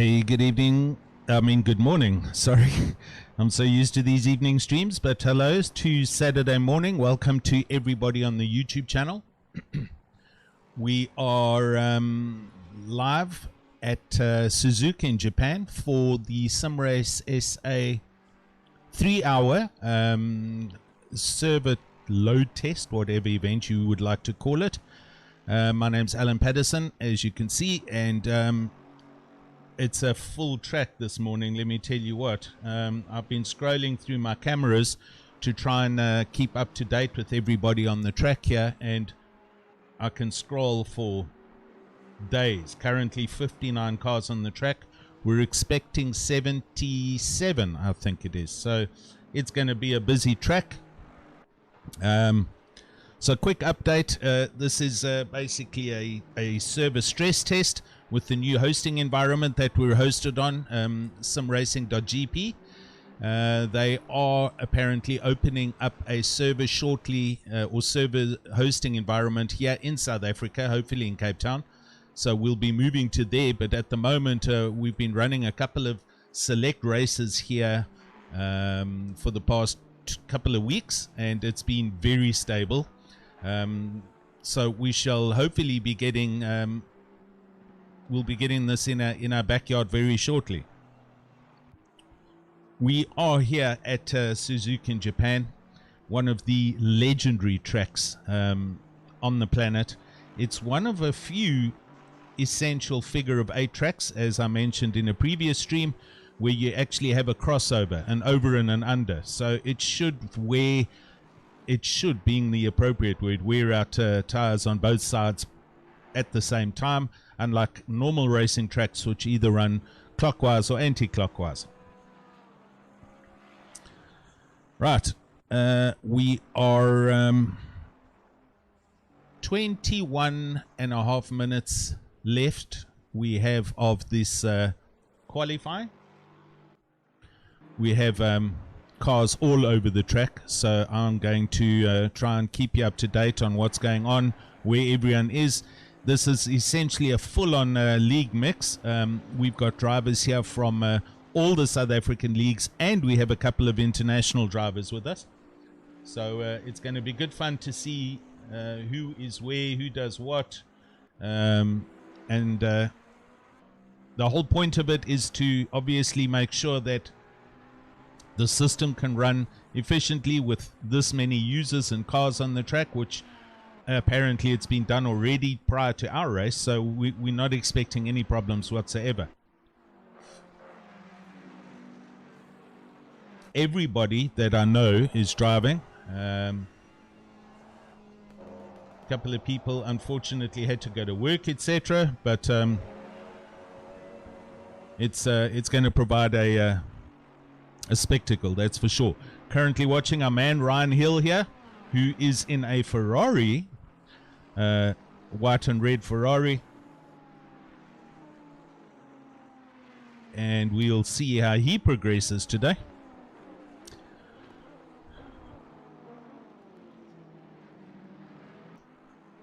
Hey, good evening. Good morning. Sorry. I'm so used to these evening streams, but hello to Saturday morning. Welcome to everybody on the YouTube channel. We are live at Suzuka in Japan for the Simrace SA 3-hour server load test, whatever event you would like to call it. My name's Alan Patterson, as you can see, and it's a full track this morning. Let me tell you what, I've been scrolling through my cameras to try and keep up to date with everybody on the track here, and I can scroll for days. Currently 59 cars on the track. We're expecting 77, I think it is, so it's going to be a busy track. So quick update, this is basically a server stress test with the new hosting environment that we're hosted on, simracing.gp. They are apparently opening up a server shortly, or server hosting environment here in South Africa, hopefully in Cape Town. So we'll be moving to there, but at the moment we've been running a couple of select races here for the past couple of weeks, and it's been very stable. So we shall hopefully be getting we'll be getting this in our backyard very shortly. We are here at Suzuka in Japan, one of the legendary tracks on the planet. It's one of a few essential figure of 8 tracks, as I mentioned in a previous stream, where you actually have a crossover, an over and an under. So it should being the appropriate word, wear out tires on both sides at the same time, unlike normal racing tracks which either run clockwise or anti-clockwise. Right, we are 21 and a half minutes left we have of this qualifying. We have cars all over the track, so I'm going to try and keep you up to date on what's going on, where everyone is. This is essentially a full-on league mix. We've got drivers here from all the South African leagues, and we have a couple of international drivers with us. So it's going to be good fun to see who is where, who does what, and the whole point of it is to obviously make sure that the system can run efficiently with this many users and cars on the track, which apparently it's been done already prior to our race, so we're not expecting any problems whatsoever. Everybody that I know is driving. A couple of people unfortunately had to go to work, etc., but it's going to provide a spectacle, that's for sure. Currently watching our man Ryan Hill here, who is in a Ferrari, white and red Ferrari, and we'll see how he progresses today.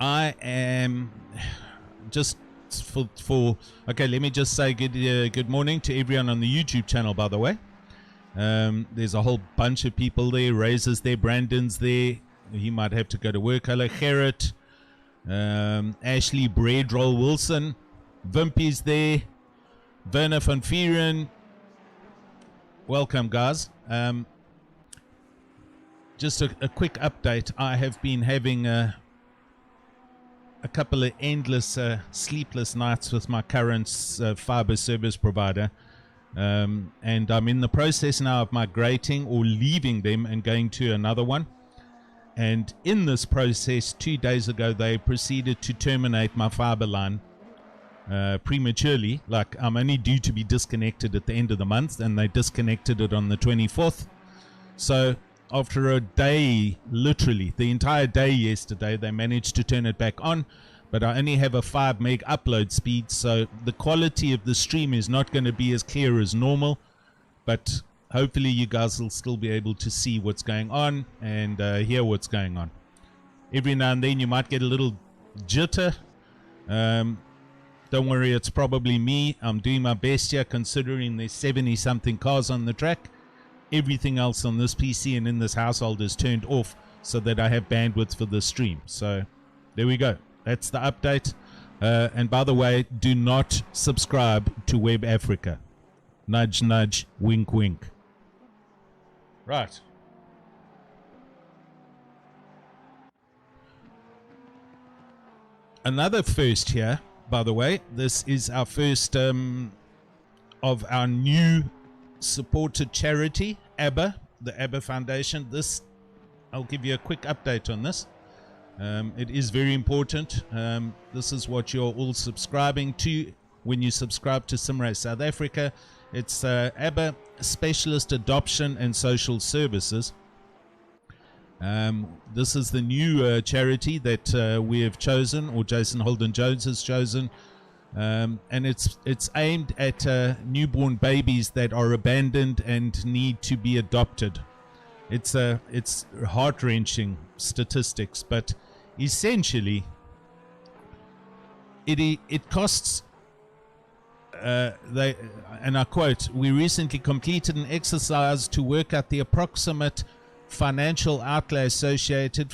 I am just okay, let me just say good morning to everyone on the YouTube channel, by the way. There's a whole bunch of people there. Razor's there, Brandon's there, he might have to go to work. Hello Gerrit, Ashley, Breadroll Wilson, Vimpy's there, Werner van Vieren. Welcome guys. Just a quick update. I have been having a couple of endless sleepless nights with my current fiber service provider, and I'm in the process now of migrating or leaving them and going to another one. And in this process, 2 days ago, they proceeded to terminate my fiber line prematurely. Like, I'm only due to be disconnected at the end of the month, and they disconnected it on the 24th. So after a day, literally the entire day yesterday, they managed to turn it back on, but I only have a 5 meg upload speed, so the quality of the stream is not going to be as clear as normal, but hopefully you guys will still be able to see what's going on and hear what's going on. Every now and then you might get a little jitter. Don't worry, it's probably me. I'm doing my best here considering there's 70-something cars on the track. Everything else on this PC and in this household is turned off so that I have bandwidth for the stream. So there we go. That's the update. And by the way, do not subscribe to Web Africa. Nudge, nudge, wink, wink. Right. Another first here, by the way. This is our first of our new supported charity, Abba, the Abba Foundation. This, I'll give you a quick update on this. It is very important. This is what you're all subscribing to when you subscribe to SimRace South Africa. It's Abba Specialist Adoption and Social Services. This is the new charity that we have chosen, or Jason Holden Jones has chosen, and it's aimed at newborn babies that are abandoned and need to be adopted. It's heart-wrenching statistics, but essentially it costs. And I quote, "We recently completed an exercise to work out the approximate financial outlay associated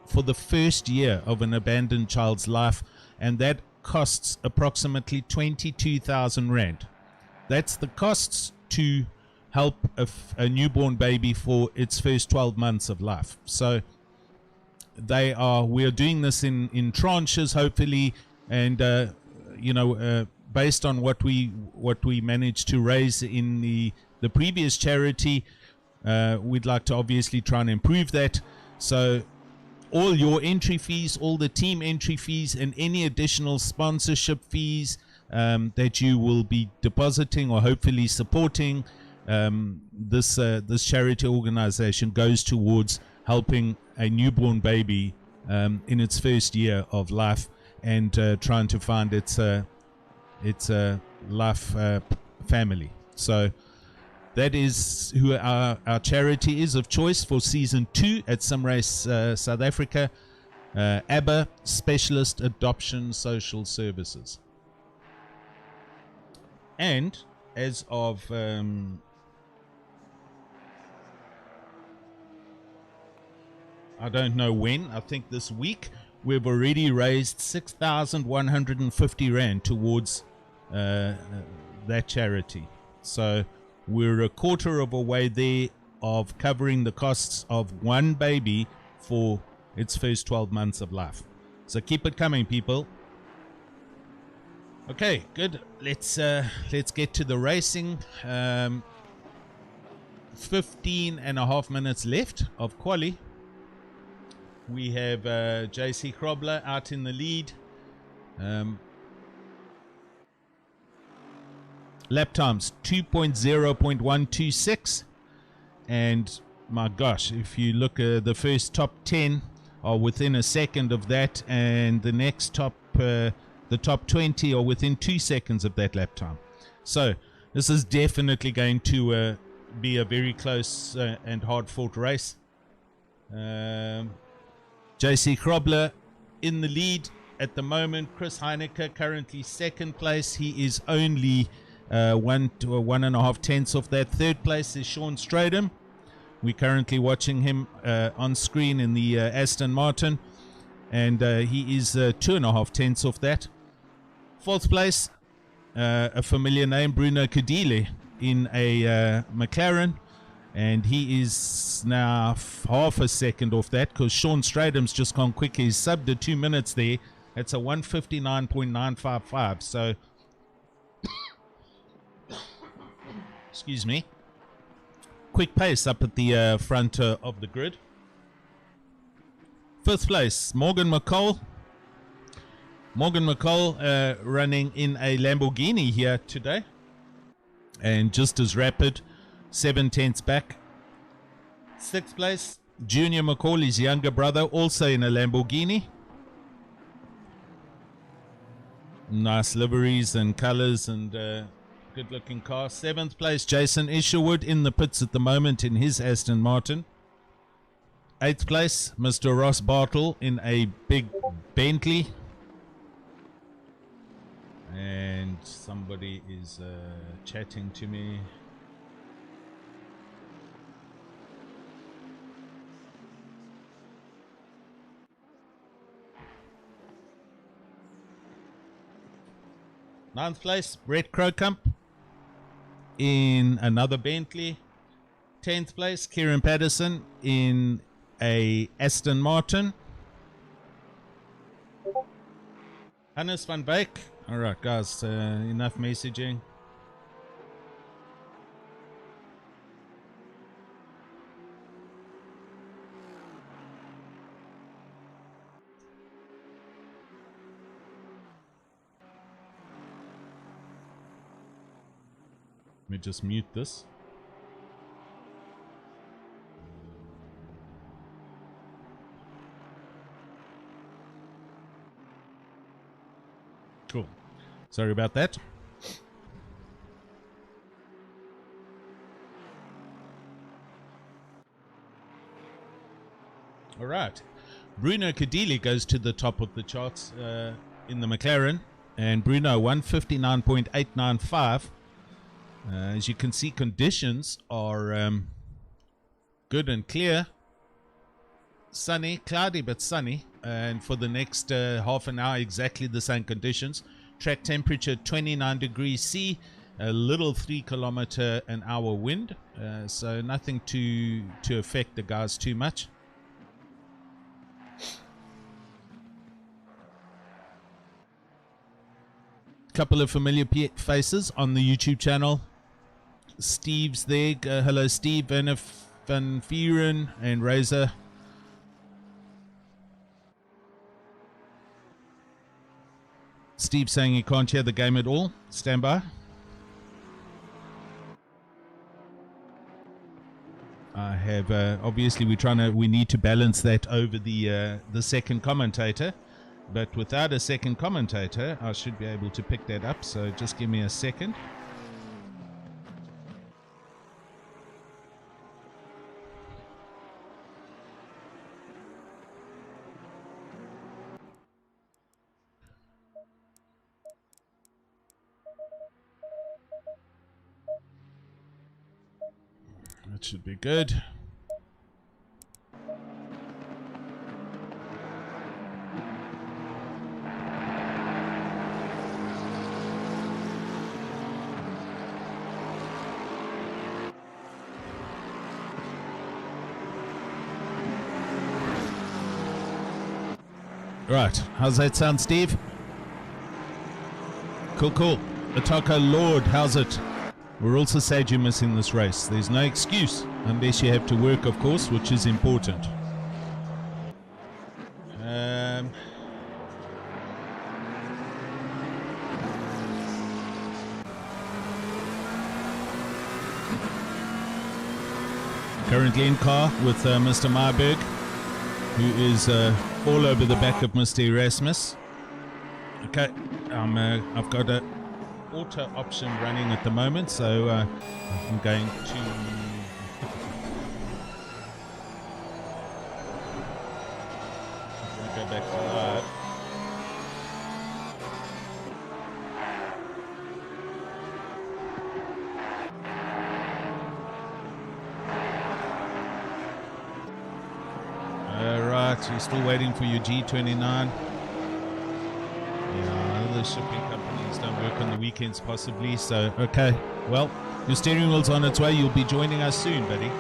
for the first year of an abandoned child's life, and that costs approximately 22,000 Rand. That's the costs to help a newborn baby for its first 12 months of life. So we are doing this in tranches, hopefully, and based on what we managed to raise in the previous charity, we'd like to obviously try and improve that. So all your entry fees, all the team entry fees, and any additional sponsorship fees that you will be depositing or hopefully supporting this charity organization goes towards helping a newborn baby in its first year of life and trying to find its life family. So that is who our charity is of choice for season 2 at SimRace South Africa. Abba Specialist Adoption Social Services. And as of I don't know when, I think this week, we've already raised 6,150 Rand towards that charity. So we're a quarter of a way there of covering the costs of one baby for its first 12 months of life. So keep it coming, people. Okay, good. Let's get to the racing. 15 and a half minutes left of quali. We have JC Krobler out in the lead. Lap times 2.0.126, and my gosh, if you look at the first top 10 are within a second of that, and the next the top 20 are within 2 seconds of that lap time. So this is definitely going to be a very close and hard fought race. JC Krobler in the lead at the moment. Chris Heineke currently second place. He is only 1 to 1.5 tenths off that. Third place is Sean Stradham. We're currently watching him on screen in the Aston Martin, and he is 2.5 tenths off that. Fourth place, a familiar name, Bruno Cadile in a McLaren, and he is now half a second off that because Sean Stradham's just gone quick. He's subbed at 2 minutes there. It's a 1:59.955. So, excuse me, quick pace up at the front of the grid. Fifth place, Morgan McCall. Morgan McCall running in a Lamborghini here today, and just as rapid, 7 tenths back. Sixth place, Junior McCall, his younger brother, also in a Lamborghini. Nice liveries and colors and good looking car. Seventh place, Jason Isherwood in the pits at the moment in his Aston Martin. Eighth place, Mr. Ross Bartle in a big Bentley. And somebody is chatting to me. Ninth place, Brett Crocump in another Bentley. 10th place, Kieran Patterson in a Aston Martin. Hannes van Beek. All right, guys, enough messaging. Let me just mute this. Cool. Sorry about that. All right. Bruno Cadilli goes to the top of the charts in the McLaren. And Bruno 159.895. As you can see, conditions are good and clear. Sunny, cloudy but sunny. And for the next half an hour, exactly the same conditions. Track temperature 29 degrees C, a little 3 kilometer an hour wind. So nothing to affect the guys too much. Couple of familiar faces on the YouTube channel. Steve's there. Hello, Steve, Van Vieren, and Razor. Steve saying he can't hear the game at all. Stand by. I have obviously we need to balance that over the second commentator, but without a second commentator, I should be able to pick that up. So just give me a second. That should be good. Right, how's that sound, Steve? Cool, cool. Ataka Lord, how's it? We're also sad you're missing this race. There's no excuse, unless you have to work, of course, which is important. Currently in car with Mr. Marburg, who is all over the back of Mr. Erasmus. Okay, I've got a auto option running at the moment, so I'm going to go back to live. Alright, you're still waiting for your G29. Yeah, other shipping companies don't work on the weekends possibly, so okay. Well, your steering wheel's on its way. You'll be joining us soon, buddy.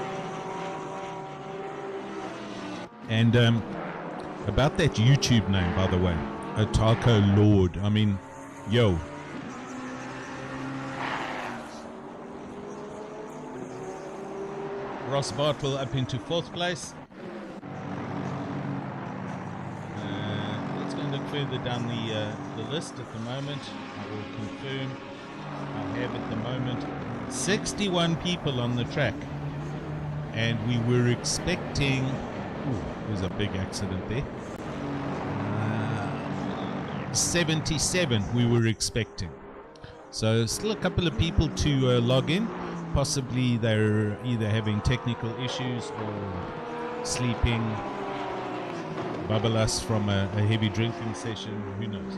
And about that YouTube name, by the way, Atako Lord. I mean, yo. Ross Bartwell up into 4th place. Further down the list at the moment. I will confirm I have at the moment 61 people on the track, and we were expecting there's a big accident there, 77 we were expecting, so still a couple of people to log in. Possibly they're either having technical issues or sleeping, bubble us from a heavy drinking session, who knows.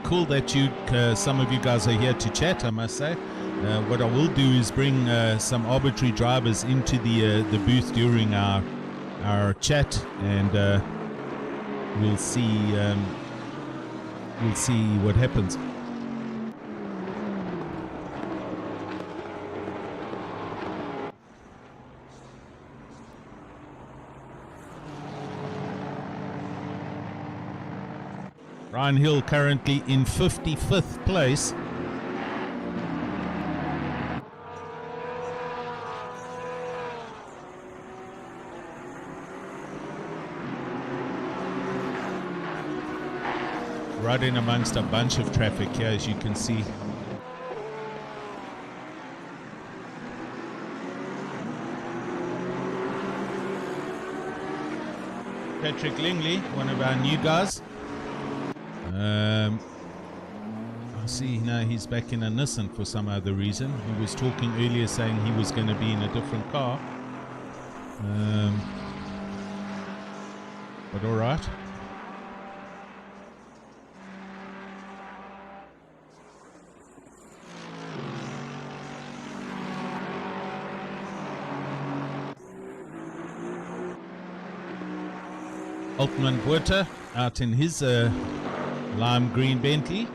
cool that some of you guys are here to chat, I must say. What I will do is bring some arbitrary drivers into the booth during our chat, and we'll see what happens. Ryan Hill currently in 55th place. Right in amongst a bunch of traffic here, as you can see. Patrick Lingley, one of our new guys. I see now he's back in a Nissan for some other reason. He was talking earlier saying he was going to be in a different car. But all right. Altman Buerta out in his lime green Bentley,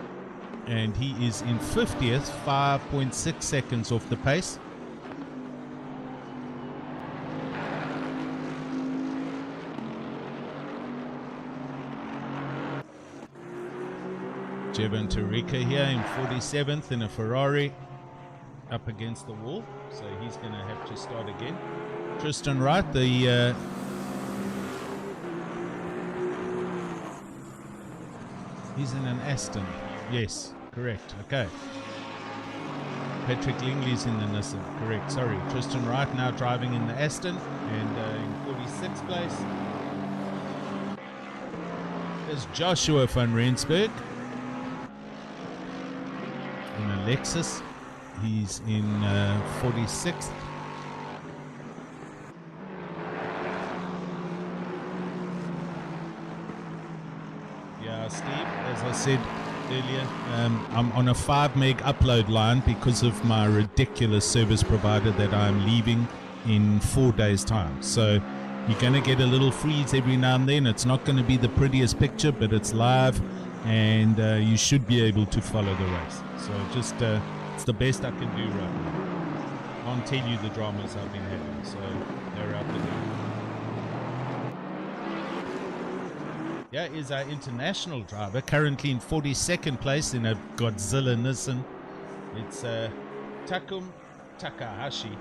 and he is in 50th, 5.6 seconds off the pace. Jevan Tarika here in 47th in a Ferrari, up against the wall, so he's going to have to start again. Tristan Wright, he's in an Aston. Yes, correct. Okay. Patrick Lingley's in the Nissan. Correct. Sorry. Tristan Wright now driving in the Aston, and in 46th place is Joshua van Rensburg in a Lexus. He's in 46th. Steve, as I said earlier, I'm on a 5 meg upload line because of my ridiculous service provider that I'm leaving in 4 days time. So you're going to get a little freeze every now and then. It's not going to be the prettiest picture, but it's live, and you should be able to follow the race. So just it's the best I can do right now. Can't tell you the dramas I've been having, so they're out there. Yeah, is our international driver, currently in 42nd place in a Godzilla Nissan. It's Takum Takahashi,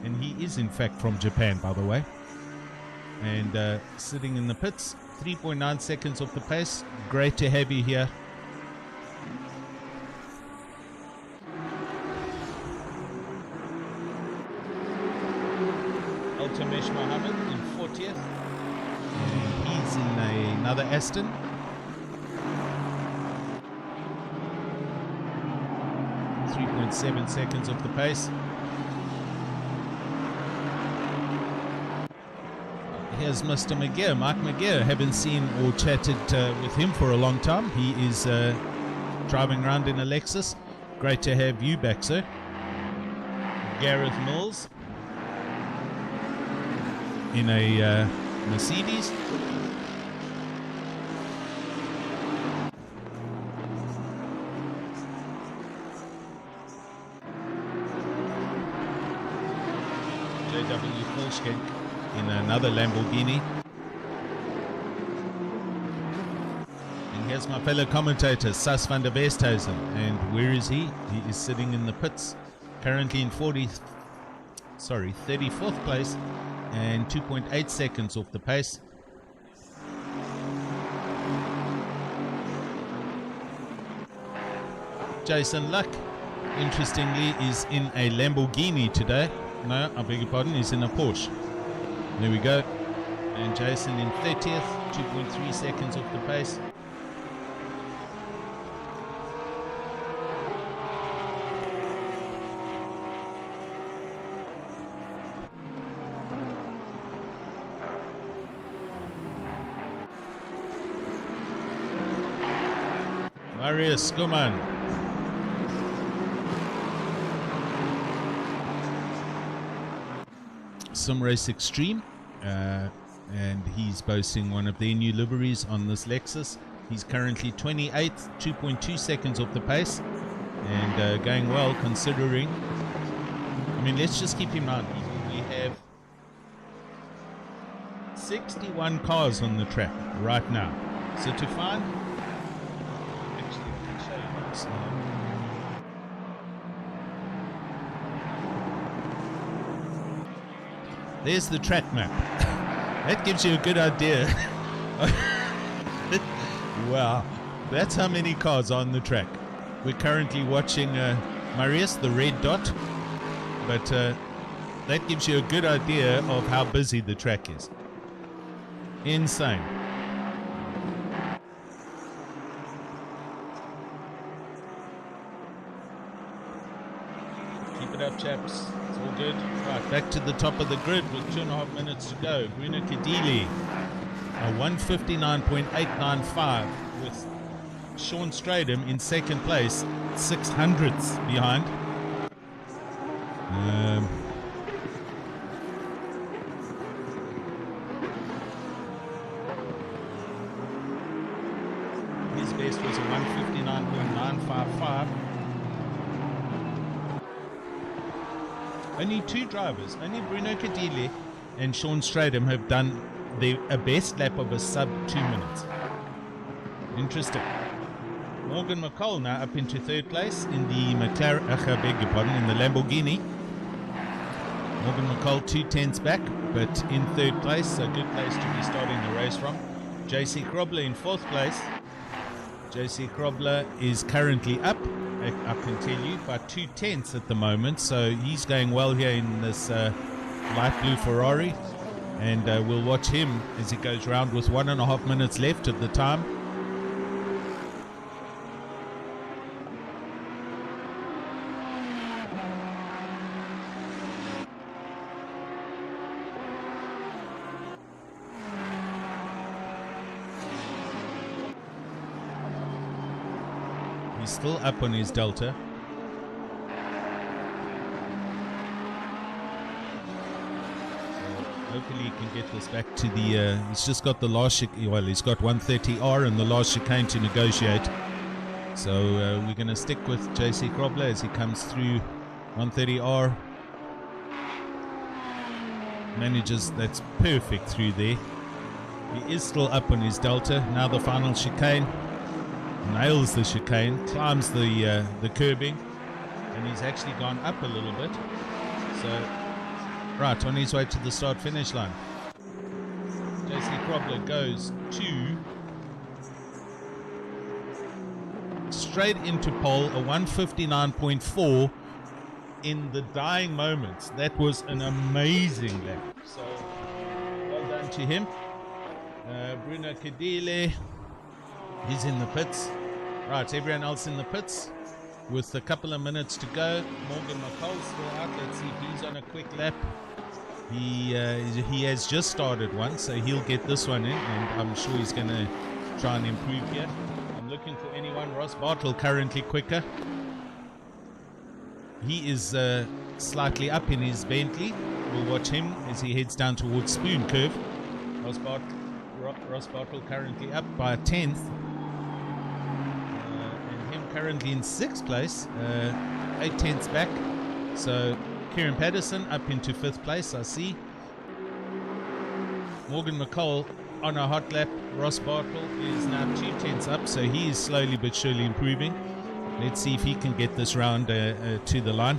and he is in fact from Japan, by the way. And sitting in the pits, 3.9 seconds off the pace. Great to have you here. Altamesh Mohammed in 40th. And he's in another Aston. .7 seconds off the pace. Here's Mr. McGear, Mike McGear. Haven't seen or chatted with him for a long time. He is driving around in a Lexus. Great to have you back, sir. Gareth Mills in a Mercedes. JW Volkskank in another Lamborghini. And here's my fellow commentator, Sas van der Westhuizen. And where is he? He is sitting in the pits, currently in 34th place, and 2.8 seconds off the pace. Jason Luck, interestingly, is in a Lamborghini today. No, I beg your pardon, he's in a Porsche. There we go. And Jason in 30th, 2.3 seconds off the pace. Marius, come on. Sim Race Extreme, and he's boasting one of their new liveries on this Lexus. He's currently 28th, 2.2 seconds off the pace, and going well considering. I mean, let's just keep in mind, we have 61 cars on the track right now. So to find, actually, I can show you this now. There's the track map. That gives you a good idea. Wow, that's how many cars are on the track. We're currently watching Marius, the red dot, but that gives you a good idea of how busy the track is. Insane. Keep it up, chaps. It's all good. Right, back to the top of the grid with 2.5 minutes to go. Bruno Kadili, a 159.895 with Sean Stradham in second place, 600ths behind. His best was a 159.955. Only two drivers, only Bruno Kadili and Sean Stradham have done a best lap of a sub 2 minutes. Interesting. Morgan McCall now up into third place in the McLaren, in the Lamborghini. Morgan McCall 2/10ths back, but in third place, a good place to be starting the race from. JC Krobler in fourth place. JC Krobler is currently up, I can tell you, by 2/10ths at the moment, so he's going well here in this light blue Ferrari, and we'll watch him as he goes round with 1.5 minutes left at the time. He's still up on his Delta. Hopefully he can get this back to the, he's just got the last, well, he's got 130R and the last chicane to negotiate. So we're going to stick with JC Krobler as he comes through 130R. Manages, that's perfect through there. He is still up on his Delta. Now the final chicane. Nails the chicane, climbs the curbing, and he's actually gone up a little bit. So, right, on his way to the start-finish line. JC Krobler goes to straight into pole, a 159.4 in the dying moments. That was an amazing lap. So, well done to him. Bruno Kadile, he's in the pits. Right, everyone else in the pits with a couple of minutes to go. Morgan McCall's still out. Let's see if he's on a quick lap. He has just started one, so he'll get this one in, and I'm sure he's going to try and improve here. I'm looking for anyone. Ross Bartle currently quicker. He is slightly up in his Bentley. We'll watch him as he heads down towards Spoon Curve. Ross Bartle currently up by a 10th. And him currently in 6th place, 8/10ths back. So Kieran Patterson up into 5th place, I see. Morgan McCall on a hot lap. Ross Bartle is now 2/10ths up, so he is slowly but surely improving. Let's see if he can get this round to the line.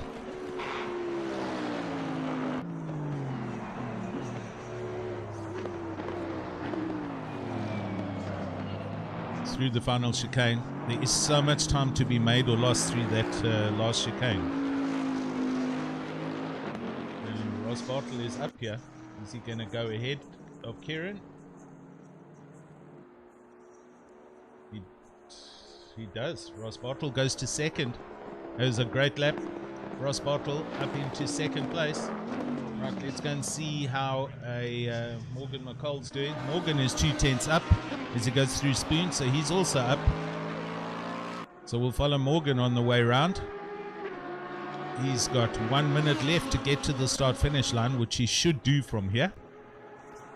Through the final chicane. There is so much time to be made or lost through that last chicane. And Ross Bartle is up here. Is he going to go ahead of Kieran? He does. Ross Bartle goes to second. It was a great lap. Ross Bartle up into second place. Right, let's go and see how Morgan McCall's doing. Morgan is 2/10ths up as he goes through Spoon, so he's also up. So we'll follow Morgan on the way round. He's got 1 minute left to get to the start-finish line, which he should do from here.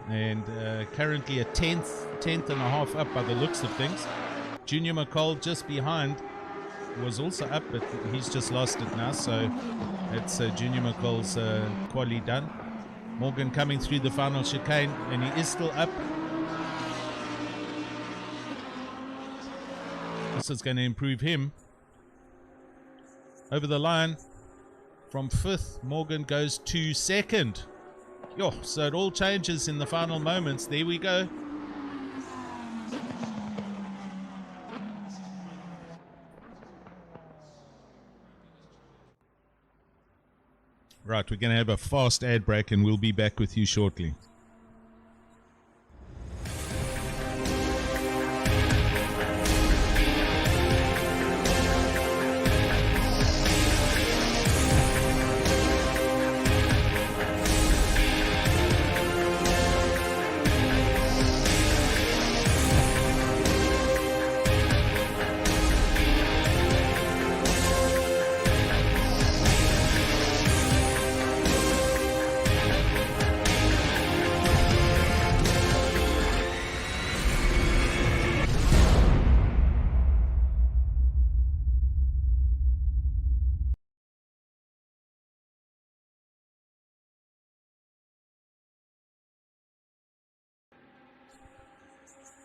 And currently a tenth and a half up by the looks of things. Junior McCall just behind was also up, but he's just lost it now. So it's Junior McCall's quali done. Morgan coming through the final chicane, and he is still up. This is going to improve him. Over the line from 5th, Morgan goes to 2nd. Yo, so it all changes in the final moments. There we go. Right, we're going to have a fast ad break and we'll be back with you shortly.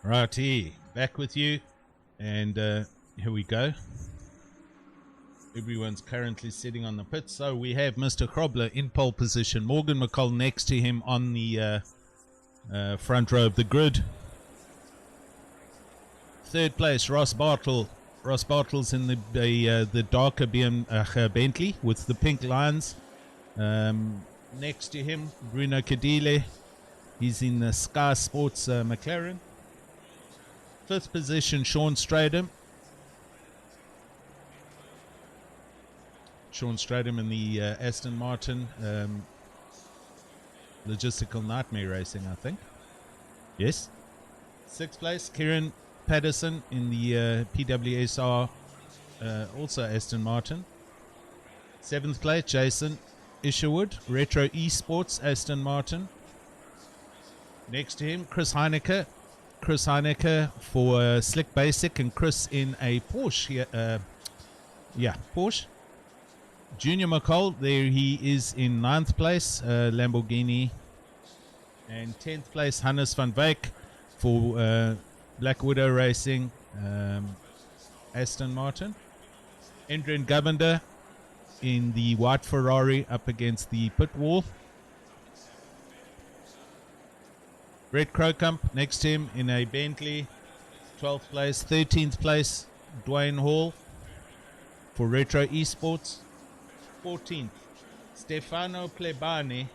Righty, back with you, and here we go. Everyone's currently sitting on the pit, so we have Mr. Krobler in pole position, Morgan McCall next to him on the front row of the grid. 3rd place, Ross Bartle. Ross Bartle's in the darker Bentley with the pink lines. Next to him, Bruno Cadile. He's in the Sky Sports McLaren. 5th position, Sean Stradham. Sean Stradham in the Aston Martin Logistical Nightmare Racing, I think. Yes. 6th place, Kieran Patterson in the PWSR, also Aston Martin. 7th place, Jason Isherwood, Retro Esports, Aston Martin. Next to him, Chris Heineke. Chris Heineke for Slick Basic, and Chris in a Porsche. Porsche. Junior McCall, there he is in 9th place, Lamborghini. And 10th place, Hannes van Wyk for Black Widow Racing, Aston Martin. Adrian Govender in the white Ferrari up against the pit wall. Red Crowcump next to him in a Bentley, 12th place. 13th place, Dwayne Hall for Retro Esports. 14th, Stefano Plebani,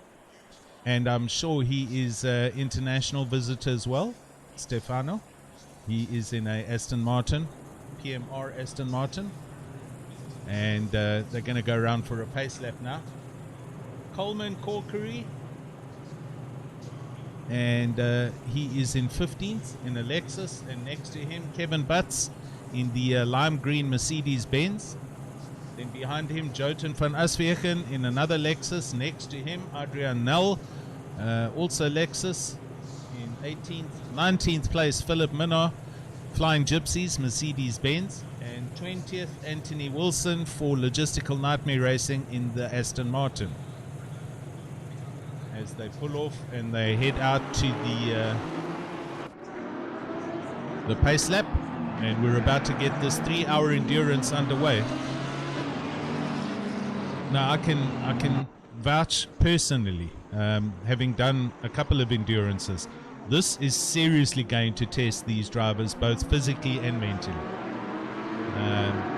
and I'm sure he is an international visitor as well. Stefano, he is in a Aston Martin, PMR Aston Martin, and they're going to go around for a pace lap now. Coleman Corkery, and he is in 15th in a Lexus, and next to him Kevin Butts in the lime green Mercedes-Benz. Then behind him Jotun van Aswegen in another Lexus. Next to him Adrian Nel, also Lexus in 18th. 19th place Philip Minnar, Flying Gypsies Mercedes-Benz, and 20th Anthony Wilson for Logistical Nightmare Racing in the Aston Martin. As they pull off and they head out to the pace lap, and we're about to get this 3-hour endurance underway. Now I can vouch personally, having done a couple of endurances, this is seriously going to test these drivers both physically and mentally.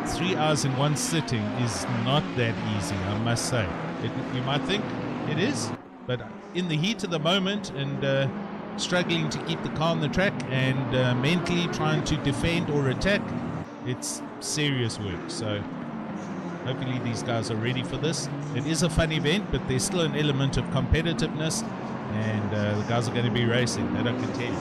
3 hours in one sitting is not that easy, I must say. You might think it is, but in the heat of the moment and struggling to keep the car on the track and mentally trying to defend or attack, it's serious work. So hopefully these guys are ready for this. It is a fun event, but there's still an element of competitiveness, and the guys are going to be racing, that I can tell you.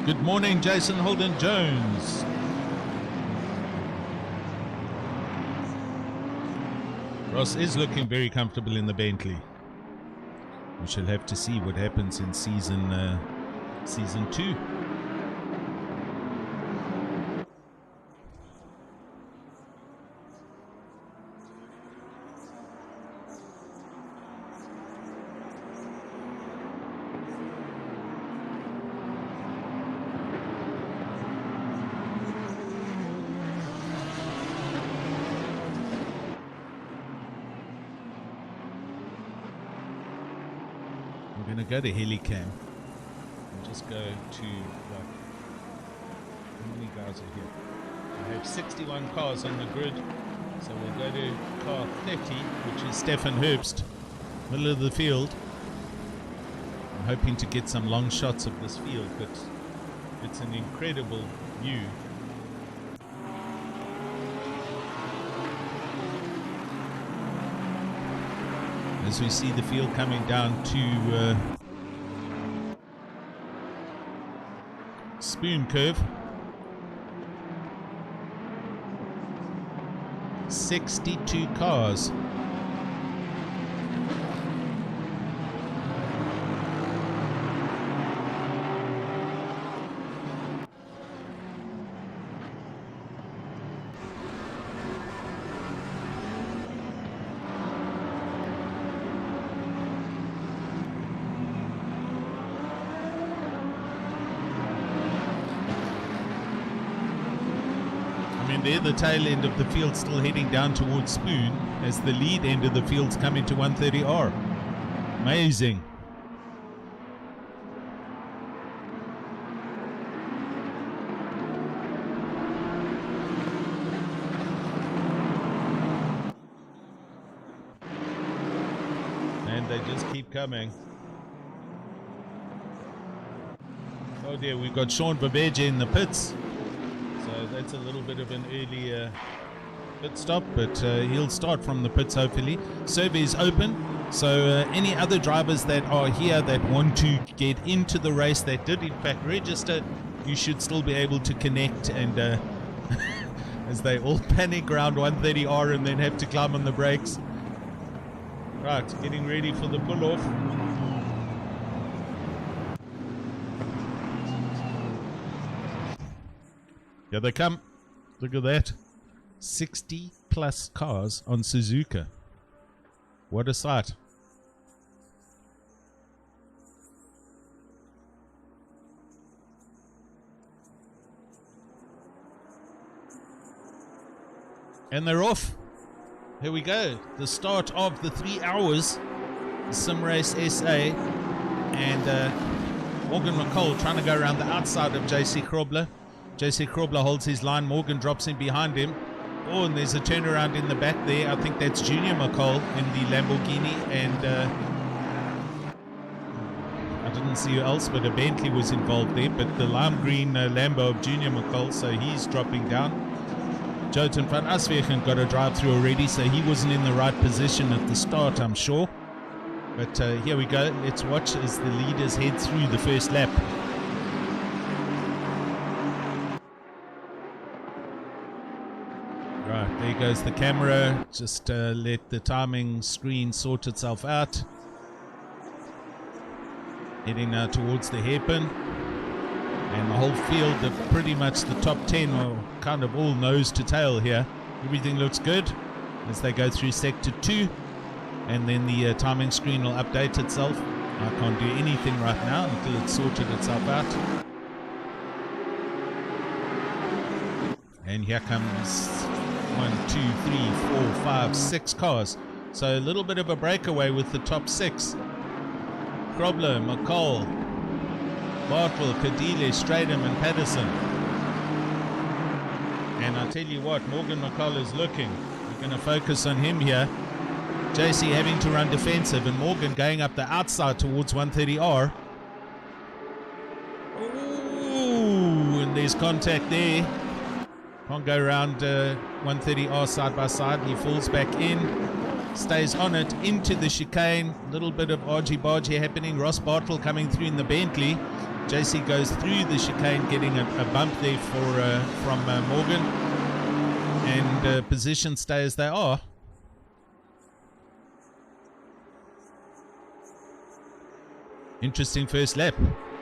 Good morning, Jason Holden Jones. Ross is looking very comfortable in the Bentley. We shall have to see what happens in season 2. We're going to go to Helicam and just go to, like, how many guys are here? I have 61 cars on the grid, so we'll go to car 30, which is Stefan Herbst, middle of the field. I'm hoping to get some long shots of this field, but it's an incredible view. As we see the field coming down to Spoon Curve. 62 cars. There, the tail end of the field still heading down towards Spoon as the lead end of the field's coming to 130R. Amazing. And they just keep coming. Oh dear, we've got Sean Babeja in the pits. So that's a little bit of an early pit stop, but he'll start from the pits hopefully. Survey is open, so any other drivers that are here that want to get into the race that did in fact register, you should still be able to connect, and as they all panic around 130R and then have to climb on the brakes. Right, getting ready for the pull-off. Here they come. Look at that. 60 plus cars on Suzuka. What a sight. And they're off. Here we go. The start of the 3 hours. Sim Race SA. And Morgan McCall trying to go around the outside of JC Krobler. JC Krobler holds his line. Morgan drops in behind him. Oh, and there's a turnaround in the back there. I think that's Junior McCall in the Lamborghini. And I didn't see who else, but a Bentley was involved there. But the lime green Lambo of Junior McCall, so he's dropping down. Joten van Aswegen got a drive through already, so he wasn't in the right position at the start, I'm sure. But here we go. Let's watch as the leaders head through the first lap. Right, there goes the camera. Just let the timing screen sort itself out. Heading now towards the hairpin. And the whole field of pretty much the top 10 are kind of all nose to tail here. Everything looks good as they go through sector 2. And then the timing screen will update itself. I can't do anything right now until it's sorted itself out. And here comes 1, 2, 3, 4, 5, 6 cars. So a little bit of a breakaway with the top 6. Krobler, McCall, Bartle, Kadile, Stradham and Patterson. And I tell you what, Morgan McCall is looking. We're going to focus on him here. JC having to run defensive and Morgan going up the outside towards 130R. Ooh, and there's contact there. Can't go around 130R side by side. He falls back in, stays on it into the chicane. A little bit of argy-bargy happening. Ross Bartle coming through in the Bentley. JC goes through the chicane, getting a bump there from Morgan, and position stay as they are. Interesting first lap.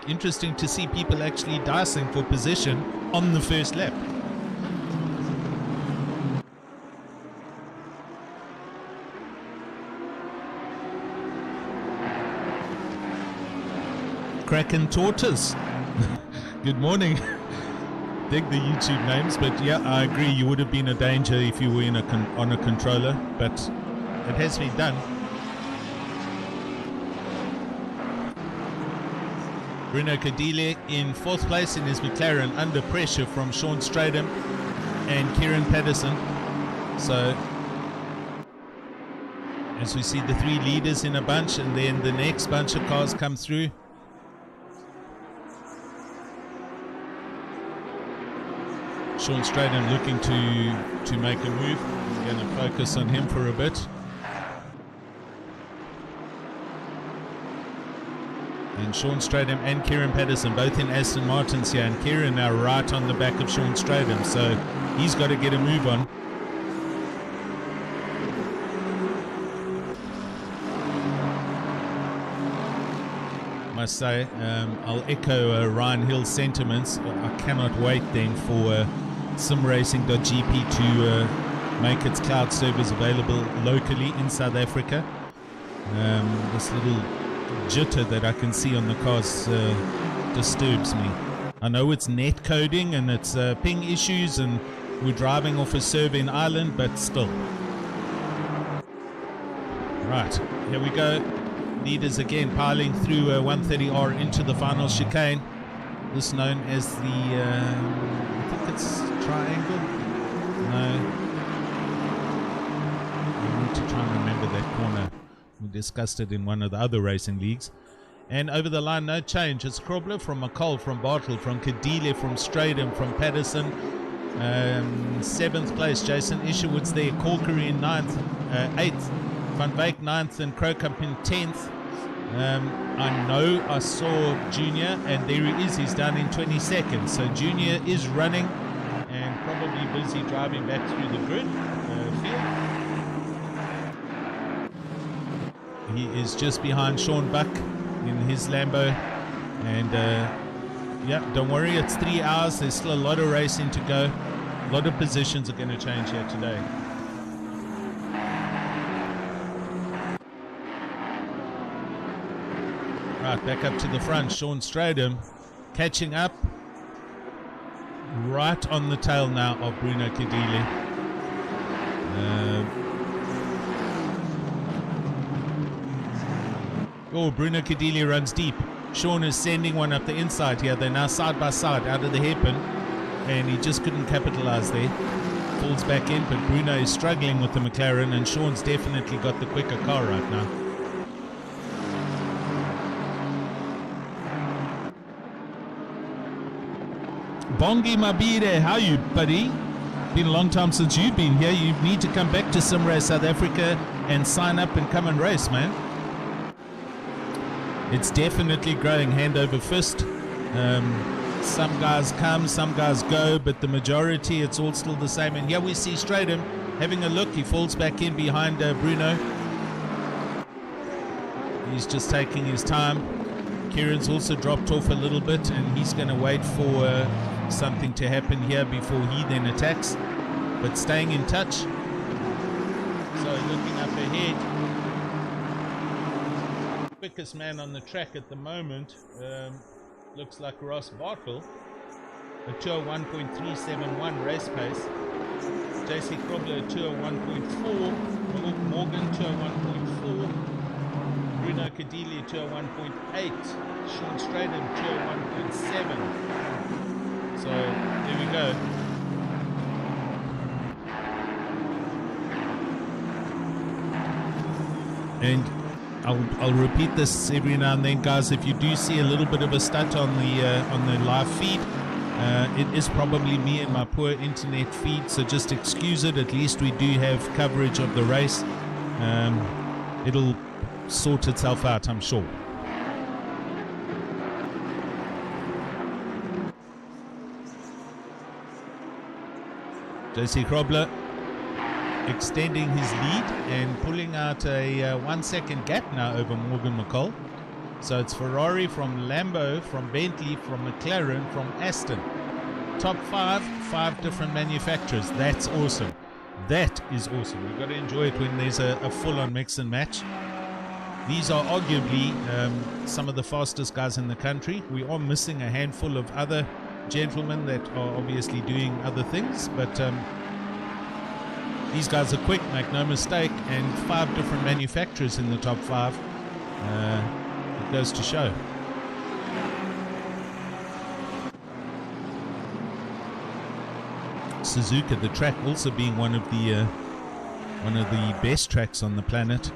Interesting to see people actually dicing for position on the first lap. Kraken Tortoise. Good morning. Dig the YouTube names, but yeah, I agree. You would have been a danger if you were in on a controller, but it has been done. Bruno Cadile in 4th place in his McLaren, under pressure from Sean Stradham and Kieran Patterson. So as we see the 3 leaders in a bunch, and then the next bunch of cars come through. Sean Stradham looking to make a move. I'm going to focus on him for a bit. And Sean Stradham and Kieran Patterson both in Aston Martins here, and Kieran now right on the back of Sean Stradham, so he's got to get a move on. Must say, I'll echo Ryan Hill's sentiments. I cannot wait then for simracing.gp to make its cloud servers available locally in South Africa. This little jitter that I can see on the cars disturbs me. I know it's net coding and it's ping issues, and we're driving off a server in Ireland, but still. Right, here we go. Leaders again piling through 130R into the final chicane. This known as the, I think it's triangle? No. I need to try and remember that corner. We discussed it in one of the other racing leagues. And over the line, no change. It's Krobler from McCall, from Bartle, from Cadile, from Stradham, from Patterson. 7th place, Jason Isherwood's there. Corkery in 8th. Van Wyk 9th and Krokop in 10th. I know I saw Junior, and there he is. He's down in 22nd. So Junior is running and probably busy driving back through the grid field. He is just behind Sean Buck in his Lambo. And yeah, don't worry, it's 3 hours. There's still a lot of racing to go. A lot of positions are going to change here today. Right, back up to the front. Sean Stradham catching up right on the tail now of Bruno Cadile. Bruno Cadile runs deep. Sean is sending one up the inside here. They're now side by side out of the hairpin, and he just couldn't capitalize there. Falls back in, but Bruno is struggling with the McLaren, and Sean's definitely got the quicker car right now. Bongi Mabire, how are you, buddy? Been a long time since you've been here. You need to come back to Simrace South Africa and sign up and come and race, man. It's definitely growing hand over fist. Some guys come, some guys go, but the majority, it's all still the same. And here we see Stradham having a look. He falls back in behind Bruno. He's just taking his time. Kieran's also dropped off a little bit, and he's going to wait for something to happen here before he then attacks, but staying in touch. So looking up ahead, quickest man on the track at the moment looks like Ross Bartle, a 201.371 race pace. JC Krobler 201.4, Morgan 201.4, Bruno Cadile 201.8, Sean Stradham 201.7. So there we go. And I'll repeat this every now and then, guys. If you do see a little bit of a stutter on the live feed, it is probably me and my poor internet feed. So just excuse it. At least we do have coverage of the race. It'll sort itself out, I'm sure. JC Krobler extending his lead and pulling out a 1 second gap now over Morgan McCall. So it's Ferrari from Lambo, from Bentley, from McLaren, from Aston. Top five different manufacturers. That's awesome. That is awesome. You've got to enjoy it when there's a full-on mix and match. These are arguably some of the fastest guys in the country. We are missing a handful of other gentlemen that are obviously doing other things, but these guys are quick, make no mistake, and 5 different manufacturers in the top 5. It goes to show. Suzuka, the track also being one of the best tracks on the planet,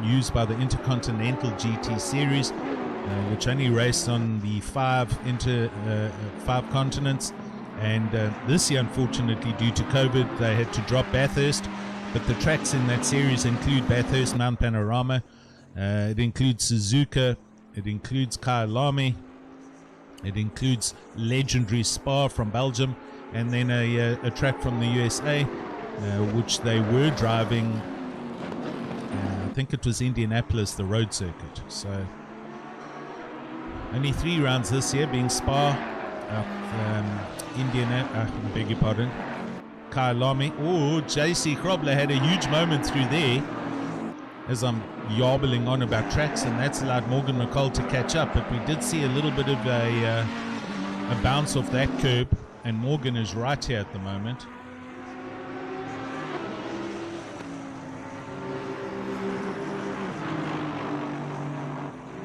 used by the Intercontinental GT Series, which only raced on the 5 continents. And this year, unfortunately, due to COVID, they had to drop Bathurst. But the tracks in that series include Bathurst, Mount Panorama. It includes Suzuka. It includes Kyalami. It includes legendary Spa from Belgium. And then a track from the USA, which they were driving, I think it was Indianapolis, the road circuit. So only 3 rounds this year, being Spa, I beg your pardon, Kyalami. Oh, JC Krobler had a huge moment through there as I'm yarbling on about tracks, and that's allowed Morgan McCall to catch up. But we did see a little bit of a bounce off that curb, and Morgan is right here at the moment.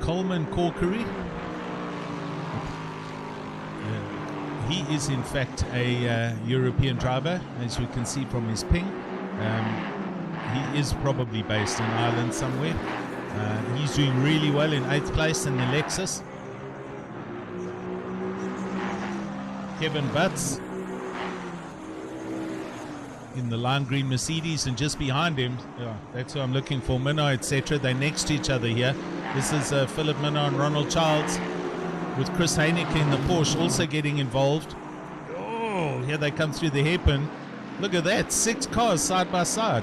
Coleman Corkery. He is in fact a European driver, as we can see from his ping. He is probably based in Ireland somewhere. He's doing really well in 8th place in the Lexus. Kevin Butts in the lime green Mercedes, and just behind him, that's who I'm looking for, Minnow, etc. They're next to each other here. This is Philip Minnow and Ronald Childs, with Chris Heineke in the Porsche also getting involved. Oh, here they come through the hairpin. Look at that, 6 cars side by side.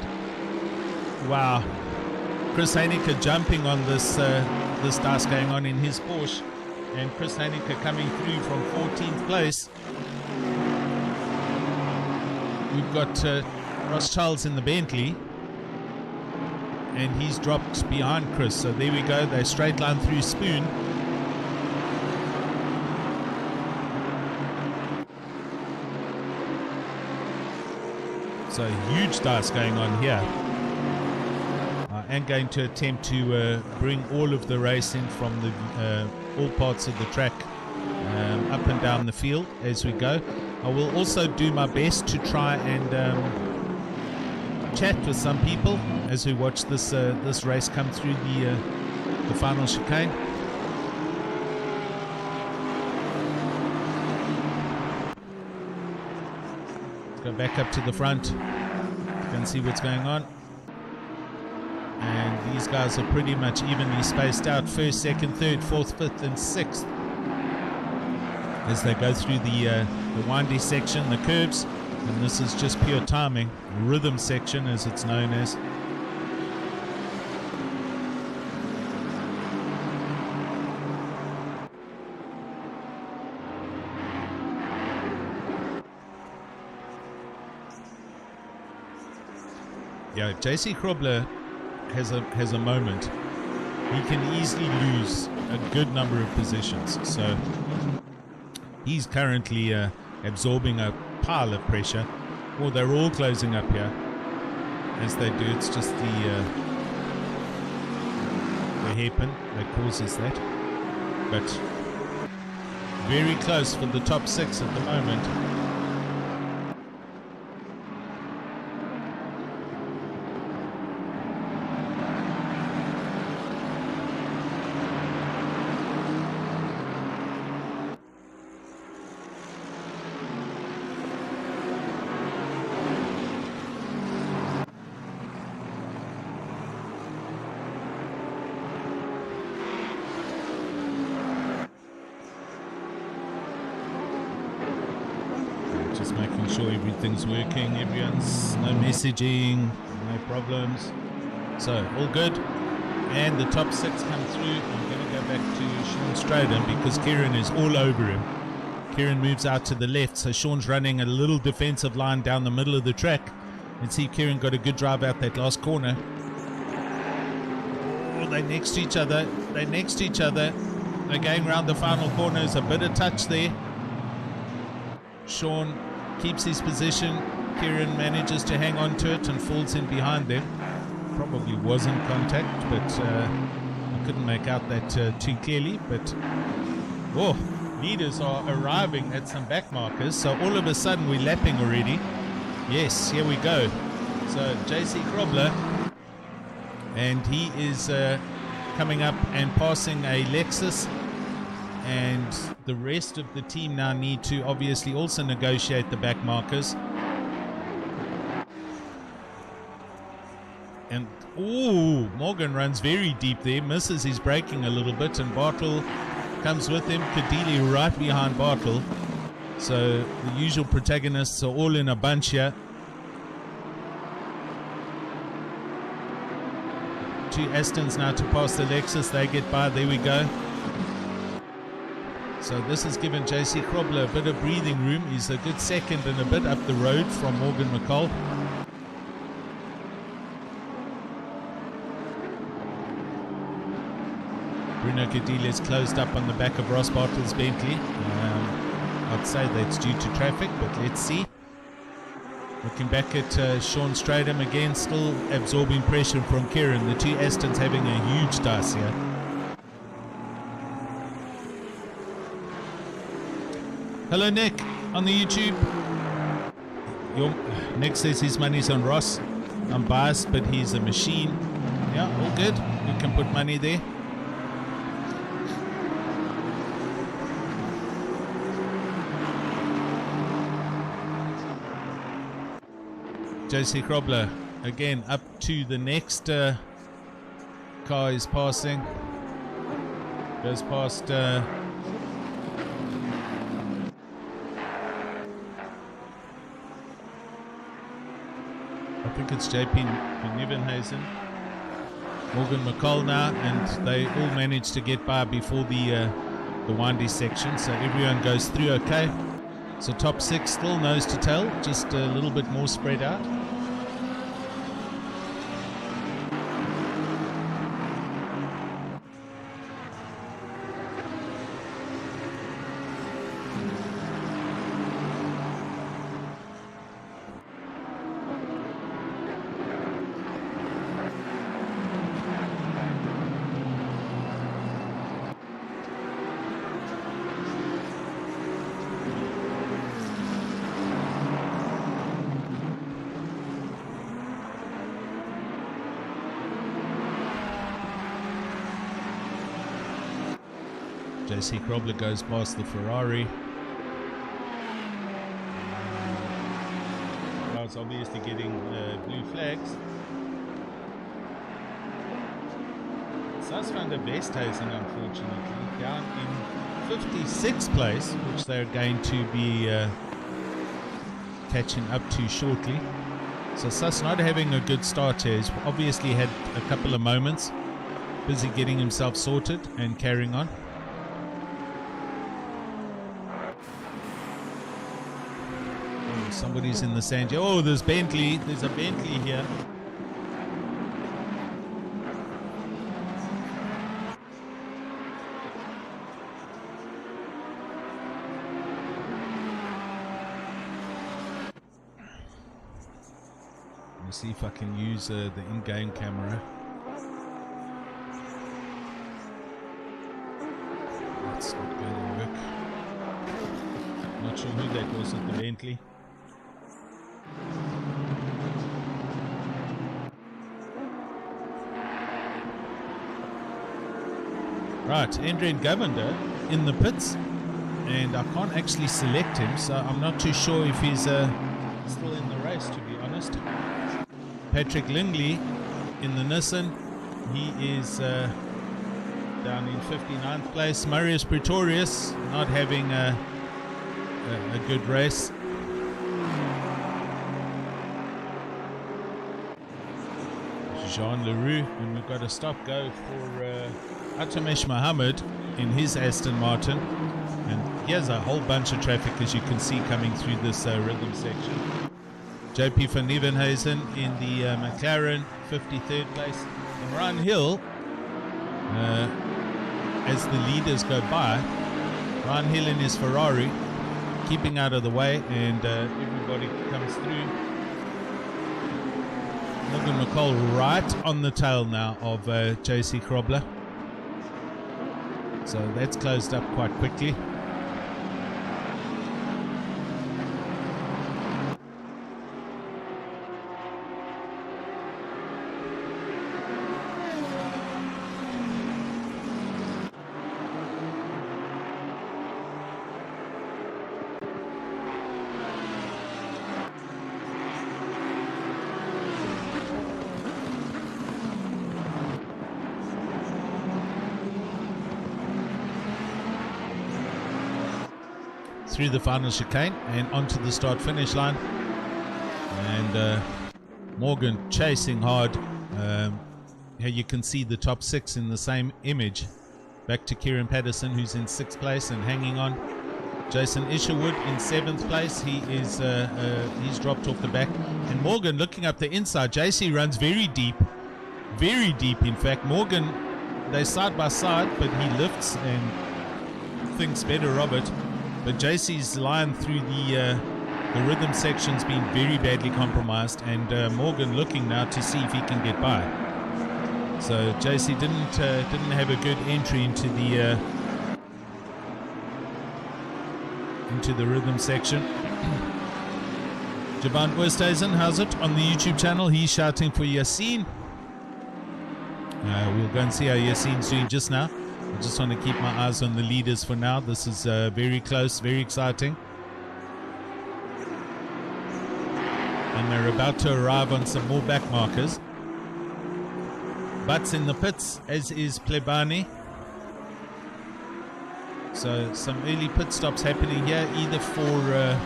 Wow. Chris Heineke jumping on this dice going on in his Porsche, and Chris Heineke coming through from 14th place. We've got Ross Charles in the Bentley, and he's dropped behind Chris. So there we go, they straight line through Spoon. So huge dice going on here. I am going to attempt to bring all of the racing from the all parts of the track up and down the field as we go. I will also do my best to try and chat with some people as we watch this race come through the final chicane. Let's go back up to the front. You can see what's going on. And these guys are pretty much evenly spaced out. 1st, 2nd, 3rd, 4th, 5th, and 6th. As they go through the windy section, the curves. And this is just pure timing. Rhythm section, as it's known as. Yeah, JC Krobler has a moment. He can easily lose a good number of positions. So he's currently absorbing a pile of pressure. Well, they're all closing up here as they do. It's just the hairpin that causes that. But very close for the top 6 at the moment. Just making sure everything's working, everyone's no messaging, no problems. So all good. And the top 6 come through. I'm going to go back to Sean Straden because Kieran is all over him. Kieran moves out to the left, so Sean's running a little defensive line down the middle of the track. And see, Kieran got a good drive out that last corner. Oh, they're next to each other. They're next to each other. They're going around the final corner. There's a bit of touch there. Sean keeps his position. Kieran manages to hang on to it and falls in behind them. Probably wasn't contact, but I couldn't make out that too clearly. But leaders are arriving at some back markers, so all of a sudden we're lapping already. Yes, here we go. So JC Krobler, and he is coming up and passing a Lexus, and the rest of the team now need to obviously also negotiate the back markers. And Morgan runs very deep there, misses his braking a little bit, and Bartle comes with him. Kadili right behind Bartle. So the usual protagonists are all in a bunch here. 2 Astons now to pass the Lexus. They get by. There we go. So this has given JC Krobler a bit of breathing room. He's a good second and a bit up the road from Morgan McCall. Bruno Kadili is closed up on the back of Ross Bartle's Bentley. I'd say that's due to traffic, but let's see. Looking back at Sean Stradham again, still absorbing pressure from Kieran. The 2 Astons having a huge dice here. Hello Nick on the YouTube. Nick says his money's on Ross. I'm biased, but he's a machine. Yeah, all good. You can put money there. JC Krobler again up to the next car is passing. Goes past I think it's JP Nivenhuizen. Morgan McCall now, and they all managed to get by before the windy section, so everyone goes through okay. So top 6 still nose to tail, just a little bit more spread out. JC Krobler goes past the Ferrari. Now it's obviously getting blue flags. Sus van der Westhuizen, unfortunately, down in 56th place, which they're going to be catching up to shortly. So Sus not having a good start here. He's obviously had a couple of moments. Busy getting himself sorted and carrying on. Somebody's in the sand here. Oh, there's Bentley. There's a Bentley here. Let me see if I can use the in-game camera. That's not going to work. Not sure who that was at the Bentley. Right, Adrian Govender in the pits, and I can't actually select him, so I'm not too sure if he's still in the race, to be honest. Patrick Lindley in the Nissan, he is down in 59th place. Marius Pretorius not having a good race. Jean Leroux, and we've got a stop go for Atamesh Mohammed in his Aston Martin. And here's a whole bunch of traffic, as you can see, coming through this rhythm section. JP van Nieuwenhuizen in the McLaren, 53rd place. And Ryan Hill, as the leaders go by, Ryan Hill in his Ferrari, keeping out of the way, and everybody comes through. Morgan McCall right on the tail now of JC Krobler. So that's closed up quite quickly. Through the final chicane and onto the start finish line, and Morgan chasing hard. Here you can see the top 6 in the same image. Back to Kieran Patterson, who's in 6th place and hanging on. Jason Isherwood in 7th place. He is he's dropped off the back, and Morgan looking up the inside. JC runs very deep in fact. Morgan, they're side by side, but he lifts and thinks better of it. But JC's line through the rhythm section's been very badly compromised, and Morgan looking now to see if he can get by. So JC didn't have a good entry into the rhythm section. Javan Oosthuizen, how's it on the YouTube channel? He's shouting for Yassine. We'll go and see how Yassine's doing just now. I just want to keep my eyes on the leaders for now. This is very close, very exciting. And they're about to arrive on some more back markers. Butts in the pits, as is Plebani. So some early pit stops happening here, either for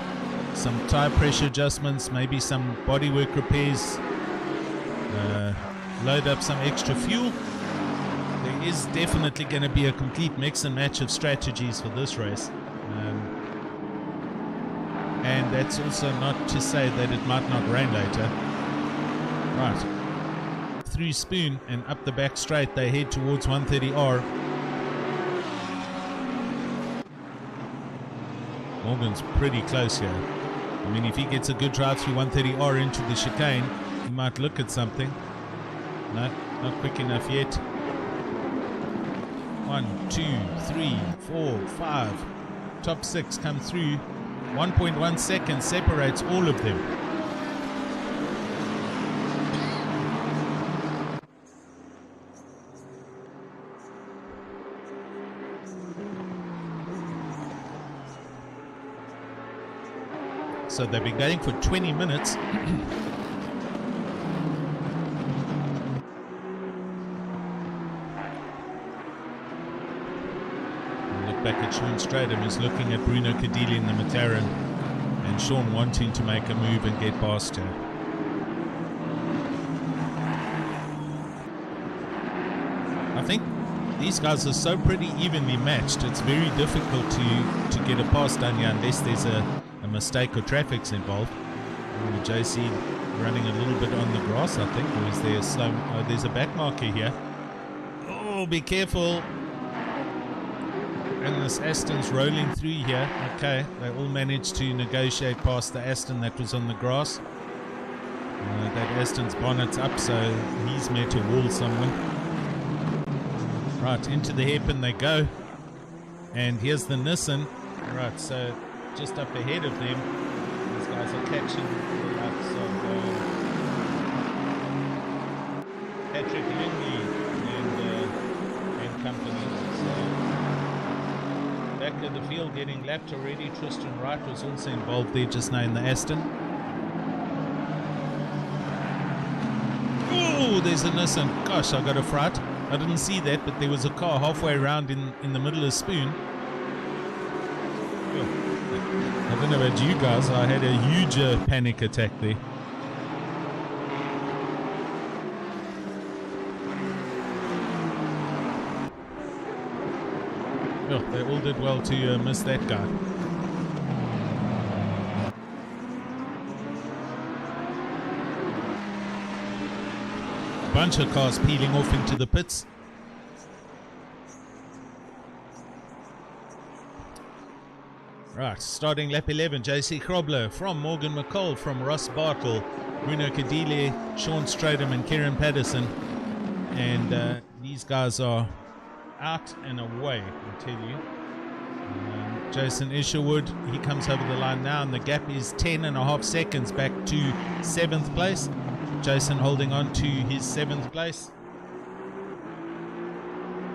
some tire pressure adjustments, maybe some bodywork repairs, load up some extra fuel. There is definitely going to be a complete mix and match of strategies for this race. And that's also not to say that it might not rain later. Right. Through Spoon and up the back straight, they head towards 130R. Morgan's pretty close here. I mean, if he gets a good drive through 130R into the chicane, he might look at something. No, not quick enough yet. 1, 2, 3, 4, 5. Top 6 come through. 1.1 seconds separates all of them. So they've been going for 20 minutes. Back at Sean Stradham, who's looking at Bruno Cadilli in the McLaren, and Sean wanting to make a move and get past her. I think these guys are so pretty evenly matched, it's very difficult to get a pass done here unless there's a mistake or traffic's involved. JC running a little bit on the grass, I think, or is there a slow? Oh, there's a back marker here. Oh, be careful. And this Aston's rolling through here. Okay, they all managed to negotiate past the Aston that was on the grass. That Aston's bonnet's up, so he's met a wall somewhere. Right, into the hairpin they go. And here's the Nissan. Right, so just up ahead of them, these guys are catching the likes of Patrick Lindley and company. So back of the field getting lapped already. Tristan Wright was also involved there just now in the Aston. Oh, there's a Nissan. Gosh, I got a fright. I didn't see that, but there was a car halfway around in the middle of Spoon. Oh. I don't know about you guys, I had a huge panic attack there. Oh, they all did well to miss that guy. Bunch of cars peeling off into the pits. Right, starting lap 11, JC Krobler from Morgan McCall, from Ross Bartle, Bruno Cadile, Sean Stradham and Kieran Patterson. And these guys are out and away, I tell you. Jason Isherwood, he comes over the line now, and the gap is 10.5 seconds back to 7th place. Jason holding on to his 7th place.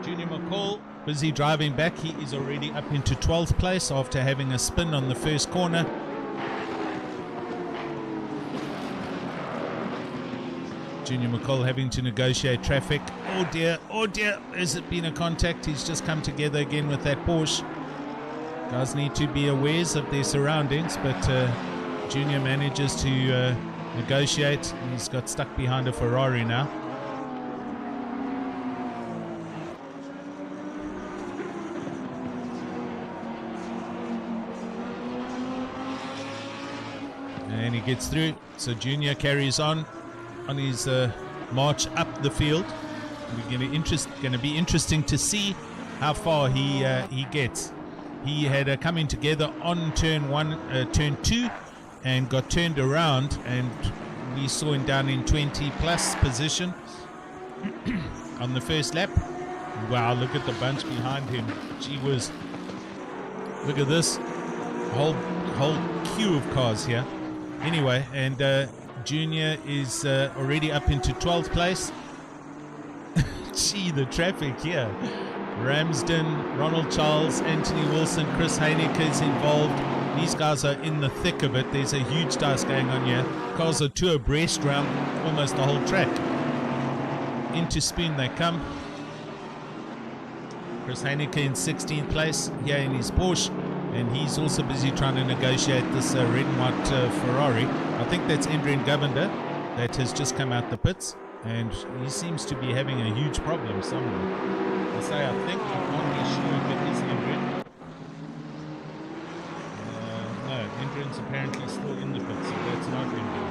Junior McCall busy driving back. He is already up into 12th place after having a spin on the first corner. Junior McCall having to negotiate traffic. Oh dear, has it been a contact? He's just come together again with that Porsche. Guys need to be aware of their surroundings, but Junior manages to negotiate. He's got stuck behind a Ferrari now. And he gets through. So Junior carries on his march up the field. We're going to be interesting to see how far he gets. He had coming together on turn 2, and got turned around, and we saw him down in 20 plus position on the first lap. Wow, look at the bunch behind him. Gee whiz. Look at this whole queue of cars here. Anyway, and Junior is already up into 12th place. Gee, the traffic here. Ramsden, Ronald Charles, Anthony Wilson, Chris Heineke is involved. These guys are in the thick of it. There's a huge dice going on here. Cars are two abreast round almost the whole track. Into Spoon they come. Chris Heineke in 16th place here in his Porsche, and he's also busy trying to negotiate this red and white Ferrari. I think that's Endrin Govender that has just come out the pits, and he seems to be having a huge problem somewhere. I say I think, I'm not really sure if it is Endrin. No, Endrin's apparently still in the pits, so that's not Endrin.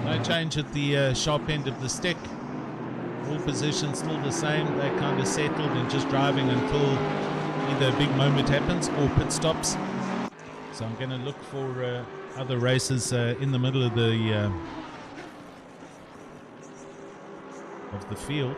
No change at the sharp end of the stick. All positions still the same. They're kind of settled and just driving until either a big moment happens or pit stops. So I'm going to look for other races in the middle of the field.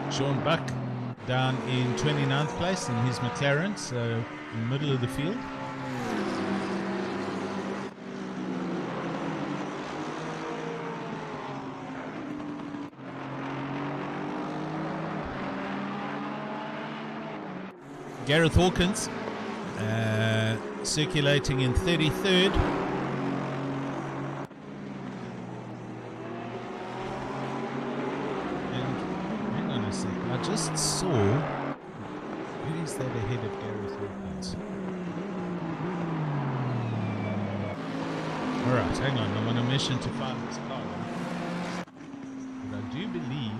Sean Buck down in 29th place in his McLaren, so in the middle of the field. Gareth Hawkins circulating in 33rd. I just saw, who is that ahead of Gareth Hawkins? Alright, hang on, I'm on a mission to find this car. But I do believe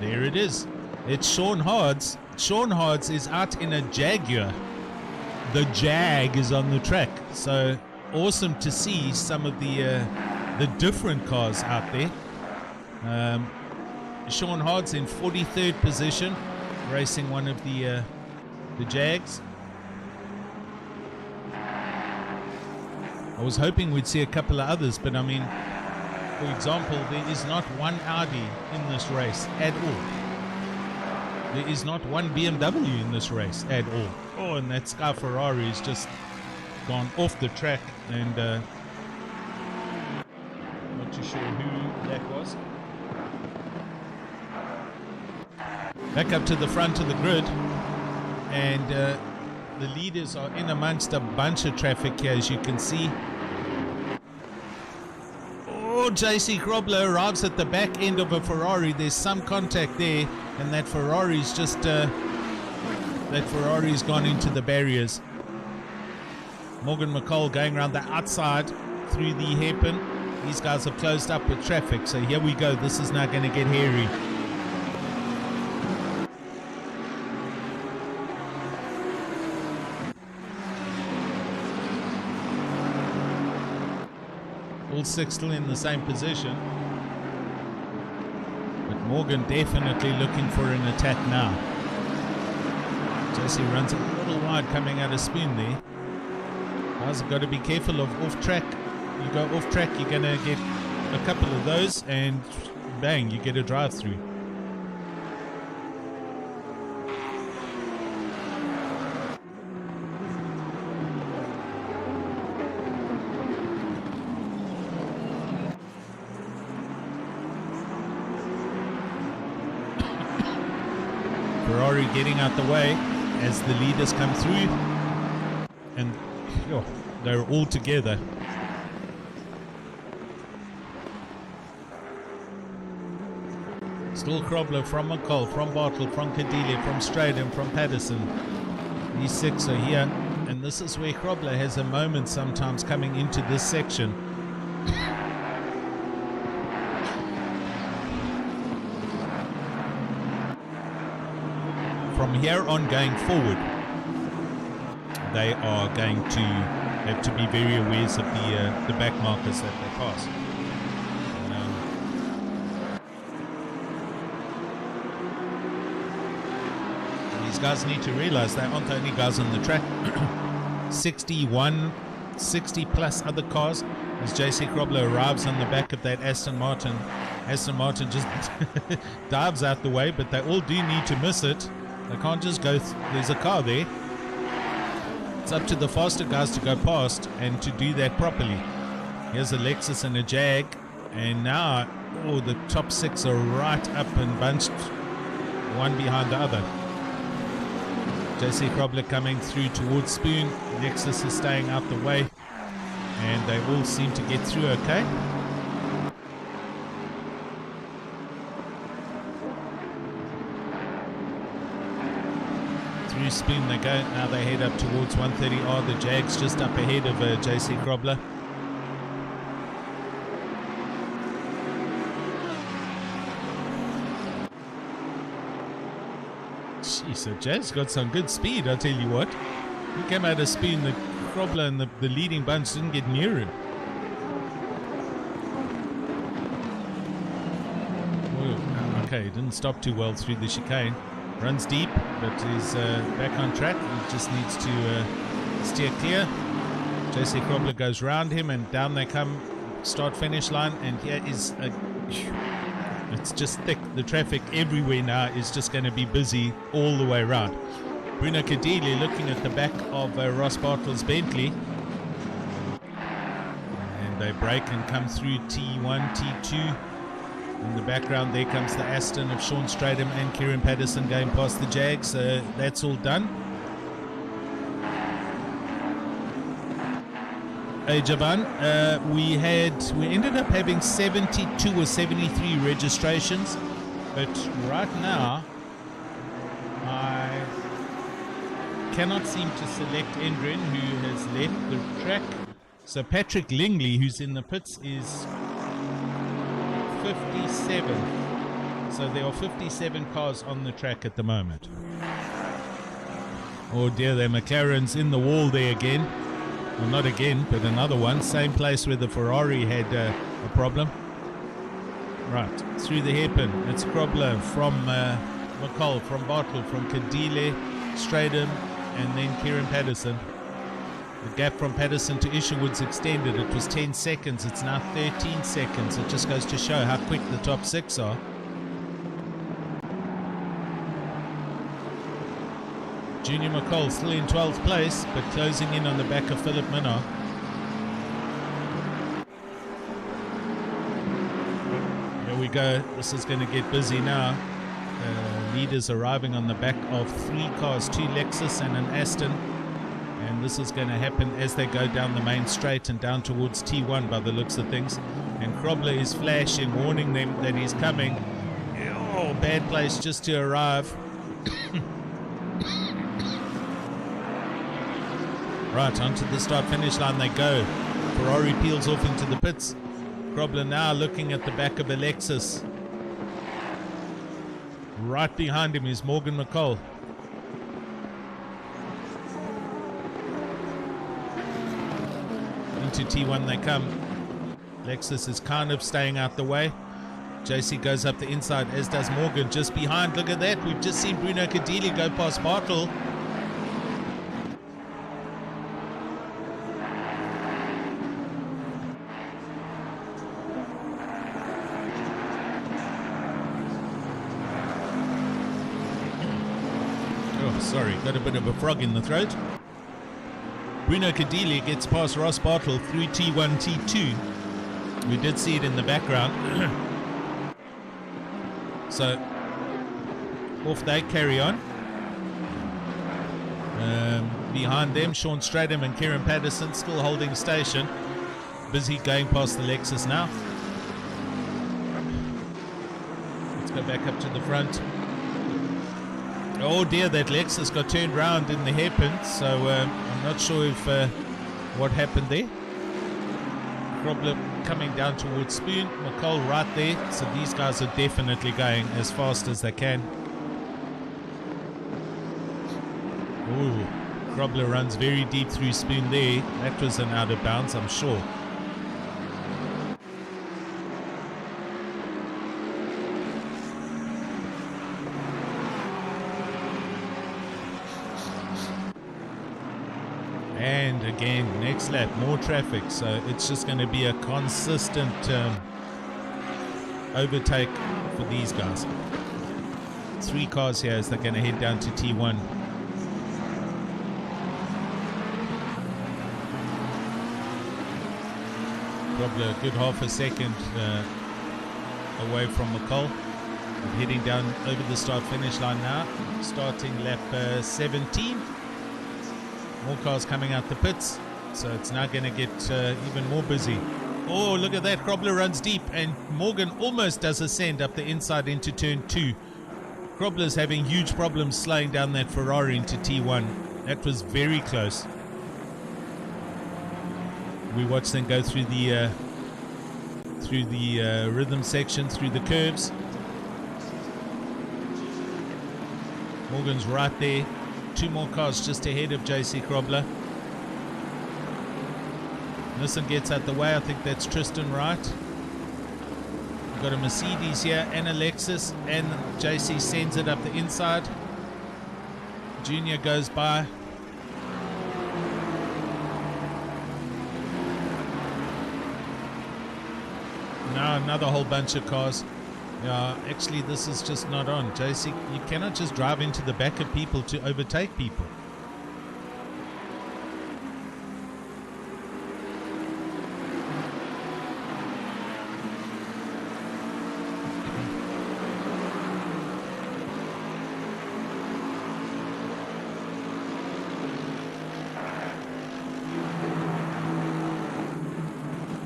there it is. It's Sean Hards. Sean Hards is out in a Jaguar. The Jag is on the track, so awesome to see some of the different cars out there. Sean Hards in 43rd position, racing one of the Jags. I was hoping we'd see a couple of others, but I mean, for example, there is not one Audi in this race at all. There is not one BMW in this race at all. Oh, and that Sky Ferrari has just gone off the track, and not too sure who that was. back up to the front of the grid, and the leaders are in amongst a bunch of traffic here, as you can see. Oh, JC Krobler arrives at the back end of a Ferrari. There's some contact there, and that Ferrari's just Ferrari's gone into the barriers. Morgan McCall going around the outside through the hairpin. These guys have closed up with traffic, so here we go. This is now going to get hairy. All six still in the same position, but Morgan definitely looking for an attack now. Jesse runs a little wide coming out of spoon there. Guys have got to be careful of off track. You go off track, you're going to get a couple of those, and bang, you get a drive through. Ferrari getting out the way as the leaders come through, and they're all together. Still Krobler from McCall, from Bartle, from Cadilli, from Straden, from Patterson. These six are here, and this is where Krobler has a moment sometimes coming into this section. From here on going forward, they are going to have to be very aware of the back markers that they pass. These guys need to realize they aren't the only guys on the track. 60 plus other cars as JC Krobler arrives on the back of that Aston Martin. Aston Martin just dives out the way, but they all do need to miss it. They can't just go, there's a car there. It's up to the faster guys to go past and to do that properly. Here's a Lexus and a Jag, and now, the top six are right up and bunched, one behind the other. JC Krobler coming through towards Spoon. Lexus is staying out the way, and they all seem to get through okay. Through Spoon they go. Now they head up towards 130R. The Jag's just up ahead of JC Krobler. Jeez, so Jag's got some good speed, I tell you what. He came out of Spoon. The Krobler and the leading bunch didn't get near him. Okay, didn't stop too well through the chicane. Runs deep, but is back on track. He just needs to steer clear. JC Krobler goes round him, and down they come, start-finish line, and here is it's just thick. The traffic everywhere now is just going to be busy all the way around. Bruno Cadilli looking at the back of Ross Bartle's Bentley, and they break and come through T1, T2. In the background there comes the Aston of Sean Stratham and Kieran Patterson going past the Jags. That's all done. Hey Javan, we ended up having 72 or 73 registrations, but right now I cannot seem to select Endrin, who has left the track. So Patrick Lingley, who's in the pits, is 57. So there are 57 cars on the track at the moment. Oh dear, their McLaren's in the wall there again. Well, not again, but another one. Same place where the Ferrari had a problem. Right, through the hairpin. It's Krobler from McCall, from Bartle, from Cadile, Stratham, and then Kieran Patterson. The gap from Patterson to Isherwood's extended. It was 10 seconds. It's now 13 seconds. It just goes to show how quick the top six are. Junior McCall still in 12th place, but closing in on the back of Philip Minnar. Here we go. This is going to get busy now. leaders arriving on the back of 3 cars, 2 Lexus and an Aston. And this is going to happen as they go down the main straight and down towards T1 by the looks of things. And Krobler is flashing, warning them that he's coming. Oh, bad place just to arrive. Right, onto the start-finish line they go. Ferrari peels off into the pits. Krobler now looking at the back of a Lexus. Right behind him is Morgan McCall. Into T1 they come. Lexus is kind of staying out the way. JC goes up the inside, as does Morgan, just behind. Look at that. We've just seen Bruno Cadilli go past Bartle. Oh, sorry, got a bit of a frog in the throat. Bruno Cadilli gets past Ross Bartle through T1, T2. We did see it in the background. So, off they carry on. Behind them, Sean Stradham and Kieran Patterson still holding station. Busy going past the Lexus now. Let's go back up to the front. Oh dear, that Lexus got turned round in the hairpin, so I'm not sure if what happened there. Krobler coming down towards Spoon, McCall right there, so these guys are definitely going as fast as they can. Ooh, Krobler runs very deep through Spoon there. That was an out of bounds, I'm sure. And again, next lap, more traffic, so it's just going to be a consistent overtake for these guys. 3 cars here as they're going to head down to T1. Probably a good half a second away from McCall. We're heading down over the start-finish line now, starting lap 17. More cars coming out the pits, so it's now going to get even more busy. Oh, look at that. Krobler runs deep, and Morgan almost does a send up the inside into turn 2. Krobler's having huge problems slowing down that Ferrari into T1. That was very close. We watched them go through the rhythm section, through the curves. Morgan's right there. 2 more cars just ahead of JC Krobler. Nissan gets out the way. I think that's Tristan Wright. We've got a Mercedes here and a Lexus, and JC sends it up the inside. Junior goes by. Now another whole bunch of cars. Yeah, actually this is just not on. JC, you cannot just drive into the back of people to overtake people.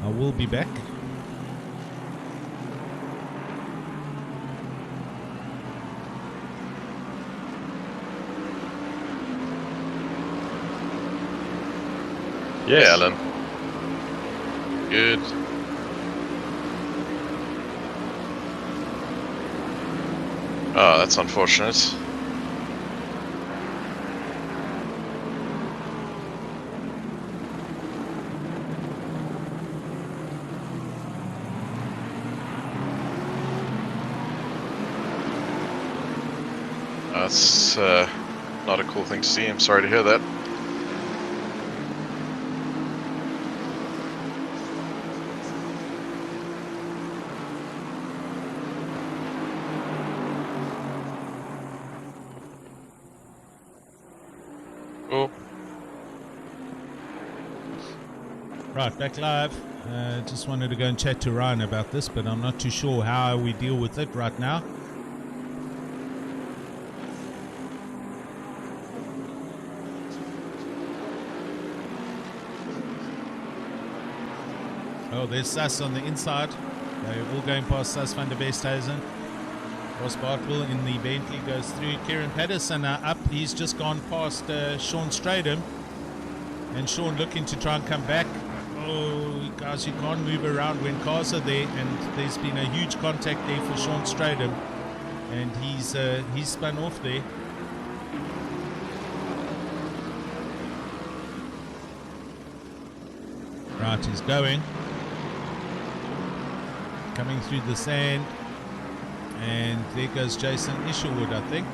I will be back. Yeah, Alan. Good. Oh, that's unfortunate. That's not a cool thing to see. I'm sorry to hear that. Right, back live. Just wanted to go and chat to Ryan about this, but I'm not too sure how we deal with it right now. Oh, there's Sass on the inside. They're all going past Sass van der Westhuizen. Ross Bartle in the Bentley goes through. Kieran Patterson up. He's just gone past Sean Stradham. And Sean looking to try and come back. Oh, guys, you can't move around when cars are there. And there's been a huge contact there for Sean Stradham. And he's spun off there. Right, he's going. Coming through the sand. And there goes Jason Isherwood, I think.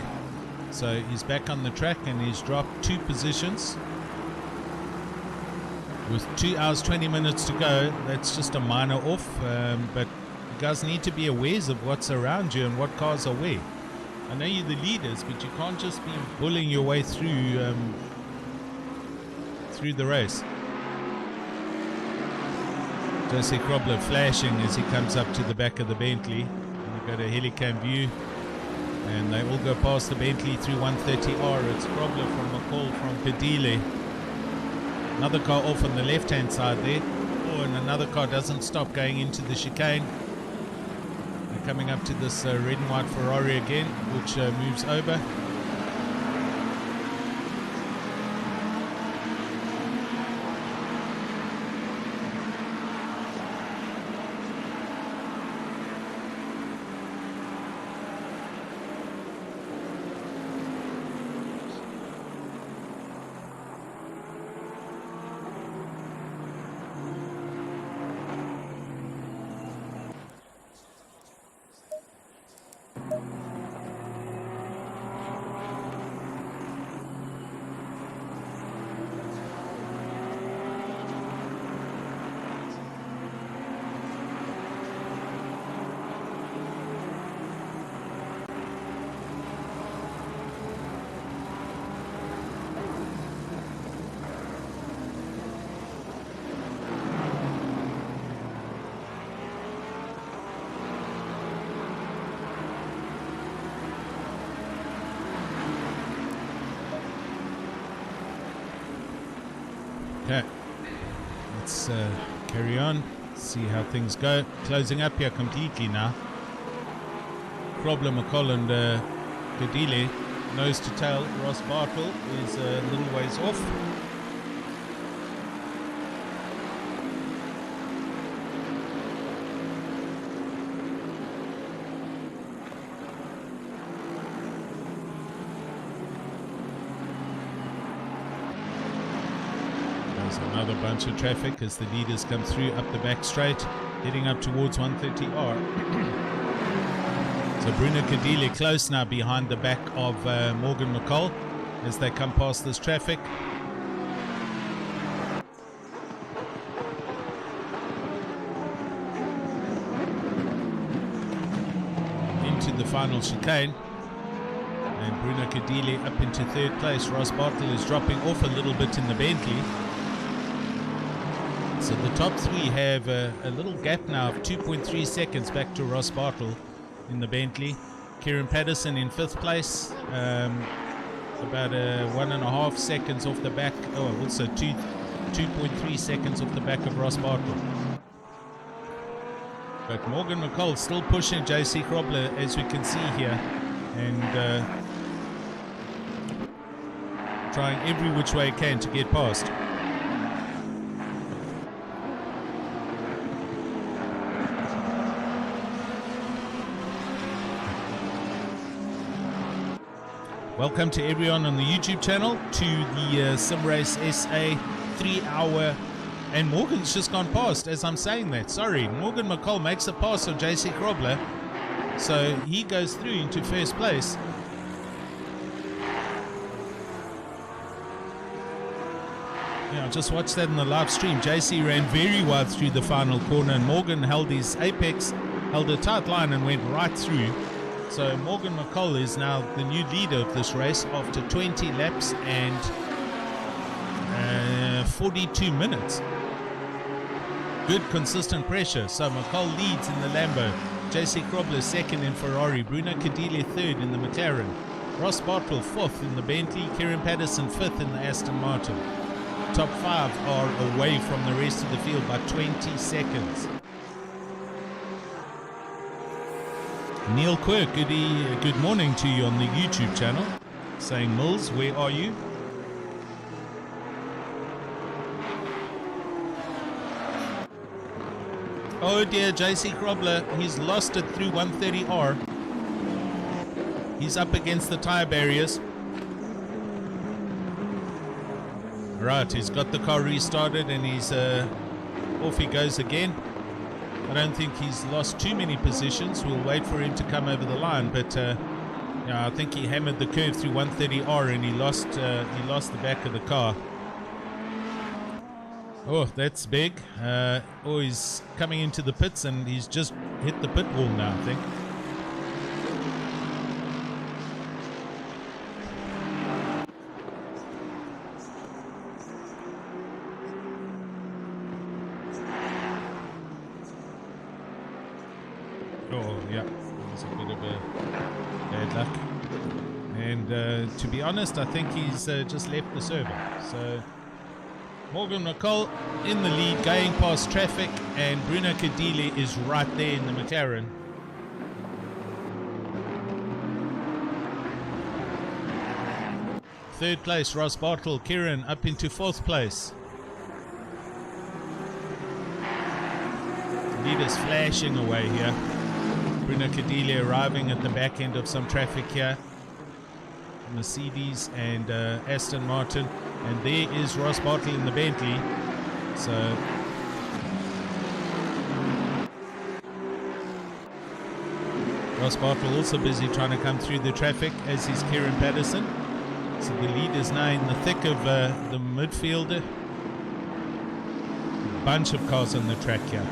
So he's back on the track and he's dropped 2 positions. With 2 hours 20 minutes to go, that's just a minor off. But you guys need to be aware of what's around you and what cars are where. I know you're the leaders, but you can't just be bullying your way through the race. Jose Krobler flashing as he comes up to the back of the Bentley. And we got a helicam view. And they all go past the Bentley through 130R. It's Krobler from McCall from Padile. Another car off on the left-hand side there. Oh, and another car doesn't stop going into the chicane. They're coming up to this red and white Ferrari again, which moves over. Okay, let's carry on, see how things go. Closing up here completely now. Krobler, McCall and Gadile, nose to tail. Ross Bartle is a little ways off. Another bunch of traffic as the leaders come through up the back straight, heading up towards 130R. So Bruno Cadile close now behind the back of Morgan McCall as they come past this traffic. Into the final chicane. And Bruno Cadile up into 3rd place. Ross Bartle is dropping off a little bit in the Bentley. So the top 3 have a little gap now of 2.3 seconds back to Ross Bartle in the Bentley. Kieran Patterson in 5th place, about 1.5 seconds off the back. Oh, also 2.3 seconds off the back of Ross Bartle. But Morgan McCall still pushing JC Krobler, as we can see here, and trying every which way he can to get past. Welcome to everyone on the YouTube channel to the Sim Race SA 3 hour, and Morgan's just gone past as I'm saying that. Sorry, Morgan McCall makes a pass on JC Krobler, so he goes through into 1st place. Yeah, just watch that in the live stream. JC ran very wide through the final corner, and Morgan held his apex, held a tight line and went right through. So Morgan McCall is now the new leader of this race after 20 laps and 42 minutes. Good consistent pressure. So McCall leads in the Lambo. JC Krobler 2nd in Ferrari. Bruno Cadile 3rd in the McLaren. Ross Bartle 4th in the Bentley. Kieran Patterson 5th in the Aston Martin. top 5 are away from the rest of the field by 20 seconds. Neil Quirk, good morning to you on the YouTube channel. Saying, Mills, where are you? Oh dear, JC Krobler, he's lost it through 130R. He's up against the tire barriers. Right, he's got the car restarted and he's off he goes again. I don't think he's lost too many positions. We'll wait for him to come over the line, but yeah, I think he hammered the curve through 130R and he lost the back of the car. Oh, that's big. Oh, he's coming into the pits and he's just hit the pit wall now, I think. Oh, yeah, there's a bit of a bad luck. And to be honest, I think he's just left the server. So Morgan McCall in the lead, going past traffic, and Bruno Cadile is right there in the McLaren. Third place, Ross Bartle. Kieran up into fourth place. The leader's flashing away here. Bruno Cadile arriving at the back end of some traffic here. Mercedes and Aston Martin, and there is Ross Bartle in the Bentley. So Ross Bartle also busy trying to come through the traffic, as is Kieran Patterson. So the lead is now in the thick of the midfielder. A bunch of cars on the track here,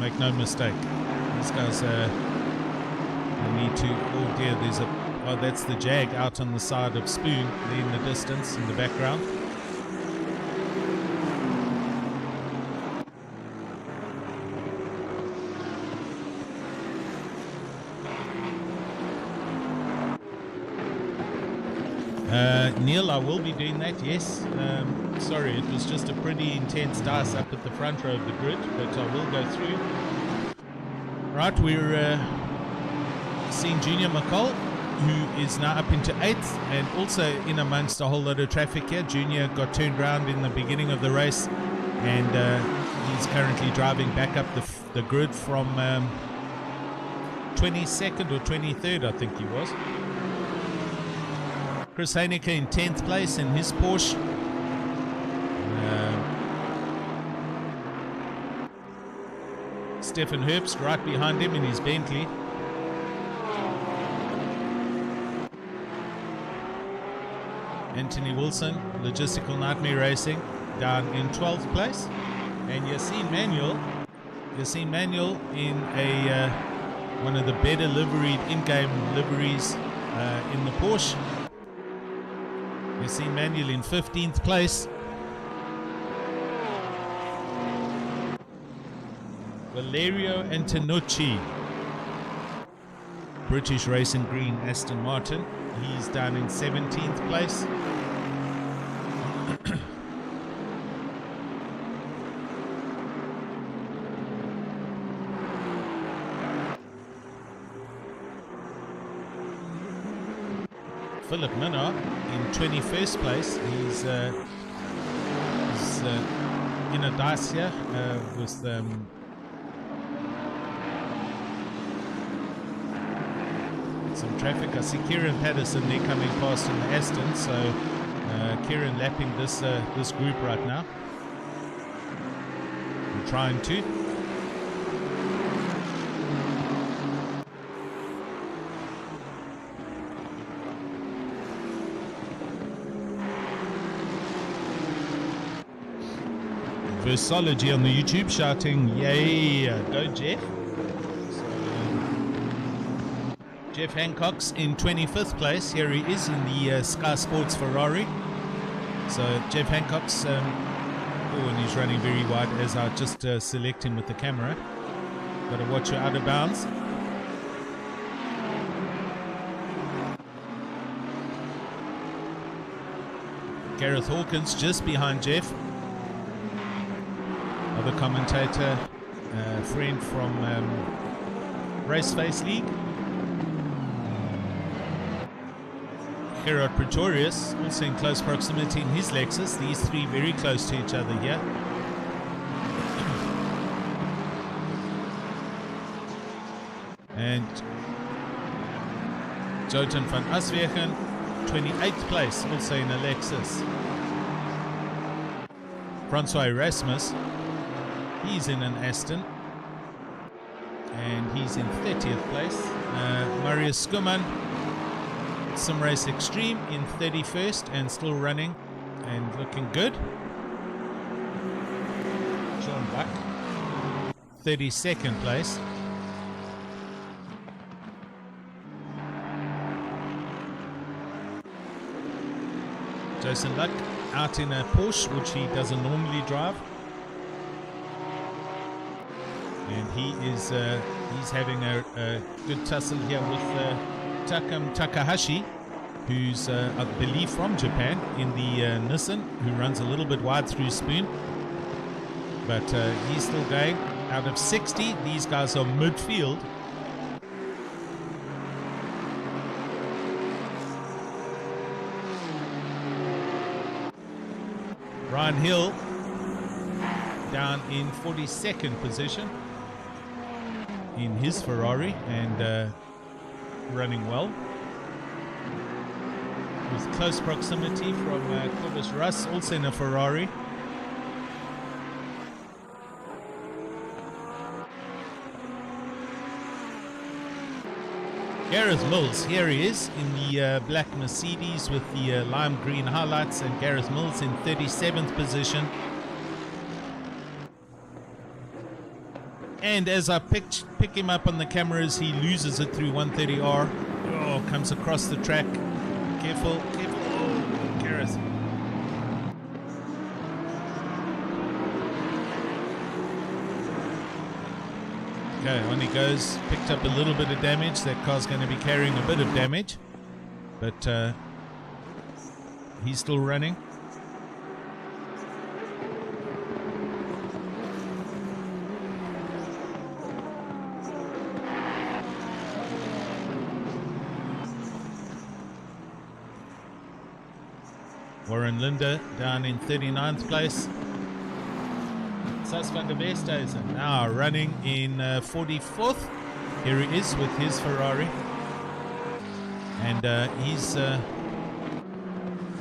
make no mistake. These guys need to, oh dear, there's a, oh, that's the Jag out on the side of Spoon there in the distance in the background. Neil, I will be doing that, yes. Sorry, it was just a pretty intense dice up at the front row of the grid, but I will go through. Right, we're seeing Junior McCall, who is now up into 8th and also in amongst a whole lot of traffic here. Junior got turned around in the beginning of the race, and he's currently driving back up the grid from 22nd or 23rd, I think he was. Chris Heineke in 10th place in his Porsche. Stefan Herbst right behind him in his Bentley. Anthony Wilson, Logistical Nightmare Racing, down in 12th place. And Yassine Manuel in a one of the better liveried in-game liveries in the Porsche. Yassine Manuel in 15th place. Valerio Antonucci, British Racing Green Aston Martin, he's down in 17th place. Philip Minnar in 21st place. He's in a dice here with some traffic. I see Kieran Patterson there coming past in the Aston, so Kieran lapping this group right now. I'm trying to. Versology on the YouTube shouting, yay, go Jeff. Jeff Hancock's in 25th place. Here he is in the Sky Sports Ferrari. So Jeff Hancock's, oh, and he's running very wide as I just select him with the camera. Got to watch your out of bounds. Gareth Hawkins just behind Jeff. other commentator, friend from Raceface League. Gerard Pretorius, also in close proximity in his Lexus. These three very close to each other here. And Joten van Aswegen, 28th place, also in a Lexus. Francois Erasmus, he's in an Aston, and he's in 30th place. Marius Skuman, Simrace Extreme, in 31st and still running and looking good. John Buck, 32nd place. Jason Luck out in a Porsche, which he doesn't normally drive, and he is he's having a good tussle here with Takam Takahashi, who's I believe from Japan, in the Nissan, who runs a little bit wide through Spoon, but he's still going. Out of 60, these guys are midfield. Ryan Hill down in 42nd position in his Ferrari, and running well, with close proximity from Cobus Russ, also in a Ferrari. Gareth Mills, here he is in the black Mercedes with the lime green highlights, and Gareth Mills in 37th position. And as I pick him up on the cameras, he loses it through 130R. Oh, comes across the track. Careful, careful. Oh, Gareth. Okay, on he goes. Picked up a little bit of damage. That car's going to be carrying a bit of damage, but he's still running. Warren Linda down in 39th place. Sas van der Westhuizen now running in 44th. Here he is with his Ferrari. And he's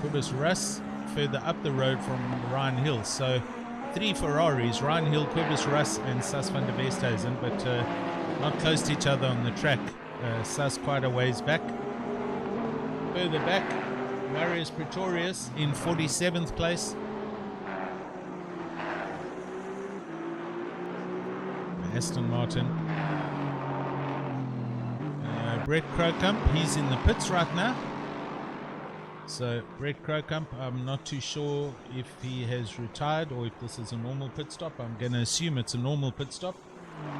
Cobus Russ further up the road from Ryan Hill. So 3 Ferraris, Ryan Hill, Cobus Russ and Sas van der Westhuizen, but not close to each other on the track. Sas quite a ways back. Further back, Marius Pretorius in 47th place. Aston Martin. Brett Crocump, he's in the pits right now. So Brett Crocump, I'm not too sure if he has retired or if this is a normal pit stop. I'm going to assume it's a normal pit stop.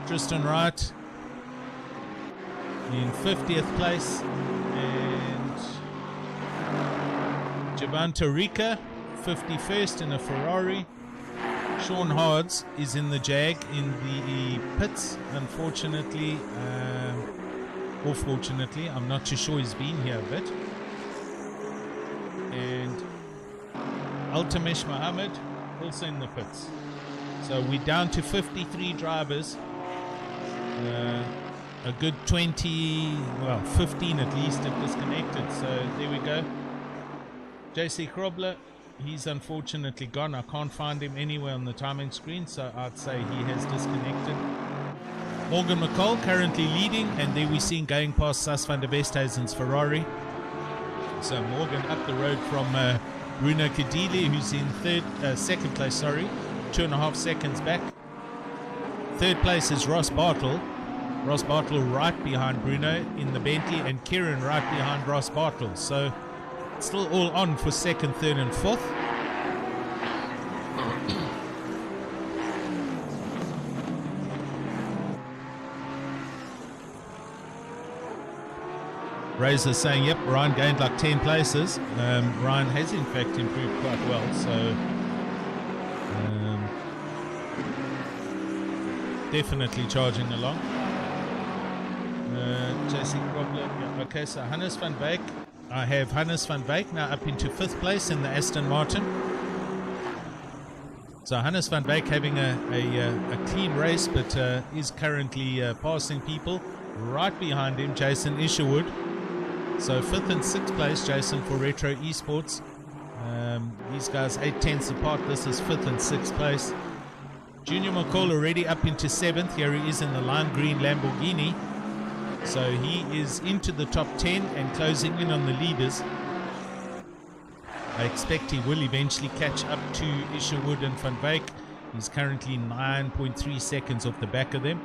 Tristan Wright in 50th place, and Javan Tarika 51st in a Ferrari. Sean Hards is in the Jag in the pits, unfortunately, or fortunately, I'm not too sure, he's been here a bit. And Altamesh Mohammed also in the pits. So we're down to 53 drivers, a good 20, well 15 at least have disconnected, so there we go. JC Krobler, he's unfortunately gone. I can't find him anywhere on the timing screen, so I'd say he has disconnected. Morgan McCall currently leading, and there we're seeing going past Sas van der Westhuizen's Ferrari. So Morgan up the road from Bruno Kadili, who's in second place, sorry, 2.5 seconds back. Third place is Ross Bartle. Ross Bartle right behind Bruno in the Bentley, and Kieran right behind Ross Bartle. So still all on for second, third and fourth. Razor saying, yep, Ryan gained like 10 places. Ryan has in fact improved quite well, so definitely charging along. Chasing problem. Yeah, okay, so Hannes van Beek. I have Hannes van Beek now up into 5th place in the Aston Martin. So Hannes van Beek having a clean race, but is currently passing people. Right behind him, Jason Isherwood. So 5th and 6th place, Jason, for Retro Esports. These guys 8/10 apart. This is 5th and 6th place. Junior McCall already up into 7th. Here he is in the lime green Lamborghini. So he is into the top 10 and closing in on the leaders. I expect he will eventually catch up to Isherwood and Van Beek. He's currently 9.3 seconds off the back of them.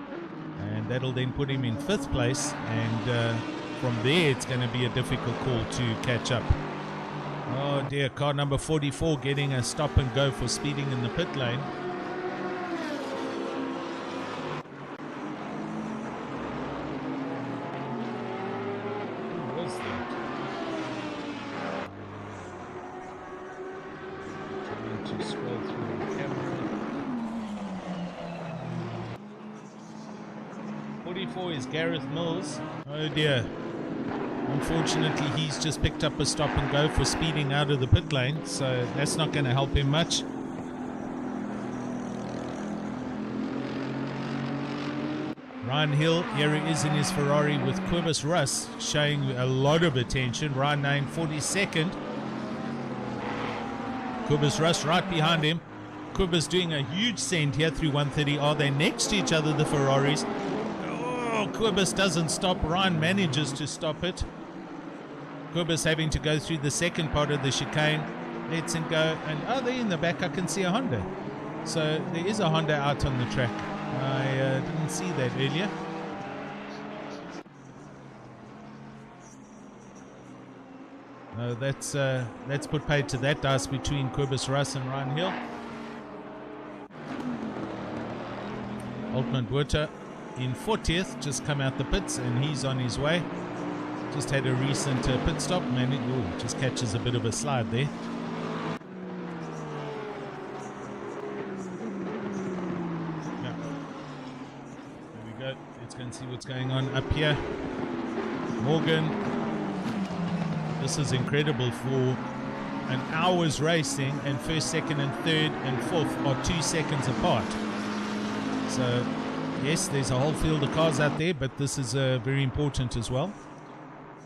And that'll then put him in 5th place. And from there, it's going to be a difficult call to catch up. Oh dear, car number 44 getting a stop and go for speeding in the pit lane. Who was that? Trying to scroll through the camera. 44 is Gareth Mills. Oh dear. Unfortunately, he's just picked up a stop and go for speeding out of the pit lane, so that's not going to help him much. Ryan Hill, here he is in his Ferrari with Quibus Russ, showing a lot of attention. Ryan Nain, 42nd. Quibus Russ right behind him. Quibus doing a huge send here through 130. Are they next to each other, the Ferraris? Oh, Quibus doesn't stop. Ryan manages to stop it. Quibus having to go through the second part of the chicane. Lets him go. And oh, there in the back I can see a Honda. So there is a Honda out on the track. I didn't see that earlier. No, that's put paid to that dice between Quibus Russ and Ryan Hill. Altman Buerta in 40th, just come out the pits, and he's on his way. Just had a recent pit stop, man. It just catches a bit of a slide there. Yeah. There we go. Let's go and see what's going on up here. Morgan. This is incredible for an hour's racing, and 1st, 2nd, and 3rd, and 4th are 2 seconds apart. So yes, there's a whole field of cars out there, but this is very important as well.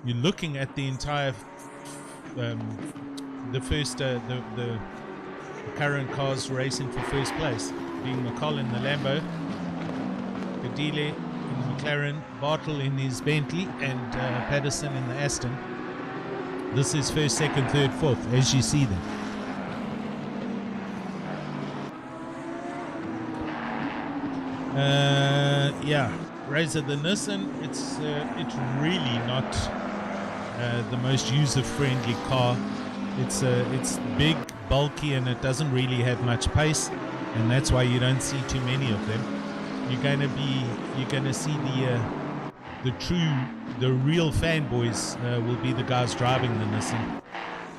You're looking at the entire, the current cars racing for 1st place, being McCall in the Lambo, Cadile in the McLaren, Bartle in his Bentley, and Patterson in the Aston. This is 1st, 2nd, 3rd, 4th, as you see them. Yeah, Razor the Nissan, it's really not the most user-friendly car. It's big, bulky, and it doesn't really have much pace, and that's why you don't see too many of them. You're gonna see the real fanboys will be the guys driving the Nissan.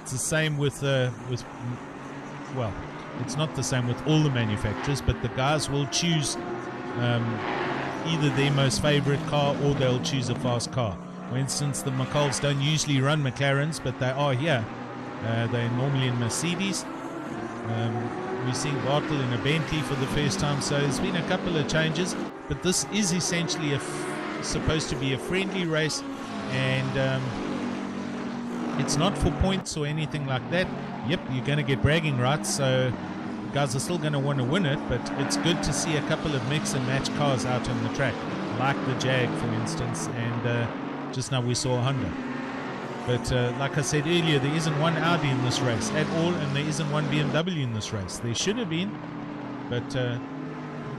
It's the same with well, it's not the same with all the manufacturers, but the guys will choose either their most favorite car, or they'll choose a fast car. For instance, the McCalls don't usually run McLarens, but they are here. They're normally in Mercedes. We're seeing Bartle in a Bentley for the first time, so there's been a couple of changes, but this is essentially supposed to be a friendly race, and it's not for points or anything like that. Yep, you're going to get bragging rights, so guys are still going to want to win it, but it's good to see a couple of mix and match cars out on the track, like the Jag, for instance, and just now we saw a Honda. But like I said earlier, there isn't one Audi in this race at all, and there isn't one BMW in this race. There should have been, but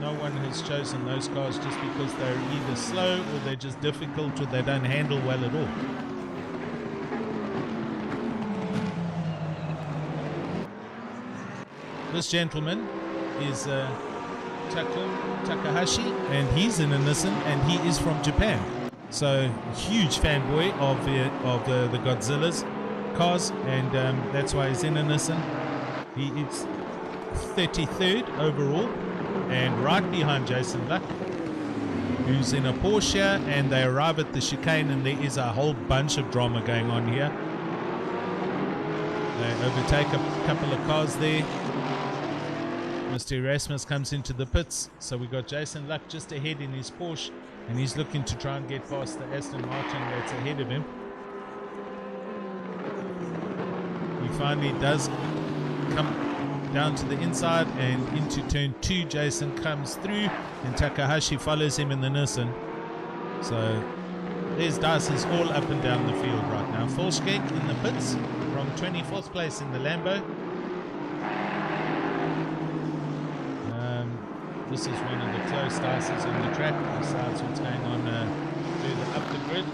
no one has chosen those cars just because they're either slow, or they're just difficult, or they don't handle well at all. This gentleman is Takun Takahashi, and he's in a Nissan, and he is from Japan. So huge fanboy of the Godzilla's cars, and that's why he's in a Nissan. He is 33rd overall, and right behind Jason Luck. who's in a Porsche, and they arrive at the chicane, and there is a whole bunch of drama going on here. They overtake a couple of cars there. Mr. Erasmus comes into the pits, so we got Jason Luck just ahead in his Porsche, and he's looking to try and get past the Aston Martin that's ahead of him. He finally does come down to the inside, and into turn 2 Jason comes through, and Takahashi follows him in the Nissan. So there's Dyson's all up and down the field right now. Volskek in the pits from 24th place in the Lambo. This is one of the close Dysons on the track, besides what's going on further up the grid.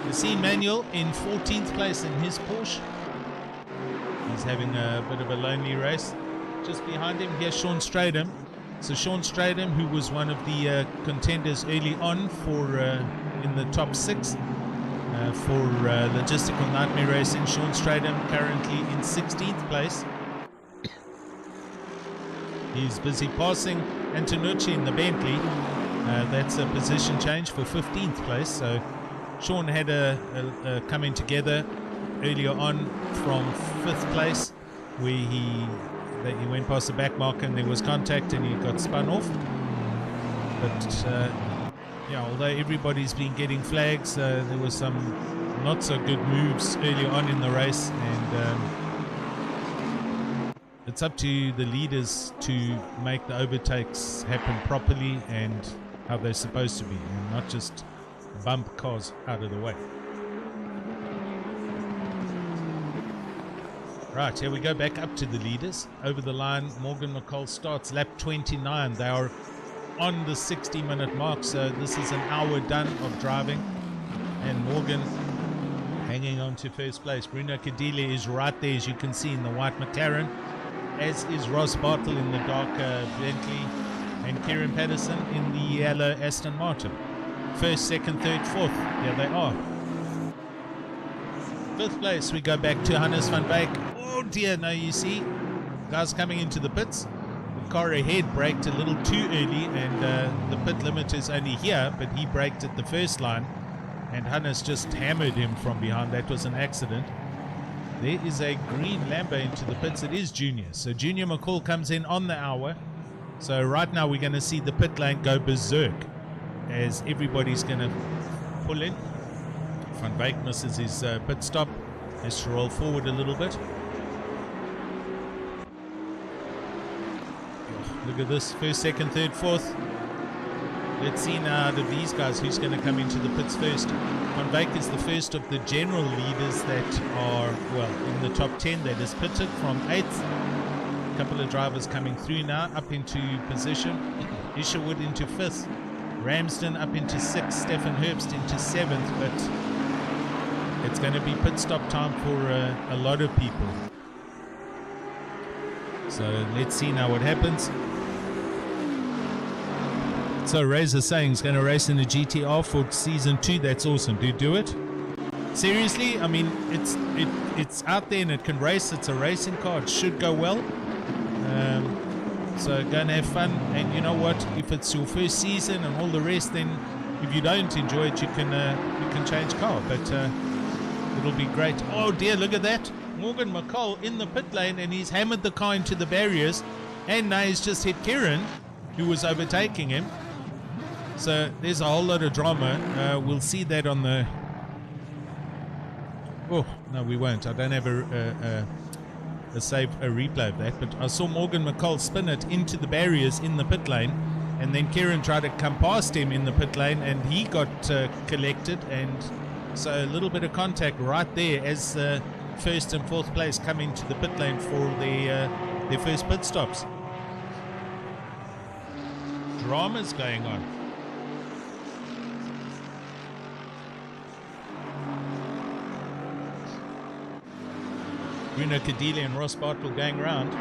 You see Manuel in 14th place in his Porsche. He's having a bit of a lonely race. Just behind him, here's Sean Stradham. So Sean Stradham, who was one of the contenders early on for in the top 6 for Logistical Nightmare Racing. Sean Stradham currently in 16th place. He's busy passing Antonucci in the Bentley. That's a position change for 15th place. So Sean had a coming together earlier on from 5th place, where he went past the back marker and there was contact and he got spun off. But yeah, although everybody's been getting flags, there was some not so good moves earlier on in the race, and it's up to the leaders to make the overtakes happen properly and how they're supposed to be, and not just bump cars out of the way. Right, here we go back up to the leaders. Over the line, Morgan McCall starts lap 29. They are on the 60-minute mark, so this is an hour done of driving. And Morgan hanging on to first place. Bruno Cadile is right there, as you can see, in the white McLaren, as is Ross Bartle in the dark Bentley, and Kieran Patterson in the yellow Aston Martin. First, second, third, fourth. Here they are. 5th place, we go back to Hannes van Beek. Oh dear, no, you see, guys coming into the pits. The car ahead braked a little too early, and the pit limiter is only here, but he braked at the first line, and Hannes just hammered him from behind. That was an accident. There is a green Lambo into the pits. It is Junior. So Junior McCall comes in on the hour. So right now we're going to see the pit lane go berserk, as everybody's going to pull in. Van Beek misses his pit stop. Has to roll forward a little bit. Look at this. First, second, third, fourth. Let's see now out of these guys who's going to come into the pits first. Van Beek is the first of the general leaders that are, well, in the top 10 that is pitted from 8th. A couple of drivers coming through now, up into position. Isherwood into 5th. Ramsden up into 6th. Stefan Herbst into 7th. But it's going to be pit stop time for a lot of people. So let's see now what happens. So Razor saying he's going to race in the GTR for season 2. That's awesome. Do it. Seriously, I mean, it's out there and it can race. It's a racing car. It should go well. So go and have fun. And you know what? If it's your first season and all the rest, then if you don't enjoy it, you can change car. But it'll be great. Oh dear, look at that. Morgan McCall in the pit lane, and he's hammered the car into the barriers, and now he's just hit Kieran, who was overtaking him. So there's a whole lot of drama. We'll see that on the... Oh, no, we won't. I don't have a replay of that, but I saw Morgan McCall spin it into the barriers in the pit lane, and then Kieran tried to come past him in the pit lane, and he got collected, and so a little bit of contact right there as first and fourth place come into the pit lane for their first pit stops. Drama's going on. Bruno Cadile and Ross Bartle going round.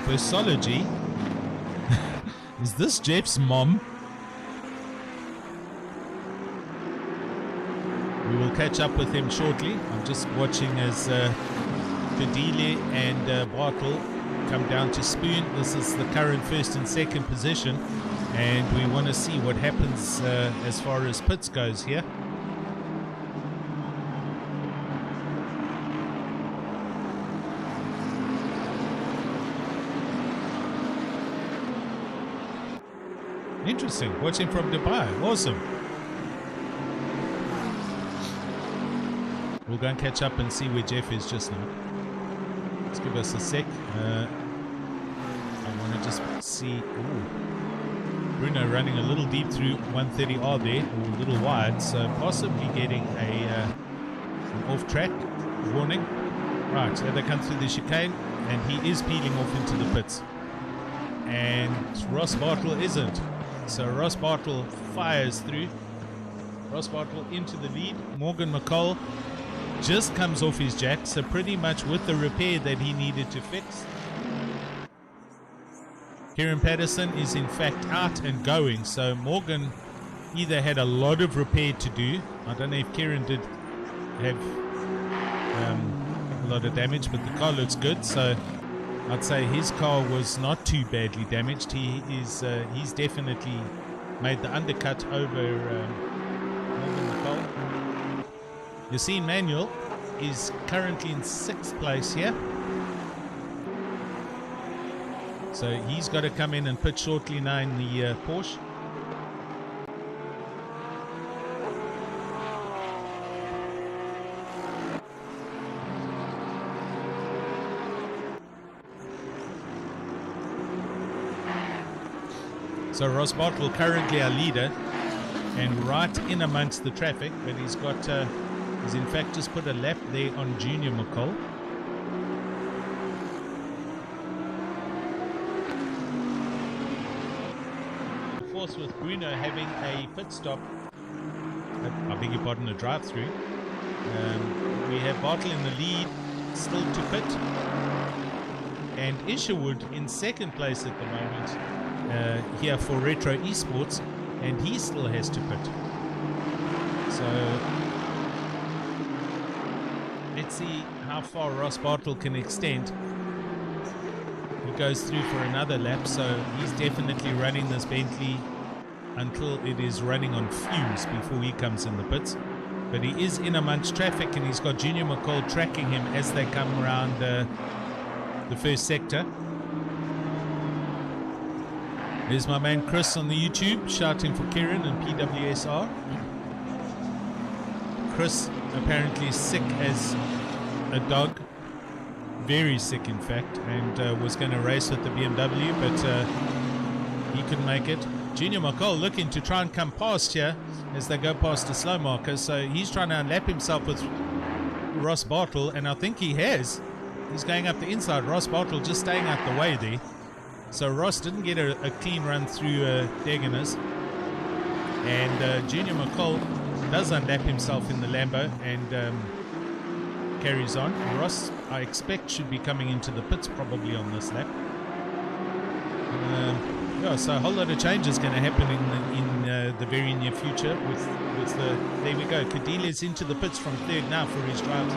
Versology? Is this Jeff's mom? catch up with him shortly. I'm just watching as Kadile and Bartle come down to spoon. This is the current first and second position, and we want to see what happens as far as pits goes here. Interesting, watching from Dubai, awesome. We'll go and catch up and see where Jeff is just now. Let's give us a sec. I want to just see. Ooh. Bruno running a little deep through 130R there, or a little wide, so possibly getting an off-track warning. Right, so they come through the chicane, and he is peeling off into the pits. And Ross Bartle isn't. So Ross Bartle fires through. Ross Bartle into the lead. Morgan McCall just comes off his jack, so pretty much with the repair that he needed to fix. Kieran Patterson is in fact out and going, so Morgan either had a lot of repair to do. I don't know if Kieran did have a lot of damage, but the car looks good, so I'd say his car was not too badly damaged. He's definitely made the undercut over Morgan McCall. Yassine Manuel is currently in 6th place here. So he's got to come in and pit shortly now in the Porsche. So Ross Bartle currently our leader and right in amongst the traffic, but he's got he's in fact just put a lap there on Junior McCall. Fourth with Bruno having a pit stop, I beg your pardon, a drive-through. We have Bartle in the lead, still to pit, and Isherwood in 2nd place at the moment here for Retro Esports, and he still has to pit. So let's see how far Ross Bartle can extend. He goes through for another lap, so he's definitely running this Bentley until it is running on fumes before he comes in the pits. But he is in amongst traffic, and he's got Junior McCall tracking him as they come around the first sector. There's my man Chris on the YouTube shouting for Kieran and PWSR. Chris apparently sick as a dog, very sick in fact, and was going to race with the BMW, but he couldn't make it. Junior McCall looking to try and come past here as they go past the slow marker, so he's trying to unlap himself with Ross Bartle, and I think he has. He's going up the inside. Ross Bartle just staying out the way there. So Ross didn't get a clean run through Degeners, and Junior McCall does unlap himself in the Lambo and carries on. Ross, I expect, should be coming into the pits probably on this lap. Yeah, so a whole lot of changes going to happen in the very near future with the. There we go. Kadili's into the pits from 3rd now for his drive.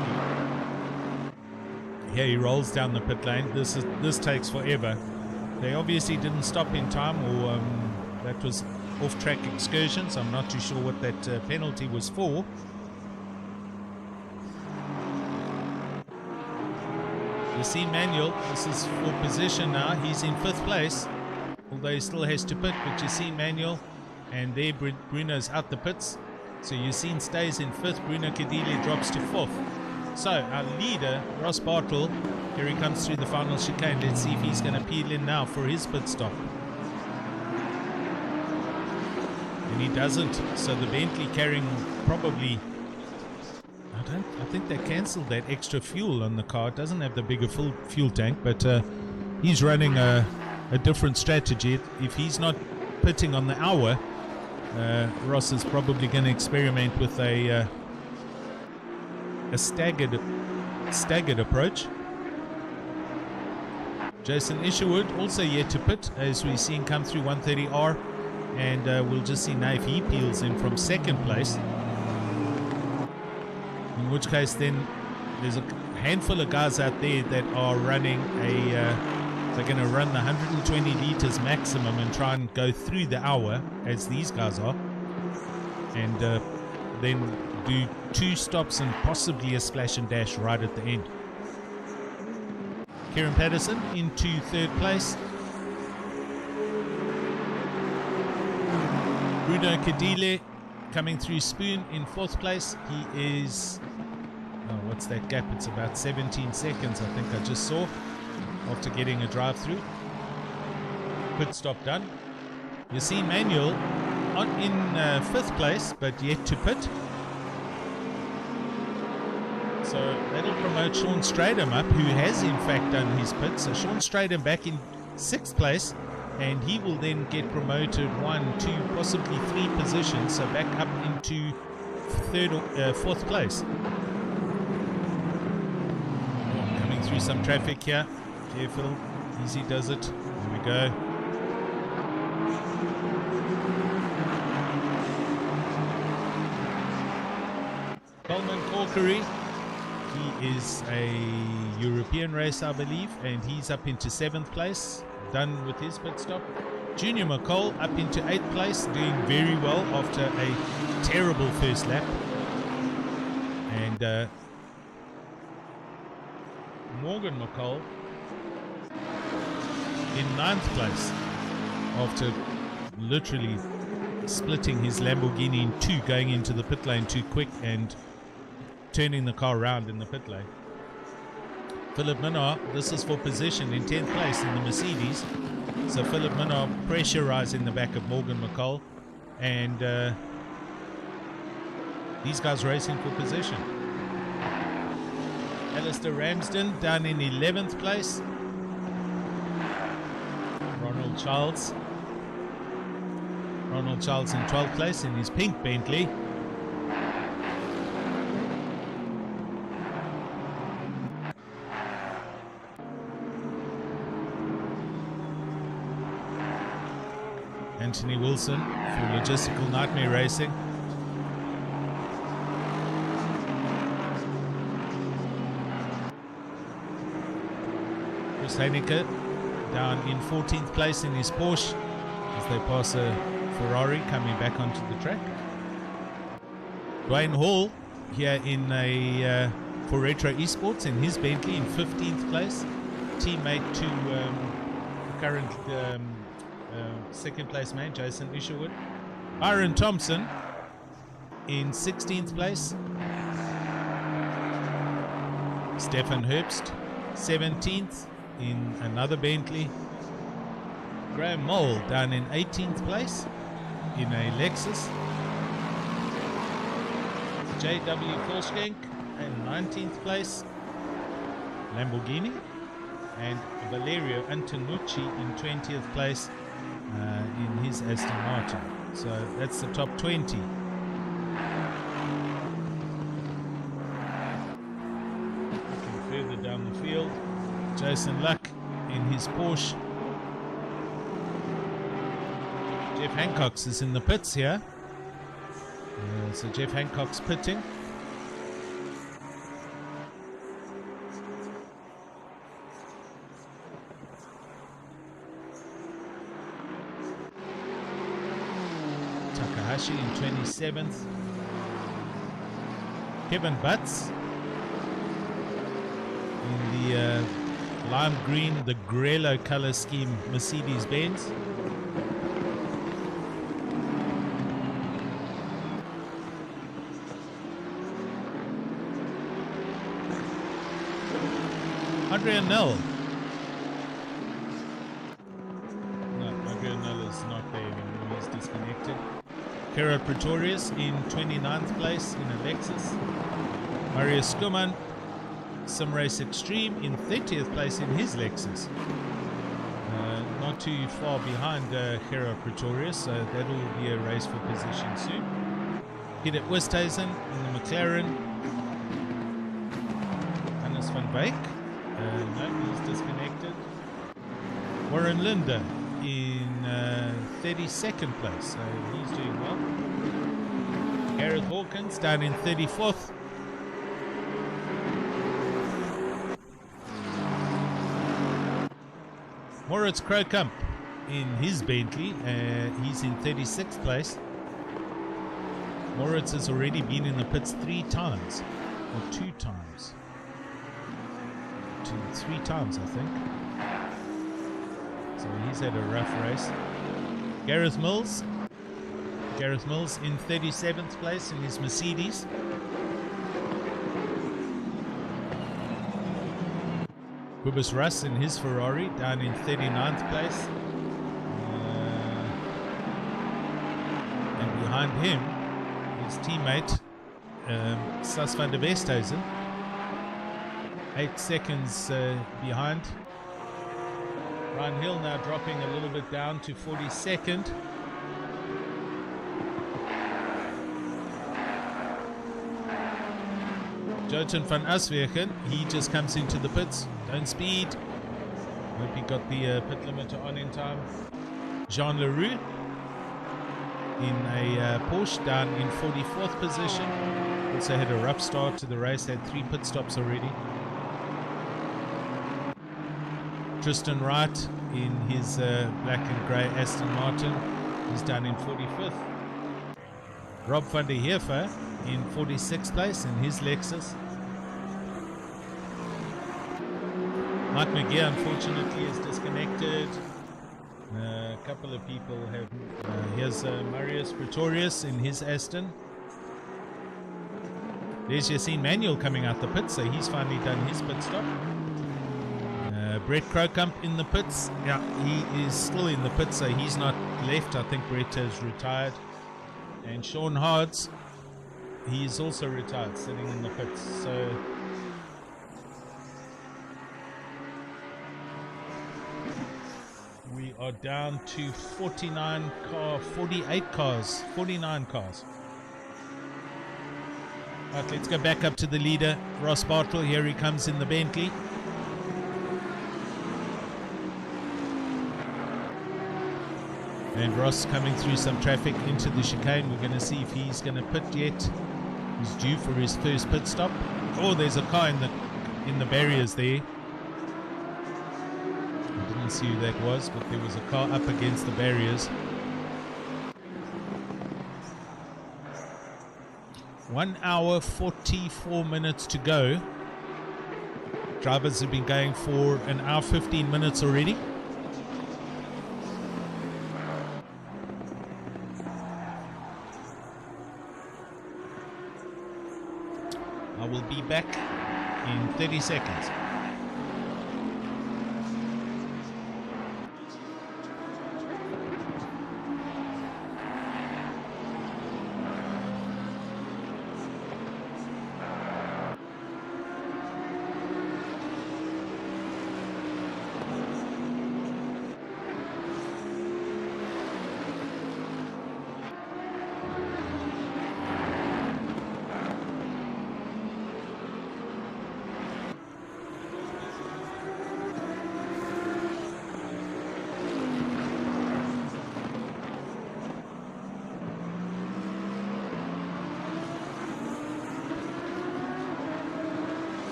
Yeah, he rolls down the pit lane. This takes forever. They obviously didn't stop in time, or that was off-track excursions. I'm not too sure what that penalty was for. Yassine Manuel, this is for position now. He's in 5th place, although he still has to pit. But Yassine Manuel, and there Bruno's out the pits. So Yassine stays in 5th. Bruno Kadili drops to 4th. So our leader, Ross Bartle, here he comes through the final chicane. Let's see if he's going to peel in now for his pit stop. And he doesn't. So the Bentley carrying probably, I think they cancelled that extra fuel on the car. It doesn't have the bigger full fuel tank, but he's running a different strategy. If he's not pitting on the hour, Ross is probably going to experiment with a staggered approach. Jason Isherwood also yet to pit, as we've seen come through 130R, and we'll just see now if he peels in from 2nd place. In which case, then there's a handful of guys out there that are running they're going to run the 120 liters maximum and try and go through the hour, as these guys are, and then do 2 stops and possibly a splash and dash right at the end. Kieran Patterson into 3rd place. Bruno Kadile coming through Spoon in 4th place. He is, what's that gap? It's about 17 seconds, I think I just saw, after getting a drive through. Pit stop done. You see Manuel in 5th place, but yet to pit. So that'll promote Sean Stradham up, who has in fact done his pit. So Sean Stradham back in 6th place, and he will then get promoted 1, 2, possibly 3 positions, so back up into 3rd or 4th place. Coming through some traffic here. Careful, easy does it. Here we go. Coleman Corkery. He is a European race, I believe, and he's up into 7th place, done with his pit stop. Junior McCall up into 8th place, doing very well after a terrible first lap. And Morgan McCall in 9th place after literally splitting his Lamborghini in 2, going into the pit lane too quick and turning the car around in the pit lane. Philip Minnar, this is for position, in 10th place in the Mercedes. So Philip Minnar pressurizing the back of Morgan McCall, and these guys racing for position. Alistair Ramsden down in 11th place. Ronald Charles in 12th place in his pink Bentley. Anthony Wilson for Logistical Nightmare Racing. Chris Heineke down in 14th place in his Porsche as they pass a Ferrari coming back onto the track. Dwayne Hall here in for Retro Esports in his Bentley in 15th place, teammate to the current 2nd place man Jason Isherwood. Byron Thompson in 16th place. Stefan Herbst 17th in another Bentley. Graham Mole down in 18th place in a Lexus. J.W. Kolschenk in 19th place, Lamborghini. And Valerio Antonucci in 20th place in his Aston Martin. So that's the top 20. Looking further down the field, Jason Luck in his Porsche. Jeff Hancock's is in the pits here. So Jeff Hancock's pitting. Takahashi in 27th. Kevin Butts in the lime green, the Grello color scheme Mercedes-Benz. Adrian Nell. No, Adrian Nell is not there anymore. He's disconnected. Gerard Pretorius in 29th place in a Lexus. Marius Skuman, Simrace Extreme, in 30th place in his Lexus. Not too far behind Gerard Pretorius, so that'll be a race for position soon. Peter Westhuizen in the McLaren. Hannes van Beek. No, he's disconnected. Warren Linder in 32nd place, so he's doing well. Gareth Hawkins down in 34th. Moritz Krokamp in his Bentley. He's in 36th place. Moritz has already been in the pits 3 times, or 2 times. 3 times, I think. So he's had a rough race. Gareth Mills in 37th place in his Mercedes. Bubis Russ in his Ferrari down in 39th place. And behind him, his teammate Sas van der Westhuizen, 8 seconds behind. Ryan Hill now dropping a little bit down to 42nd. Jochen van Aswegen, he just comes into the pits. Don't speed. Hope he got the pit limiter on in time. Jean Leroux in a Porsche down in 44th position. Also had a rough start to the race, had 3 pit stops already. Tristan Wright in his black and grey Aston Martin, he's down in 45th. Rob van der Heever in 46th place in his Lexus. Mike McGee unfortunately is disconnected. A couple of people have. Here's Marius Pretorius in his Aston. There's Yassine Manuel coming out the pit, so he's finally done his pit stop. Brett Krokamp in the pits. Yeah, he is still in the pits, so he's not left. I think Brett has retired. And Sean Hards, he's also retired, sitting in the pits. So we are down to 49 cars. Right, let's go back up to the leader, Ross Bartle. Here he comes in the Bentley. And Ross coming through some traffic into the chicane. We're going to see if he's going to pit yet. He's due for his first pit stop. Oh, there's a car in the barriers there. I didn't see who that was, but there was a car up against the barriers. 1 hour 44 minutes to go. Drivers have been going for 1 hour 15 minutes already. I will be back in 30 seconds.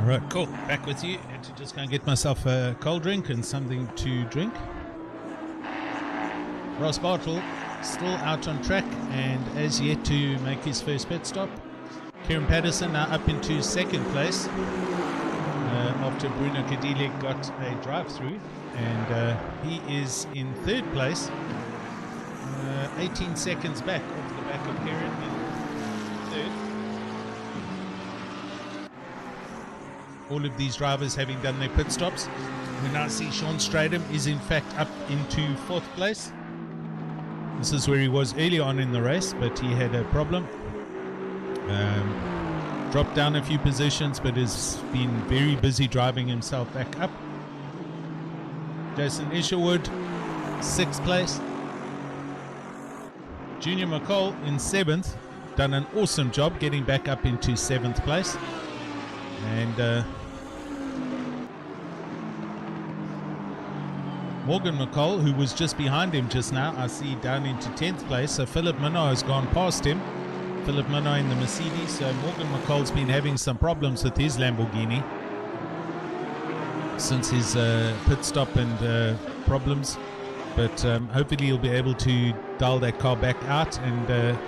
Alright, cool. Back with you. Had to just go and get myself a cold drink and something to drink. Ross Bartle still out on track and has yet to make his first pit stop. Kieran Patterson now up into second place after Bruno Cadile got a drive-through, and he is in third place, 18 seconds back off the back of Kieran in third. All of these drivers having done their pit stops. We now see Sean Stradham is in fact up into fourth place. This is where he was early on in the race, but he had a problem. Dropped down a few positions, but has been very busy driving himself back up. Jason Isherwood, sixth place. Junior McCall in seventh, done an awesome job getting back up into seventh place. And Morgan McCall, who was just behind him just now, I see down into 10th place. So Philip Minnaar has gone past him. Philip Minnaar in the Mercedes. So Morgan McCall's been having some problems with his Lamborghini since his pit stop and problems. But hopefully he'll be able to dial that car back out and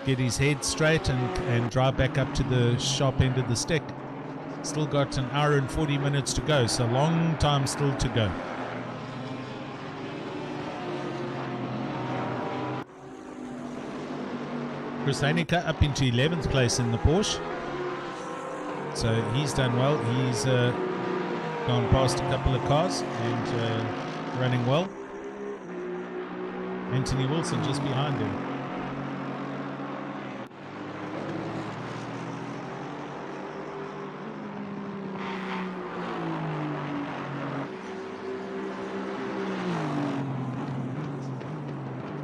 get his head straight and drive back up to the sharp end of the stick. Still got an hour and 40 minutes to go, so long time still to go. Chris Heineke up into 11th place in the Porsche. So he's done well. He's gone past a couple of cars and running well. Anthony Wilson just behind him.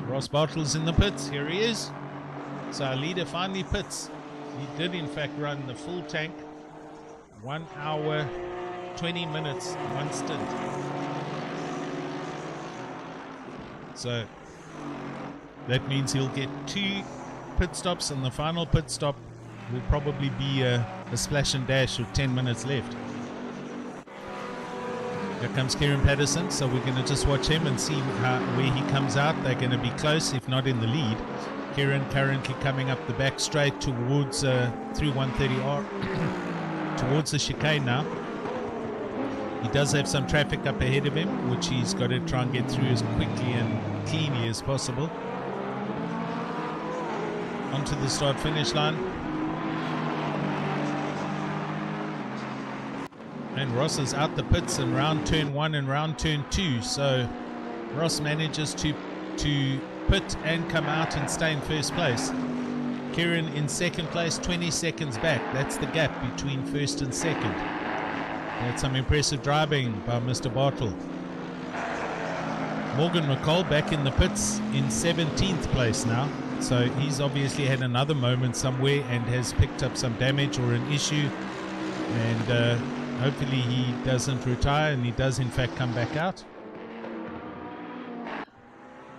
Ross Bartels in the pits. Here he is. So our leader finally pits. He did in fact run the full tank. 1 hour, 20 minutes, one stint. So that means he'll get 2 pit stops, and the final pit stop will probably be a splash and dash with 10 minutes left. Here comes Kieran Patterson, so we're going to just watch him and see where he comes out. They're going to be close, if not in the lead. Kieran currently coming up the back straight towards through 130R towards the chicane now. He does have some traffic up ahead of him, which he's got to try and get through as quickly and cleanly as possible. Onto the start-finish line. And Ross is out the pits in round turn 1 and round turn 2. So Ross manages to pit and come out and stay in first place. Kieran in second place, 20 seconds back. That's the gap between first and second. That's some impressive driving by Mr. Bartle. Morgan McCall back in the pits in 17th place now. So he's obviously had another moment somewhere and has picked up some damage or an issue. And hopefully he doesn't retire, and he does in fact come back out.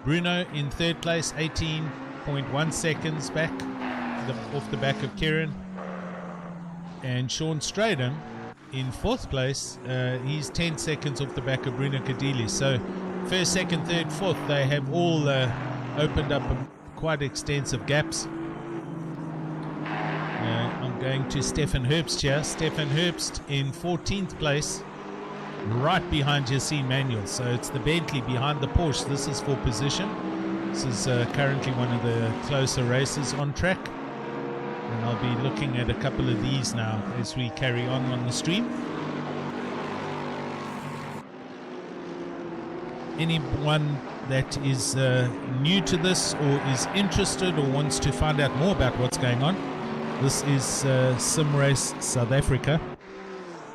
Bruno in third place, 18.1 seconds back off the back of Kieran. And Sean Stradham in fourth place, he's 10 seconds off the back of Bruno Cadile. So first, second, third, fourth, they have all opened up quite extensive gaps. I'm going to Stefan Herbst here. Stefan Herbst in 14th place, right behind Yassine Manuel. So it's the Bentley behind the Porsche. This is for position. This is currently one of the closer races on track. And I'll be looking at a couple of these now as we carry on the stream. Anyone that is new to this or is interested or wants to find out more about what's going on, this is SimRace South Africa.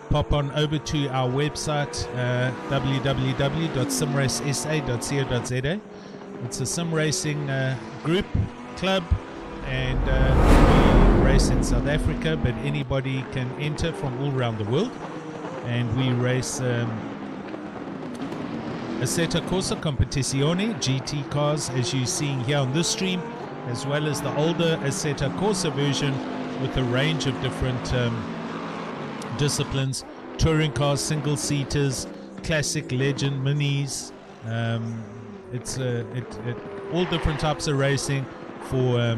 Pop on over to our website, www.simracesa.co.za. It's a sim racing group, club, and we race in South Africa, but anybody can enter from all around the world. And we race Assetto Corsa Competizione GT cars, as you're seeing here on this stream, as well as the older Assetto Corsa version with a range of different disciplines: touring cars, single seaters, classic, legend, minis, it's all different types of racing for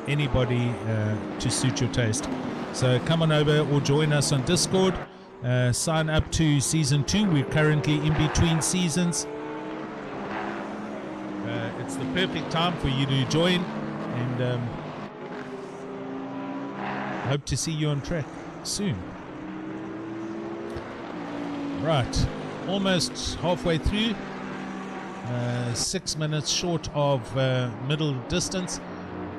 anybody to suit your taste. So come on over or join us on Discord. Sign up to Season 2. We're currently in between seasons. It's the perfect time for you to join, and hope to see you on track soon. Right, almost halfway through. 6 minutes short of middle distance.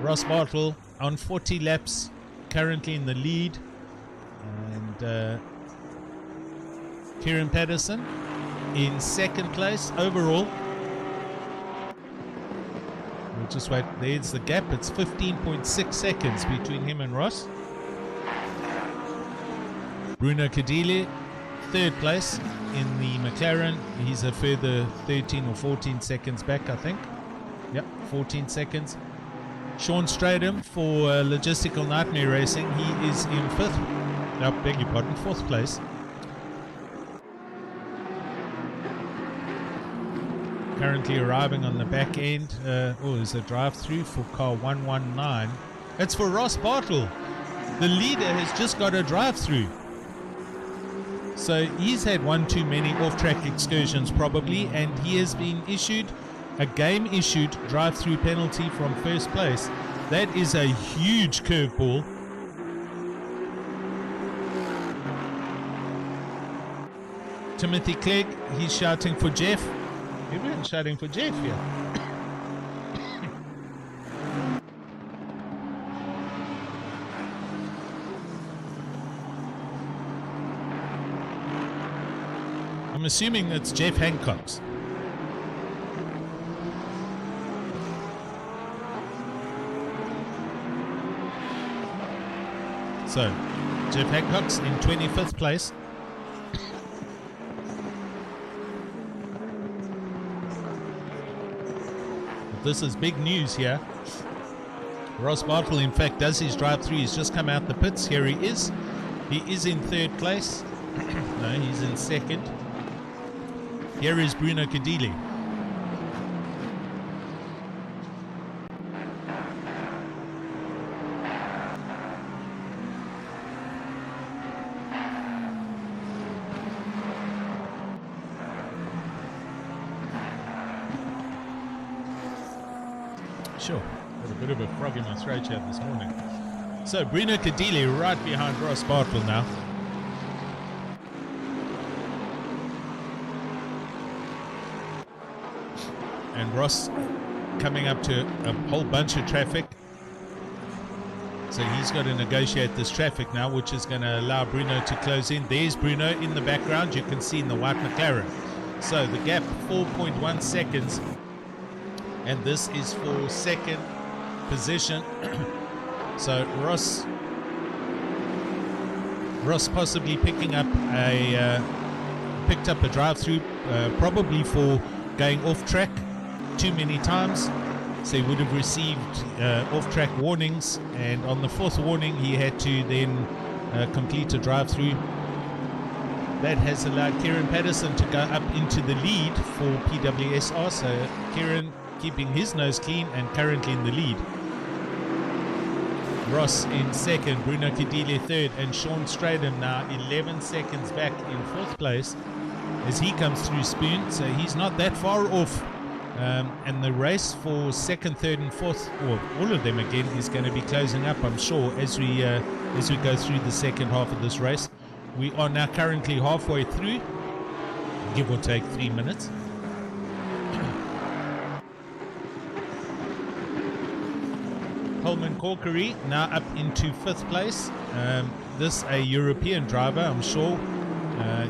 Ross Bartle on 40 laps, currently in the lead, and Kieran Patterson in second place overall. We'll just wait. There's the gap. It's 15.6 seconds between him and Ross. Bruno Cadile, third place in the McLaren. He's a further 13 or 14 seconds back, I think. Yep, 14 seconds. Sean Stradham for Logistical Nightmare Racing. He is in fifth. No, beg your pardon, fourth place. Currently arriving on the back end. There's a drive-through for car 119. It's for Ross Bartle. The leader has just got a drive-through. So he's had one too many off-track excursions probably, and he has been issued a game-issued drive-through penalty from first place. That is a huge curveball. Timothy Clegg, he's shouting for Jeff. Everyone's shouting for Jeff here. I'm assuming it's Jeff Hancock's. So, Jeff Hancock's in 25th place. This is big news here. Ross Bartle, in fact, does his drive-through. He's just come out the pits. Here he is. He is in third place. No, he's in second. Here is Bruno Cadile. Sure, got a bit of a frog in my throat here this morning. So Bruno Cadile right behind Ross Bartle now. And Ross coming up to a whole bunch of traffic. So he's got to negotiate this traffic now, which is going to allow Bruno to close in. There's Bruno in the background. You can see in the white McLaren. So the gap, 4.1 seconds. And this is for second position. So Ross possibly picking up picked up a drive-through, probably for going off track too many times. So he would have received off-track warnings, and on the fourth warning he had to then complete a drive-through. That has allowed Kieran Patterson to go up into the lead for PWSR. So Kieran keeping his nose clean and currently in the lead. Ross in second, Bruno Cadile third, and Sean Stradham now 11 seconds back in fourth place as he comes through Spoon. So he's not that far off. And the race for second, third, and fourth, or all of them again, is going to be closing up, I'm sure, as we go through the second half of this race. We are now currently halfway through, give or take 3 minutes. Coleman Corkery now up into fifth place. This a European driver, I'm sure.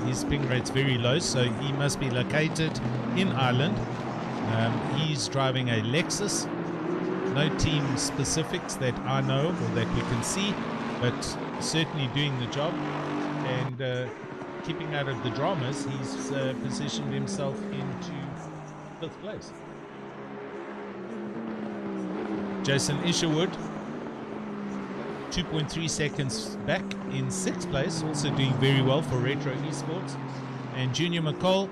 His ping rate's very low, so he must be located in Ireland. He's driving a Lexus. No team specifics that I know or that we can see, but certainly doing the job and keeping out of the dramas. He's positioned himself into fifth place. Jason Isherwood, 2.3 seconds back in sixth place, also doing very well for Retro Esports. And Junior McCall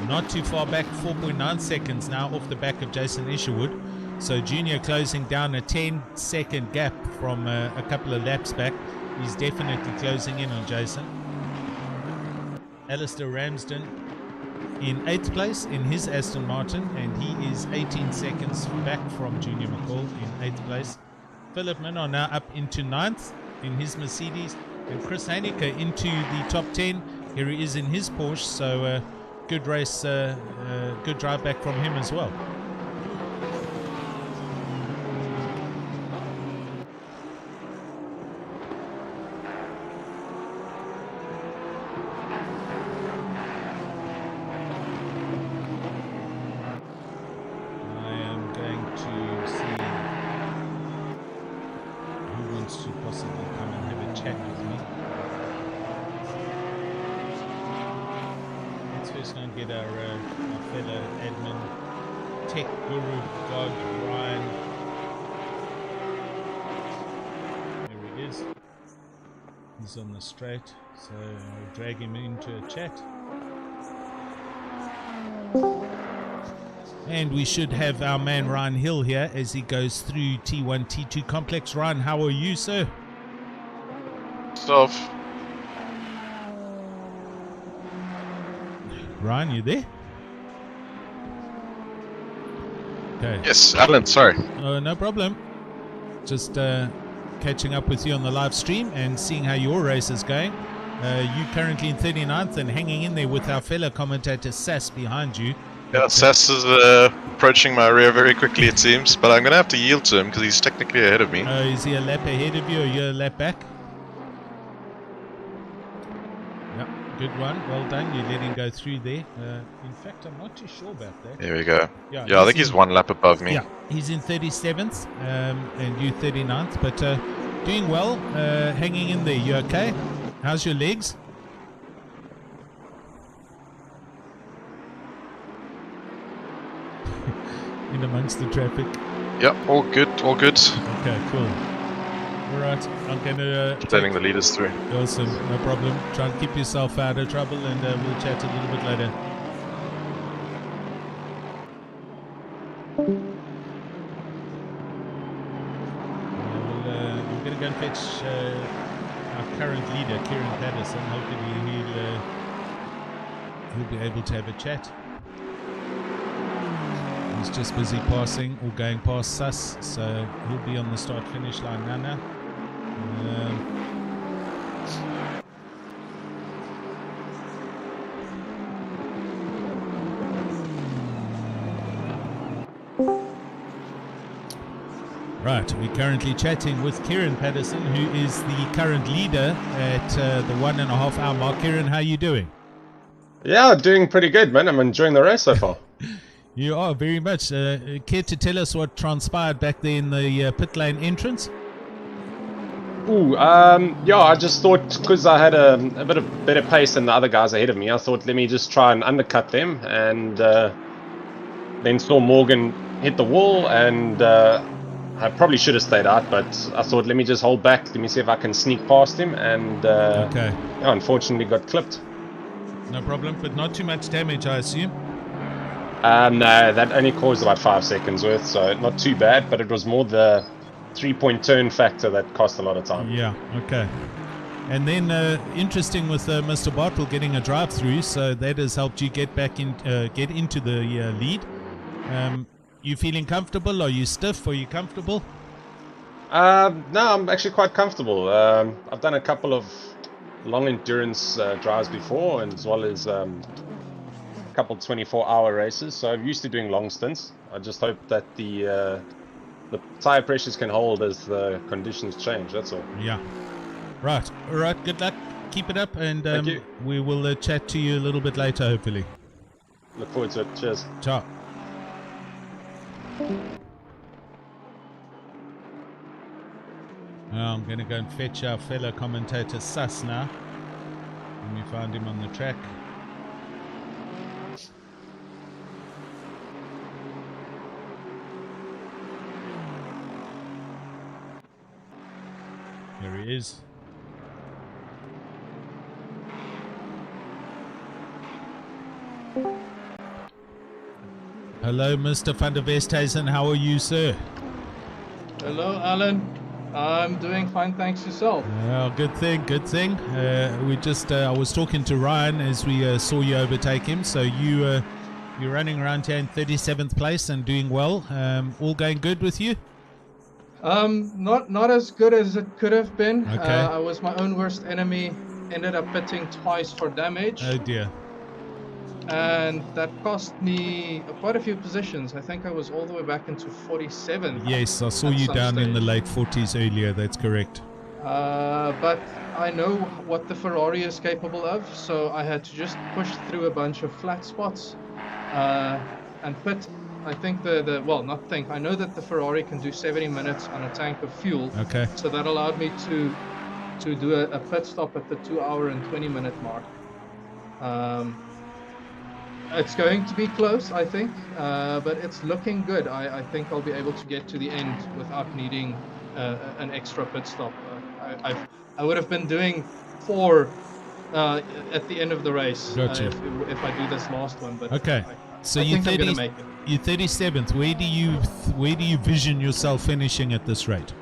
Not too far back, 4.9 seconds now off the back of Jason Isherwood. So Junior closing down a 10-second gap from a couple of laps back. He's definitely closing in on Jason. Alistair Ramsden in 8th place in his Aston Martin, and he is 18 seconds back from Junior McCall in 8th place. Philip Minor now up into 9th in his Mercedes, and Chris Haneke into the top 10. Here he is in his Porsche, so good race, good drive back from him as well. To possibly come and have a chat with me. Let's first go and get our fellow admin, tech guru, God, Ryan. There he is. He's on the straight, so I'll drag him into a chat. And we should have our man Ryan Hill here as he goes through T1, T2 complex. Ryan, how are you, sir? Stuff. Ryan, you there? Okay. Yes, Alan, sorry. No problem. Just catching up with you on the live stream and seeing how your race is going. You currently in 39th and hanging in there with our fellow commentator Sass behind you. Yeah, Sass is approaching my rear very quickly, it seems, but I'm going to have to yield to him because he's technically ahead of me. Is he a lap ahead of you or you're a lap back? Yep, good one. Well done. You let him go through there. In fact, I'm not too sure about that. There we go. Yeah, I think he's one lap above me. Yeah, he's in 37th and you 39th, but doing well, hanging in there. You okay? How's your legs? In amongst the traffic. Yep, all good, all good. Okay, cool. Alright, I'm going to... Turning the leaders through. Awesome, no problem. Try and keep yourself out of trouble and we'll chat a little bit later. I'm going to go and fetch our current leader, Kieran Patterson. Hopefully he'll be able to have a chat. He's just busy passing or going past Sus, so he'll be on the start-finish line now. Right, we're currently chatting with Kieran Patterson, who is the current leader at the 1.5 hour mark. Kieran, how are you doing? Yeah, doing pretty good, man. I'm enjoying the race so far. You are very much. Care to tell us what transpired back there in the pit lane entrance? Ooh, yeah, I just thought because I had a bit of better pace than the other guys ahead of me, I thought let me just try and undercut them, and then saw Morgan hit the wall, and I probably should have stayed out, but I thought let me just hold back, let me see if I can sneak past him, and okay. Yeah, unfortunately got clipped. No problem, but not too much damage, I assume? No, that only caused about 5 seconds worth, so not too bad, but it was more the 3-point turn factor that cost a lot of time. Yeah, okay. And then interesting with Mr. Bartle getting a drive through, so that has helped you get back in, get into the lead. You feeling comfortable? Are you stiff? Are you comfortable? No, I'm actually quite comfortable. I've done a couple of long endurance drives before, and as well as a couple 24-hour races, so I'm used to doing long stints. I just hope that the tire pressures can hold as the conditions change, that's all. Yeah. Right. All right, good luck. Keep it up, and we will chat to you a little bit later, hopefully. Look forward to it. Cheers. Ciao. I'm going to go and fetch our fellow commentator Sus now. And we found him on the track. Here he is. Hello, Mr. van der Westhuizen. How are you, sir? Hello, Alan. I'm doing fine, thanks yourself. Good thing, good thing. I was talking to Ryan as we saw you overtake him. So you're running around here in 37th place and doing well. All going good with you? Not as good as it could have been. Okay. I was my own worst enemy. Ended up pitting twice for damage. Oh dear. And that cost me quite a few positions. I think I was all the way back into 47. Yes, I saw at you some down in the stage. late 40s earlier. That's correct. But I know what the Ferrari is capable of, so I had to just push through a bunch of flat spots and pit. I think I know that the Ferrari can do 70 minutes on a tank of fuel. Okay. So that allowed me to do a pit stop at the 2 hour and 20 minute mark. It's going to be close, I think, but it's looking good. I think I'll be able to get to the end without needing an extra pit stop. I would have been doing 4 at the end of the race Gotcha. if I do this last one. But Okay. So I you're think I'm gonna make it. You're 37th. Where do you vision yourself finishing at this rate?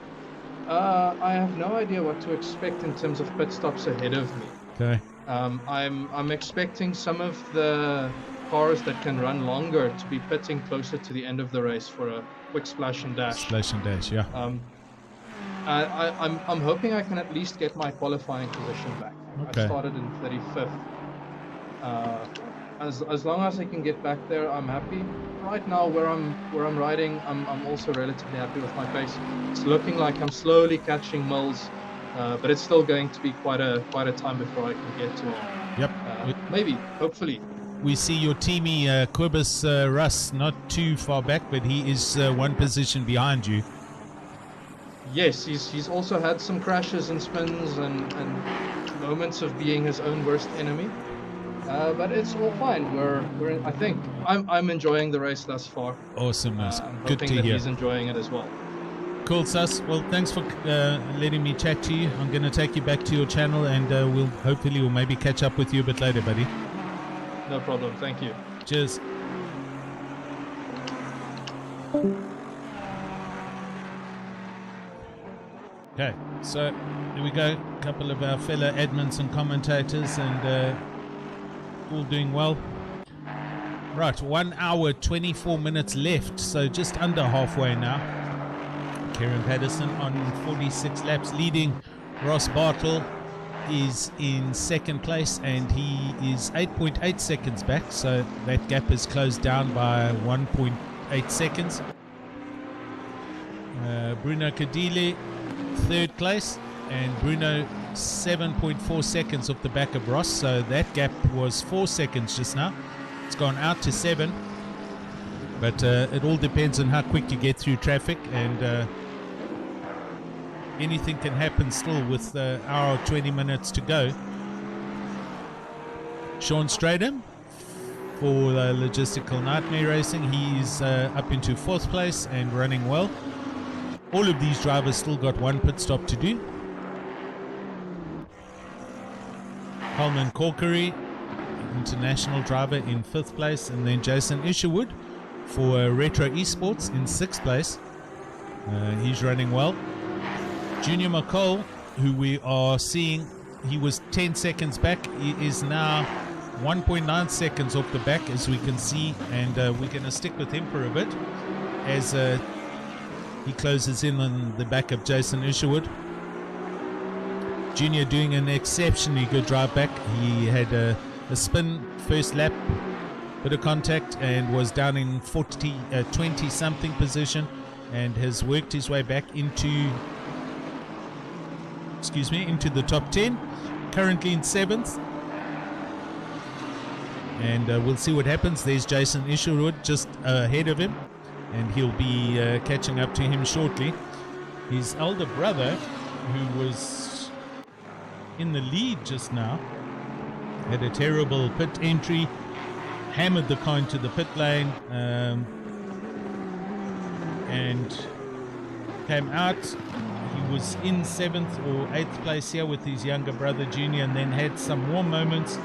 I have no idea what to expect in terms of pit stops ahead of me. Okay. I'm expecting some of the cars that can run longer to be pitting closer to the end of the race for a quick splash and dash. Splash and dash, yeah. I'm hoping I can at least get my qualifying position back. Okay. I started in 35th. As long as I can get back there, I'm happy. Right now, where I'm riding, I'm also relatively happy with my pace. It's looking like I'm slowly catching Mills, but it's still going to be quite a time before I can get to him. Yep. Maybe, hopefully. We see your teammate Quibus Russ not too far back, but he is one position behind you. Yes, he's also had some crashes and spins and moments of being his own worst enemy. But it's all fine. I think I'm enjoying the race thus far. Awesomeness. I'm Good hoping to that hear. he's enjoying it as well. Cool, Sus. Well, thanks for letting me chat to you. I'm going to take you back to your channel, and we'll maybe catch up with you a bit later, buddy. No problem. Thank you. Cheers. Okay, so here we go. A couple of our fellow admins and commentators, and all doing well. Right, 1 hour 24 minutes left, so just under halfway now. Kieran Patterson on 46 laps, leading. Ross Bartle is in second place, and he is 8.8 seconds back, so that gap is closed down by 1.8 seconds. Bruno Cadile, third place, and Bruno 7.4 seconds off the back of Ross, so that gap was 4 seconds just now. It's gone out to 7, but it all depends on how quick you get through traffic, and anything can happen still with hour 20 minutes to go. Sean Stradham for Logistical Nightmare Racing, he's up into 4th place and running well. All of these drivers still got one pit stop to do. Coleman Corkery, international driver, in 5th place, and then Jason Isherwood for Retro Esports in 6th place. He's running well. Junior McCall, who we are seeing, he was 10 seconds back. He is now 1.9 seconds off the back, as we can see, and we're going to stick with him for a bit as he closes in on the back of Jason Isherwood. Junior doing an exceptionally good drive back. He had a spin first lap, bit of contact, and was down in 20 something position, and has worked his way back into the top 10, currently in 7th, and we'll see what happens. There's Jason Isherwood just ahead of him, and he'll be catching up to him shortly. His elder brother, who was in the lead just now, had a terrible pit entry, hammered the car into the pit lane, and came out. He was in 7th or 8th place here with his younger brother Junior, and then had some warm moments,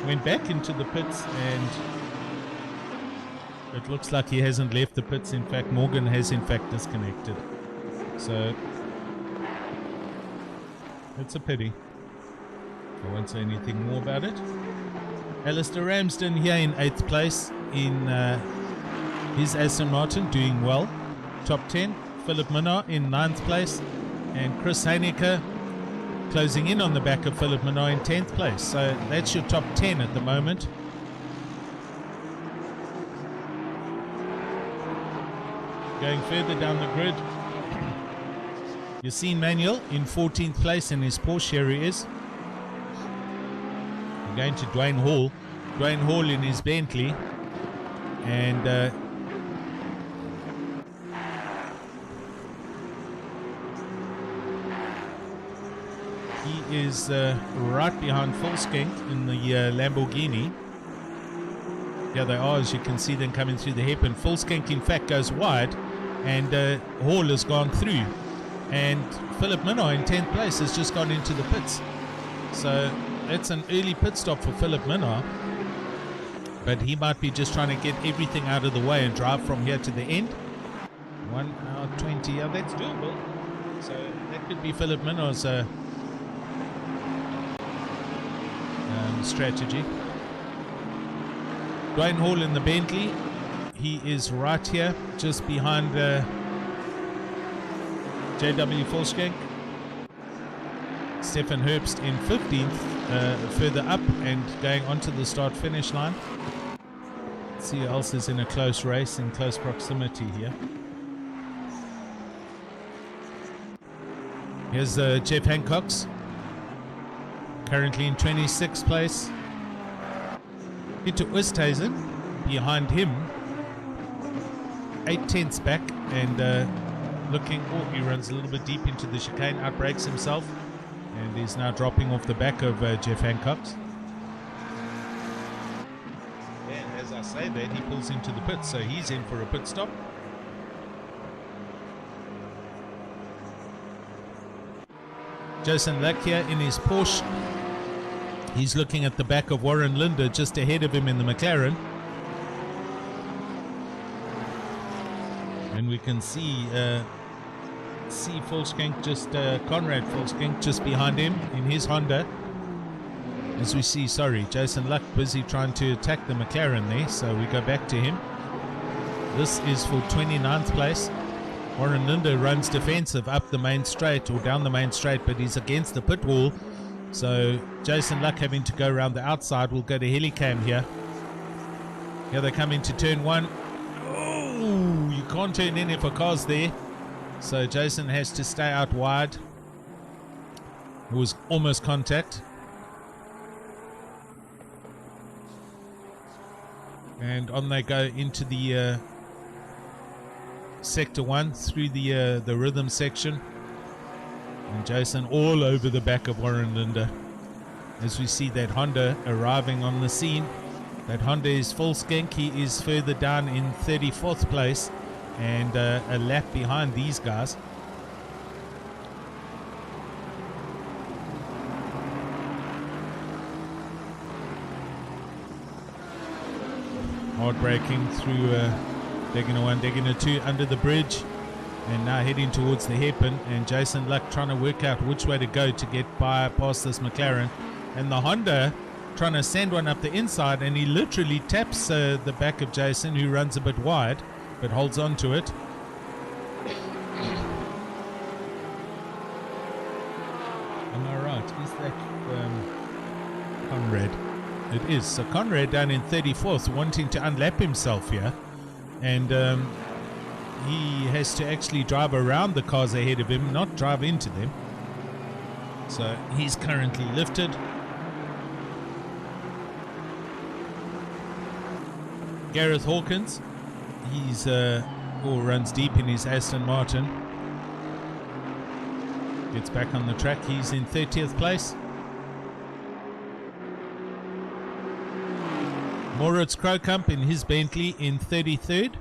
went back into the pits, and it looks like he hasn't left the pits. In fact, Morgan has in fact disconnected. So it's a pity. I won't say anything more about it. Alistair Ramsden here in 8th place in his Aston Martin, doing well. Top 10. Philip Minnaar in 9th place. And Chris Heineke closing in on the back of Philip Minnaar in 10th place. So that's your top 10 at the moment. Going further down the grid, Yassine Manuel in 14th place in his Porsche. Here he is. We're going to Dwayne Hall. Dwayne Hall in his Bentley. And he is right behind Volkskenk in the Lamborghini. There they are, as you can see them coming through the hairpin. Volkskenk in fact goes wide, and Hall has gone through. And Philip Minnaar in 10th place has just gone into the pits. So that's an early pit stop for Philip Minnaar. But he might be just trying to get everything out of the way and drive from here to the end. 1 hour 20, yeah, that's doable. So that could be Philip Minnaar's strategy. Dwayne Hall in the Bentley. He is right here, just behind JW Volkskenk. Stefan Herbst in 15th, further up and going onto the start-finish line. Let's see who else is in a close race, in close proximity here. Here's Jeff Hancock's, currently in 26th place. Peter Oosthuizen behind him, 8/10ths back, and looking, oh, he runs a little bit deep into the chicane, outbrakes himself, and is now dropping off the back of Jeff Hancock's. And as I say that, he pulls into the pits, so he's in for a pit stop. Jason Luck here in his Porsche. He's looking at the back of Warren Linder, just ahead of him in the McLaren. And we can see Volkskenk just, Conrad Volkskenk just behind him in his Honda. As we see, Jason Luck busy trying to attack the McLaren there, so we go back to him. This is for 29th place. Warren Linder runs defensive up the main straight or down the main straight, but he's against the pit wall. So Jason Luck having to go around the outside. We'll go to Helicam here. Here they come into turn 1. Oh, you can't turn in if a car's there. So Jason has to stay out wide. It was almost contact. And on they go into the sector 1 through the rhythm section. And Jason all over the back of Warren Linder. As we see that Honda arriving on the scene. That Honda is Volkskenk. He is further down in 34th place and a lap behind these guys. Hard braking through Degana 1, Degana 2 under the bridge. And now heading towards the hairpin, and Jason Luck trying to work out which way to go to get past this McLaren. And the Honda trying to send one up the inside, and he literally taps the back of Jason, who runs a bit wide but holds on to it. Am I right? Is that Conrad? It is. So Conrad down in 34th, wanting to unlap himself here, and he has to actually drive around the cars ahead of him, not drive into them. So he's currently lifted. Gareth Hawkins, he's runs deep in his Aston Martin. Gets back on the track. He's in 30th place. Moritz Krokamp in his Bentley in 33rd.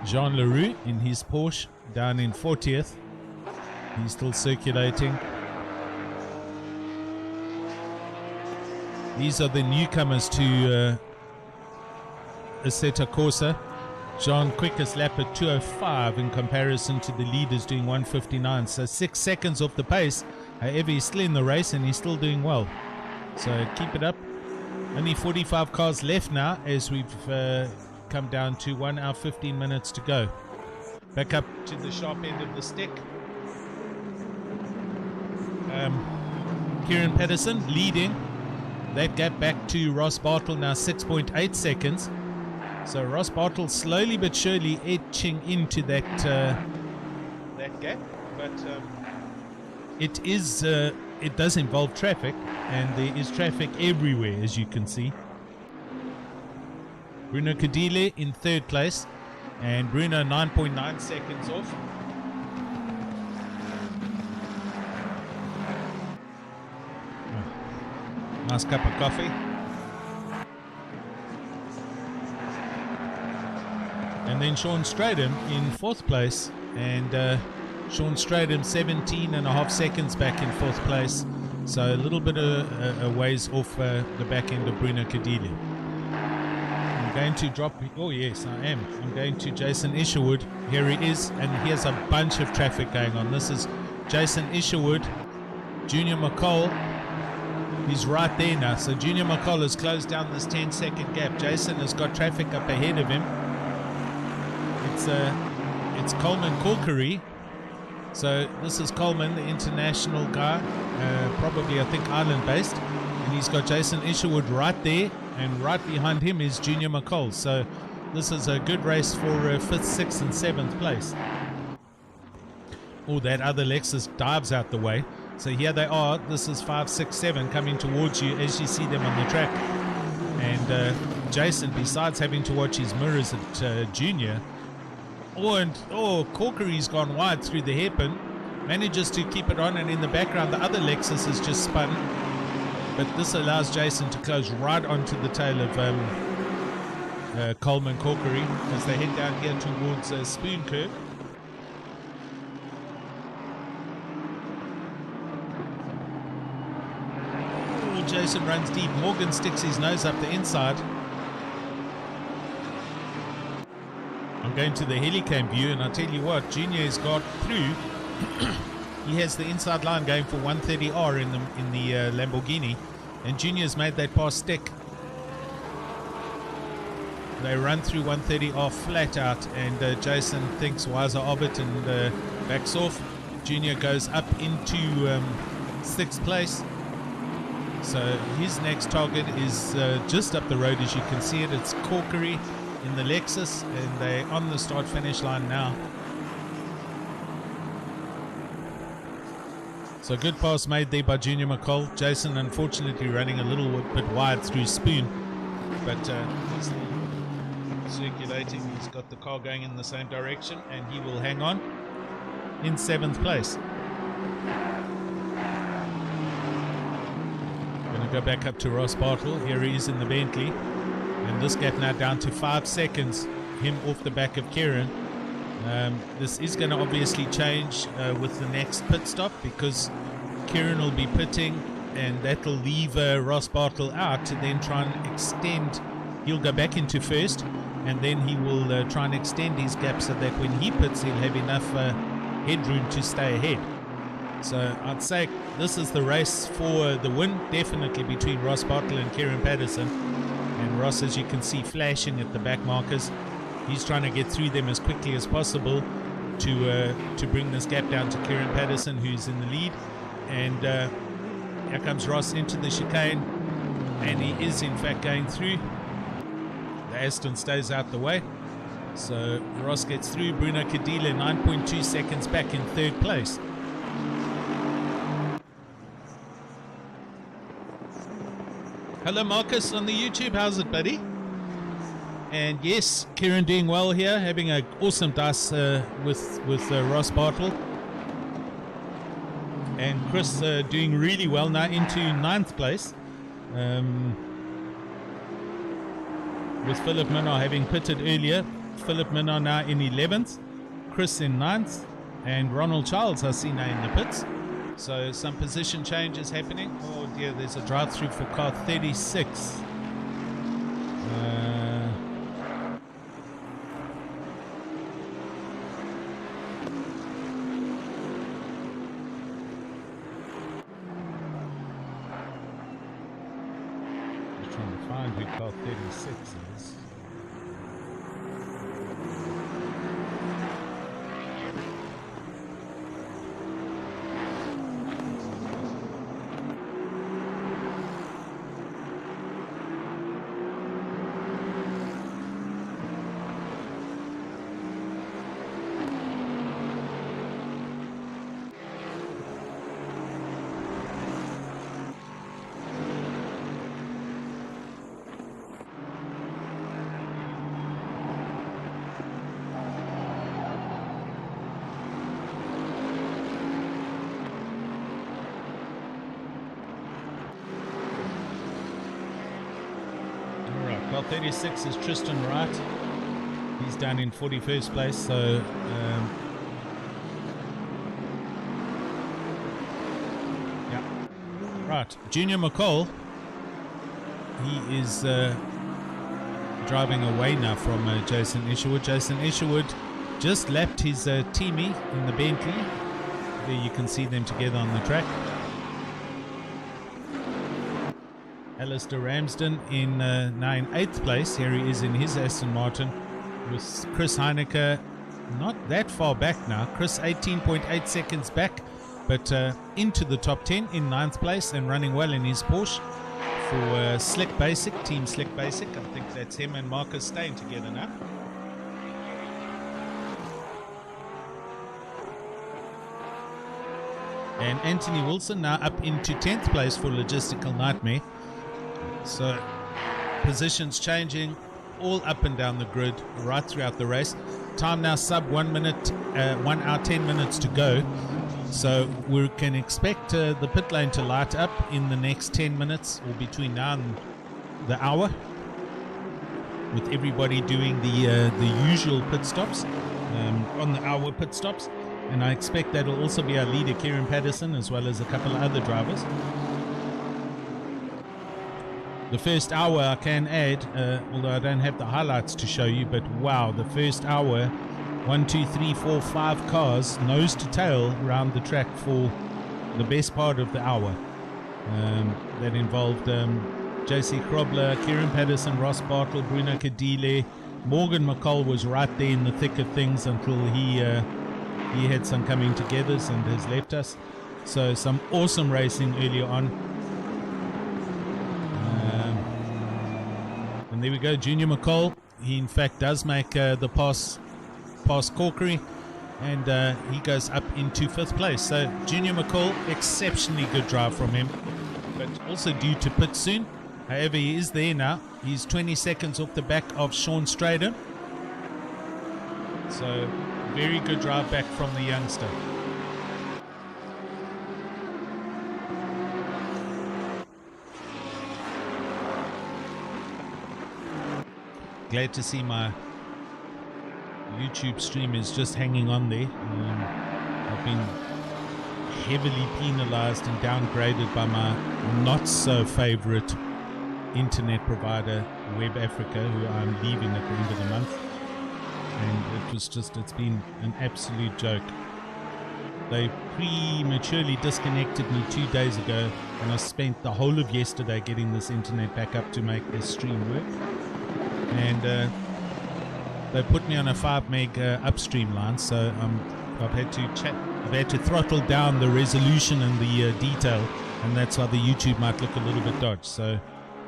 Jean Leroux in his Porsche down in 40th. He's still circulating. These are the newcomers to Assetto Corsa. Jean quickest lap at 2:05 in comparison to the leaders doing 1:59. So 6 seconds off the pace. However, he's still in the race and he's still doing well. So keep it up. Only 45 cars left now as we've come down to 1 hour 15 minutes to go. Back up to the sharp end of the stick. Kieran Pedersen leading. That gap back to Ross Bartle now 6.8 seconds. So Ross Bartle slowly but surely edging into that gap, but it does involve traffic, and there is traffic everywhere, as you can see. Bruno Cadile in 3rd place, and Bruno 9.9 seconds off. Nice cup of coffee. And then Sean Stradham in 4th place, and Sean Stradham 17.5 seconds back in 4th place, so a little bit a ways off the back end of Bruno Cadile. I'm going to drop, oh yes I am, I'm going to Jason Isherwood. Here he is, and here's a bunch of traffic going on. This is Jason Isherwood, Junior McCall. He's right there now, so Junior McCall has closed down this 10-second gap. Jason has got traffic up ahead of him. It's Coleman Corkery. So this is Coleman, the international guy, probably I think Ireland based, and he's got Jason Isherwood right there, and right behind him is Junior McCall. So this is a good race for 5th, 6th and 7th place. Oh, that other Lexus dives out the way. So here they are. This is 5, 6, 7 coming towards you as you see them on the track. And Jason, besides having to watch his mirrors at Junior, Corkery's gone wide through the hairpin, manages to keep it on, and in the background the other Lexus has just spun, but this allows Jason to close right onto the tail of Coleman Corkery as they head down here towards Spoonkirk. Jason runs deep. Morgan sticks his nose up the inside. I'm going to the helicam view, and I'll tell you what, Junior has got through. He has the inside line going for 130R in the Lamborghini, and Junior's made that pass stick. They run through 130R flat out, and Jason thinks wiser of it and backs off. Junior goes up into 6th place. So his next target is just up the road, as you can see it. It's Corkery in the Lexus, and they're on the start-finish line now. So good pass made there by Junior McCall. Jason unfortunately running a little bit wide through Spoon, but he's circulating. He's got the car going in the same direction, and he will hang on in 7th place. Go back up to Ross Bartle. Here he is in the Bentley, and this gap now down to 5 seconds, him off the back of Kieran. This is going to obviously change with the next pit stop, because Kieran will be pitting, and that will leave Ross Bartle out to then try and extend. He'll go back into 1st, and then he will try and extend his gap so that when he pits he'll have enough headroom to stay ahead. So I'd say this is the race for the win, definitely between Ross Bartle and Kieran Pedersen. And Ross, as you can see, flashing at the back markers. He's trying to get through them as quickly as possible to bring this gap down to Kieran Pedersen, who's in the lead. And here comes Ross into the chicane, and he is in fact going through. The Aston stays out the way. So Ross gets through. Bruno Cadile 9.2 seconds back in 3rd place. Hello Marcus on the YouTube, how's it buddy? And yes, Kieran doing well here, having an awesome dice with Ross Bartle. And Chris doing really well now into 9th place. With Philip Minnar having pitted earlier. Philip Minnar now in 11th, Chris in 9th, and Ronald Charles I see now in the pits. So some position changes happening. Oh dear, there's a drive-through for car 36. Just trying to find who car 36 is. Well, 36 is Tristan Wright. He's down in 41st place, so yeah. Right, Junior McCall, he is driving away now from Jason Isherwood. Jason Isherwood just lapped his teammie in the Bentley. There you can see them together on the track. Alistair Ramsden in now in 8th place. Here he is in his Aston Martin with Chris Heineke not that far back now. Chris 18.8 seconds back, but into the top 10 in 9th place and running well in his Porsche for Slick Basic, Team Slick Basic. I think that's him and Marcus staying together now. And Anthony Wilson now up into 10th place for Logistical Nightmare. So positions changing all up and down the grid right throughout the race. Time now sub 1 minute, 1 hour 10 minutes to go. So we can expect the pit lane to light up in the next 10 minutes or between now and the hour, with everybody doing the usual pit stops on the hour pit stops. And I expect that'll also be our leader Kieran Patterson as well as a couple of other drivers. The first hour I can add, although I don't have the highlights to show you, but wow, the first hour, 1, 2, 3, 4, 5 cars nose to tail around the track for the best part of the hour. That involved JC Krobler, Kieran Patterson, Ross Bartle, Bruno Kadile. Morgan McCall was right there in the thick of things until he had some coming togethers and has left us. So some awesome racing earlier on. And there we go, Junior McCall. He in fact does make the pass Corkery, and he goes up into 5th place. So Junior McCall, exceptionally good drive from him, but also due to pit soon. However, he is there now. He's 20 seconds off the back of Sean Strader. So very good drive back from the youngster. Glad to see my YouTube stream is just hanging on there. I've been heavily penalized and downgraded by my not so favorite internet provider, Web Africa, who I'm leaving at the end of the month. And it's been an absolute joke. They prematurely disconnected me 2 days ago, and I spent the whole of yesterday getting this internet back up to make this stream work. And they put me on a 5 meg upstream line, so I've had to throttle down the resolution and the detail, and that's why the YouTube might look a little bit dodged. So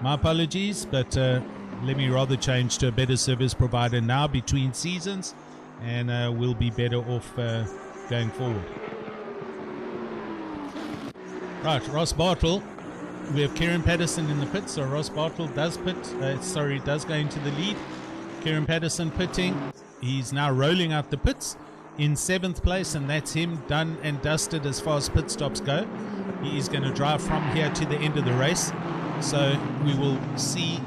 my apologies, but let me rather change to a better service provider now between seasons, and we'll be better off going forward. Right, Ross Bartle. We have Kieran Patterson in the pit, so Ross Bartle does does go into the lead. Kieran Patterson pitting. He's now rolling out the pits in 7th place, and that's him done and dusted as far as pit stops go. He is going to drive from here to the end of the race. So we will see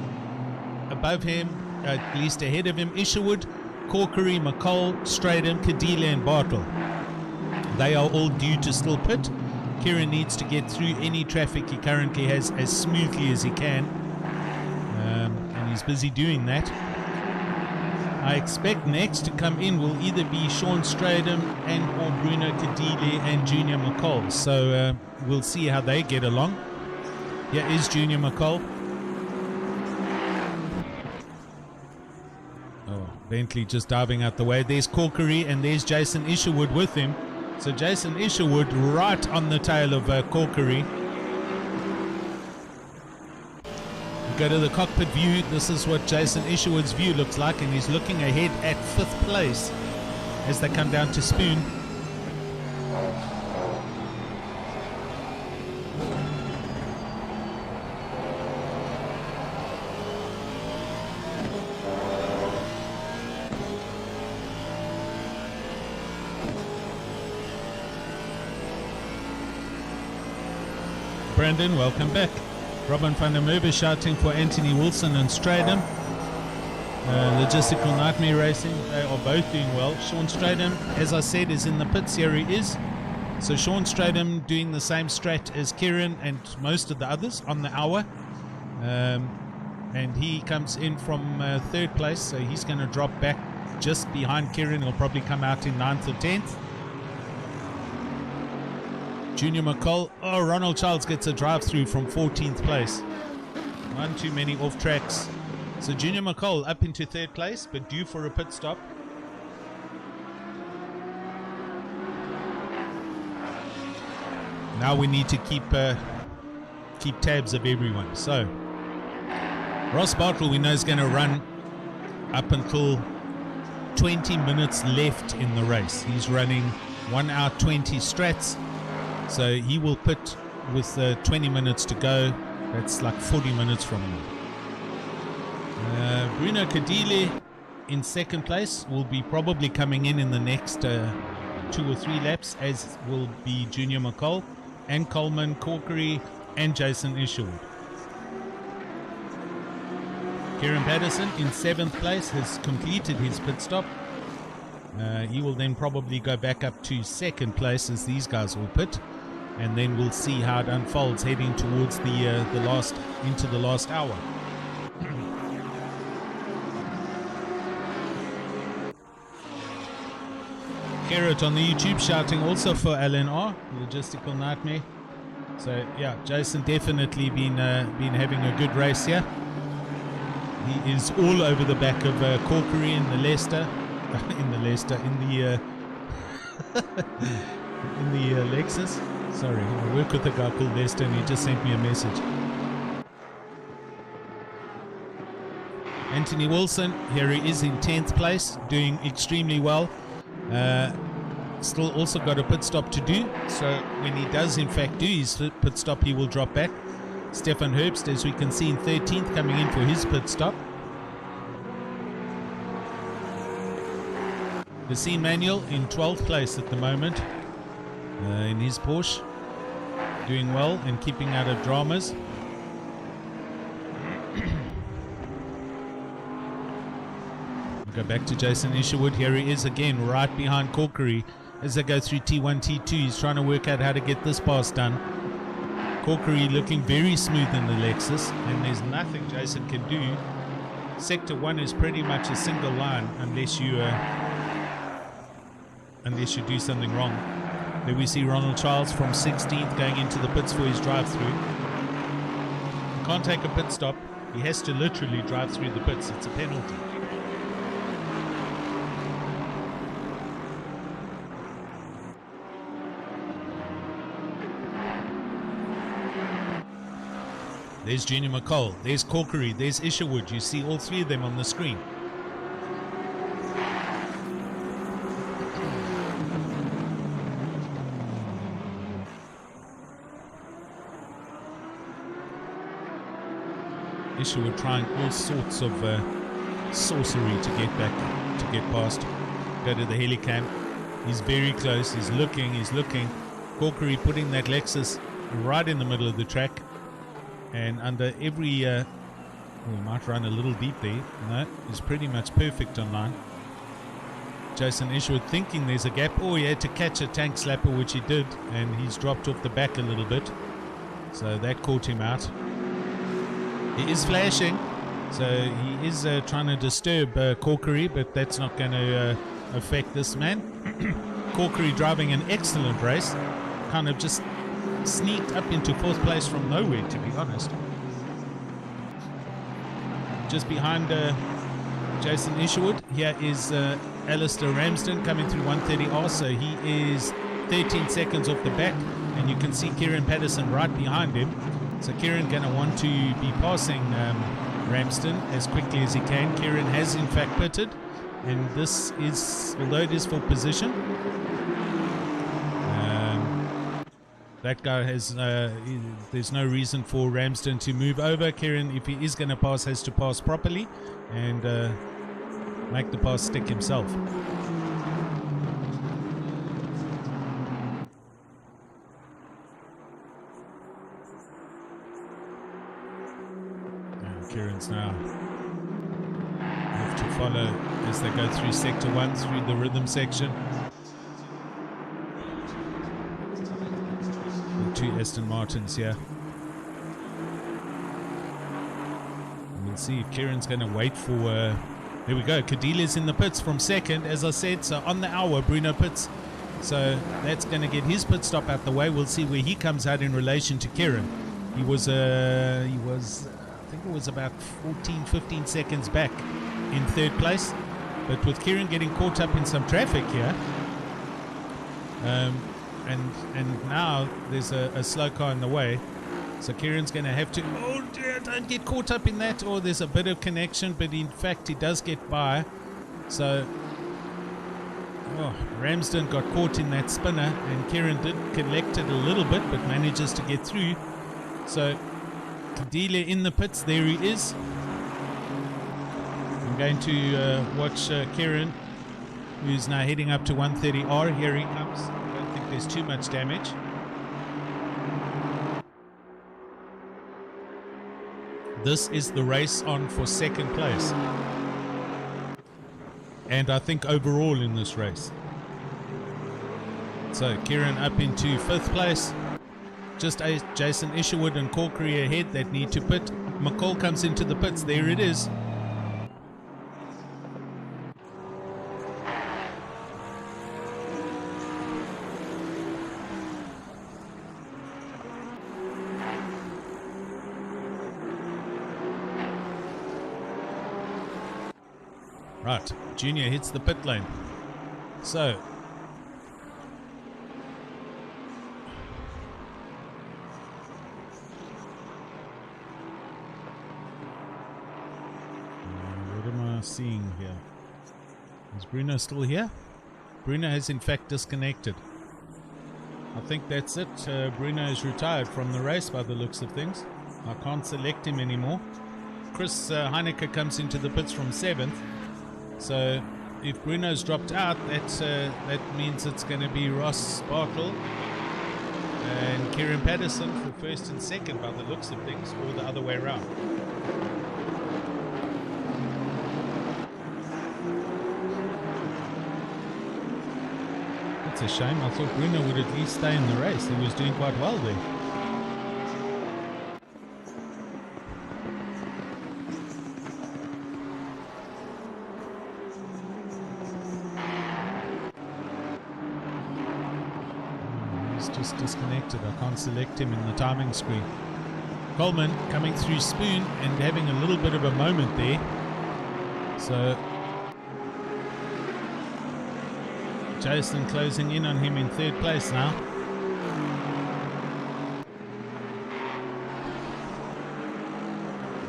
above him, at least ahead of him, Isherwood, Corkery, McCall, Stradham, Kadila and Bartle. They are all due to still pit. Kieran needs to get through any traffic he currently has as smoothly as he can. And he's busy doing that. I expect next to come in will either be Sean Stradham and or Bruno Kadile and Junior McCall. So we'll see how they get along. Here is Junior McCall. Oh, Bentley just diving out the way. There's Corkery and there's Jason Isherwood with him. So Jason Isherwood right on the tail of Corkery. Go to the cockpit view. This is what Jason Isherwood's view looks like, and he's looking ahead at 5th place as they come down to Spoon. Brandon, welcome back. Robin van der Merwe shouting for Anthony Wilson and Stradham. Logistical Nightmare Racing, they are both doing well. Sean Stradham, as I said, is in the pits. Here he is. So Sean Stradham doing the same strat as Kieran and most of the others on the hour. And he comes in from 3rd place, so he's going to drop back just behind Kieran. He'll probably come out in 9th or 10th. Junior McCall. Oh, Ronald Childs gets a drive-through from 14th place. One too many off tracks. So Junior McCall up into 3rd place, but due for a pit stop. Now we need to keep tabs of everyone. So Ross Bartle, we know, is going to run up until 20 minutes left in the race. He's running 1 hour 20 strats. So he will pit with 20 minutes to go. That's like 40 minutes from now. Bruno Kadile in 2nd place will be probably coming in the next 2 or 3 laps, as will be Junior McCall and Coleman, Corkery and Jason Isherwood. Kieran Patterson in 7th place has completed his pit stop. He will then probably go back up to 2nd place as these guys will pit. And then we'll see how it unfolds heading towards the last hour. Garrett on the YouTube shouting also for LNR, Logistical Nightmare. So yeah, Jason definitely been having a good race here. He is all over the back of Corkery in the Leicester, in the Lexus. Sorry, I work with a guy called Lester and he just sent me a message. Anthony Wilson, here he is in 10th place, doing extremely well. Still also got a pit stop to do, so when he does in fact do his pit stop, he will drop back. Stefan Herbst, as we can see, in 13th, coming in for his pit stop. Yassine Manuel in 12th place at the moment in his Porsche, doing well and keeping out of dramas. Go back to Jason Isherwood. Here he is again, right behind Corkery as they go through T1, T2. He's trying to work out how to get this pass done. Corkery looking very smooth in the Lexus, and there's nothing Jason can do. Sector 1 is pretty much a single line unless you do something wrong. There we see Ronald Childs from 16th going into the pits for his drive-through. He can't take a pit stop. He has to literally drive through the pits. It's a penalty. There's Junior McCall, there's Corkery, there's Isherwood. You see all three of them on the screen. Isherwood trying all sorts of sorcery to get past. Go to the helicam. He's very close. He's looking. Corkery putting that Lexus right in the middle of the track. And under every, we might run a little deep there. No, it's pretty much perfect on line. Jason Isherwood thinking there's a gap. Oh, he had to catch a tank slapper, which he did, and he's dropped off the back a little bit. So that caught him out. He is flashing, so he is trying to disturb Corkery, but that's not going to affect this man. Corkery driving an excellent race, kind of just sneaked up into 4th place from nowhere, to be honest. Just behind Jason Isherwood, here is Alistair Ramsden coming through 130R, so he is 13 seconds off the back, and you can see Kieran Patterson right behind him. So Kieran going to want to be passing Ramsden as quickly as he can. Kieran has in fact pitted, and this is, although it is for position, that guy has, there's no reason for Ramsden to move over. Kieran, if he is going to pass, has to pass properly and make the pass stick himself. Kieran's now have to follow as they go through sector 1, through the rhythm section. And 2 Aston Martins here. And we'll see if Kieran's going to wait for... there we go, Cadill's in the pits from 2nd, as I said, so on the hour, Bruno pits. So that's going to get his pit stop out the way. We'll see where he comes out in relation to Kieran. He was I think it was about 14-15 seconds back in 3rd place, but with Kieran getting caught up in some traffic here, and now there's a slow car in the way, so Kieran's going to have to, oh dear, don't get caught up in that. Or there's a bit of connection, but in fact he does get by. So Ramsden got caught in that spinner, and Kieran did collect it a little bit but manages to get through. So Cadilla in the pits, there he is. I'm going to watch Kieran, who's now heading up to 130R. Here he comes. I don't think there's too much damage. This is the race on for 2nd place, and I think overall in this race. So Kieran up into 5th place. Just Jason Isherwood and Corkery ahead that need to pit. McCall comes into the pits. There it is. Right, Junior hits the pit lane. So seeing here, is Bruno still here? Bruno has in fact disconnected. I think that's it. Bruno is retired from the race by the looks of things. I can't select him anymore. Chris Heineke comes into the pits from 7th, so if Bruno's dropped out, that means it's going to be Ross Bartle and Kieran Patterson for 1st and 2nd by the looks of things, or the other way around. It's a shame. I thought Bruno would at least stay in the race. He was doing quite well there. He's just disconnected. I can't select him in the timing screen. Coleman coming through Spoon and having a little bit of a moment there. So Jason closing in on him in 3rd place now.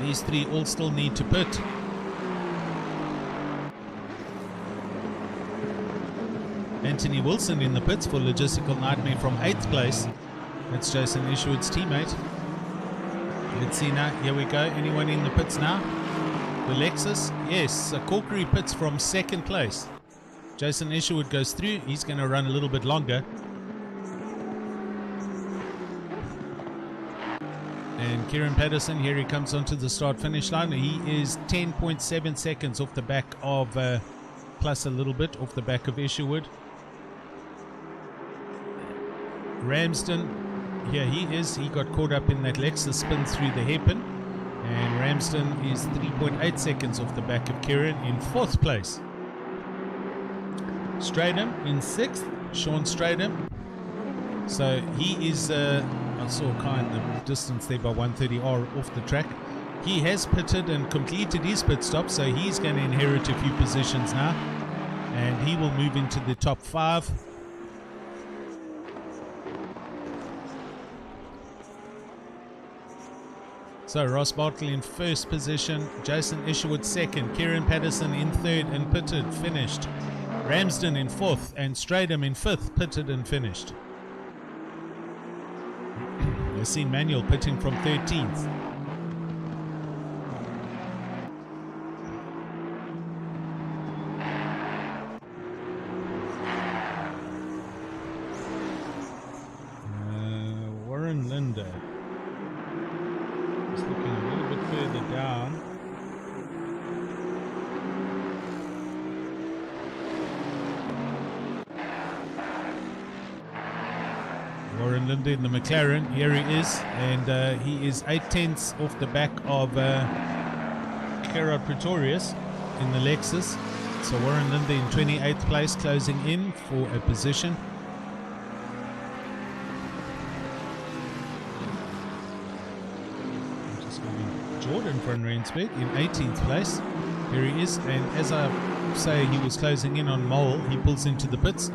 These 3 all still need to pit. Anthony Wilson in the pits for Logistical Nightmare from 8th place. That's Jason Isherwood's teammate. Let's see now. Here we go. Anyone in the pits now? The Lexus? Yes. Corkery pits from 2nd place. Jason Isherwood goes through. He's going to run a little bit longer. And Kieran Patterson, here he comes onto the start-finish line. He is 10.7 seconds off the back of plus a little bit off the back of Isherwood. Ramsden, here he is. He got caught up in that Lexus spin through the hairpin. And Ramsden is 3.8 seconds off the back of Kieran in 4th place. Stradham in 6th. Sean Stradham. So he is, I saw a car in the distance there by 130R off the track. He has pitted and completed his pit stop, so he's going to inherit a few positions now. And he will move into the top 5. So Ross Bartley in 1st position, Jason Isherwood 2nd, Kieran Patterson in 3rd and pitted, finished. Ramsden in 4th and Stradham in 5th, pitted and finished. You've seen Manuel pitting from 13th. Warren Linder. Just looking a little bit further down. Warren Linder in the McLaren, here he is, and he is 0.8 off the back of Gerard Pretorius in the Lexus. So Warren Linder in 28th place, closing in for a position. Just going Jordan van Rensburg in 18th place. Here he is, and as I say, he was closing in on Mole. He pulls into the pits.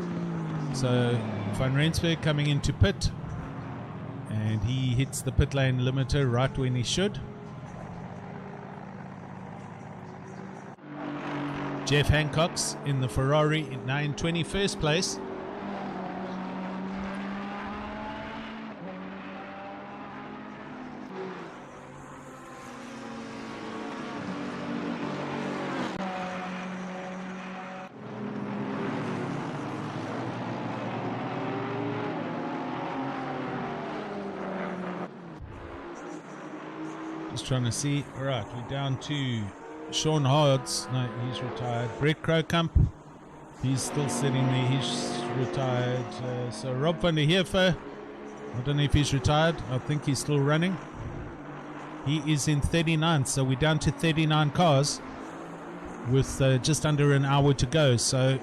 So Van Rensburg coming into pit, and he hits the pit lane limiter right when he should. Jeff Hancock's in the Ferrari now in 21st place. Just trying to see. All right, we're down to Sean Hards. No, he's retired. Brett Crowcamp, he's still sitting there. He's retired. So Rob van der Heefer, I don't know if he's retired. I think he's still running. He is in 39th, so we're down to 39 cars with just under an hour to go. So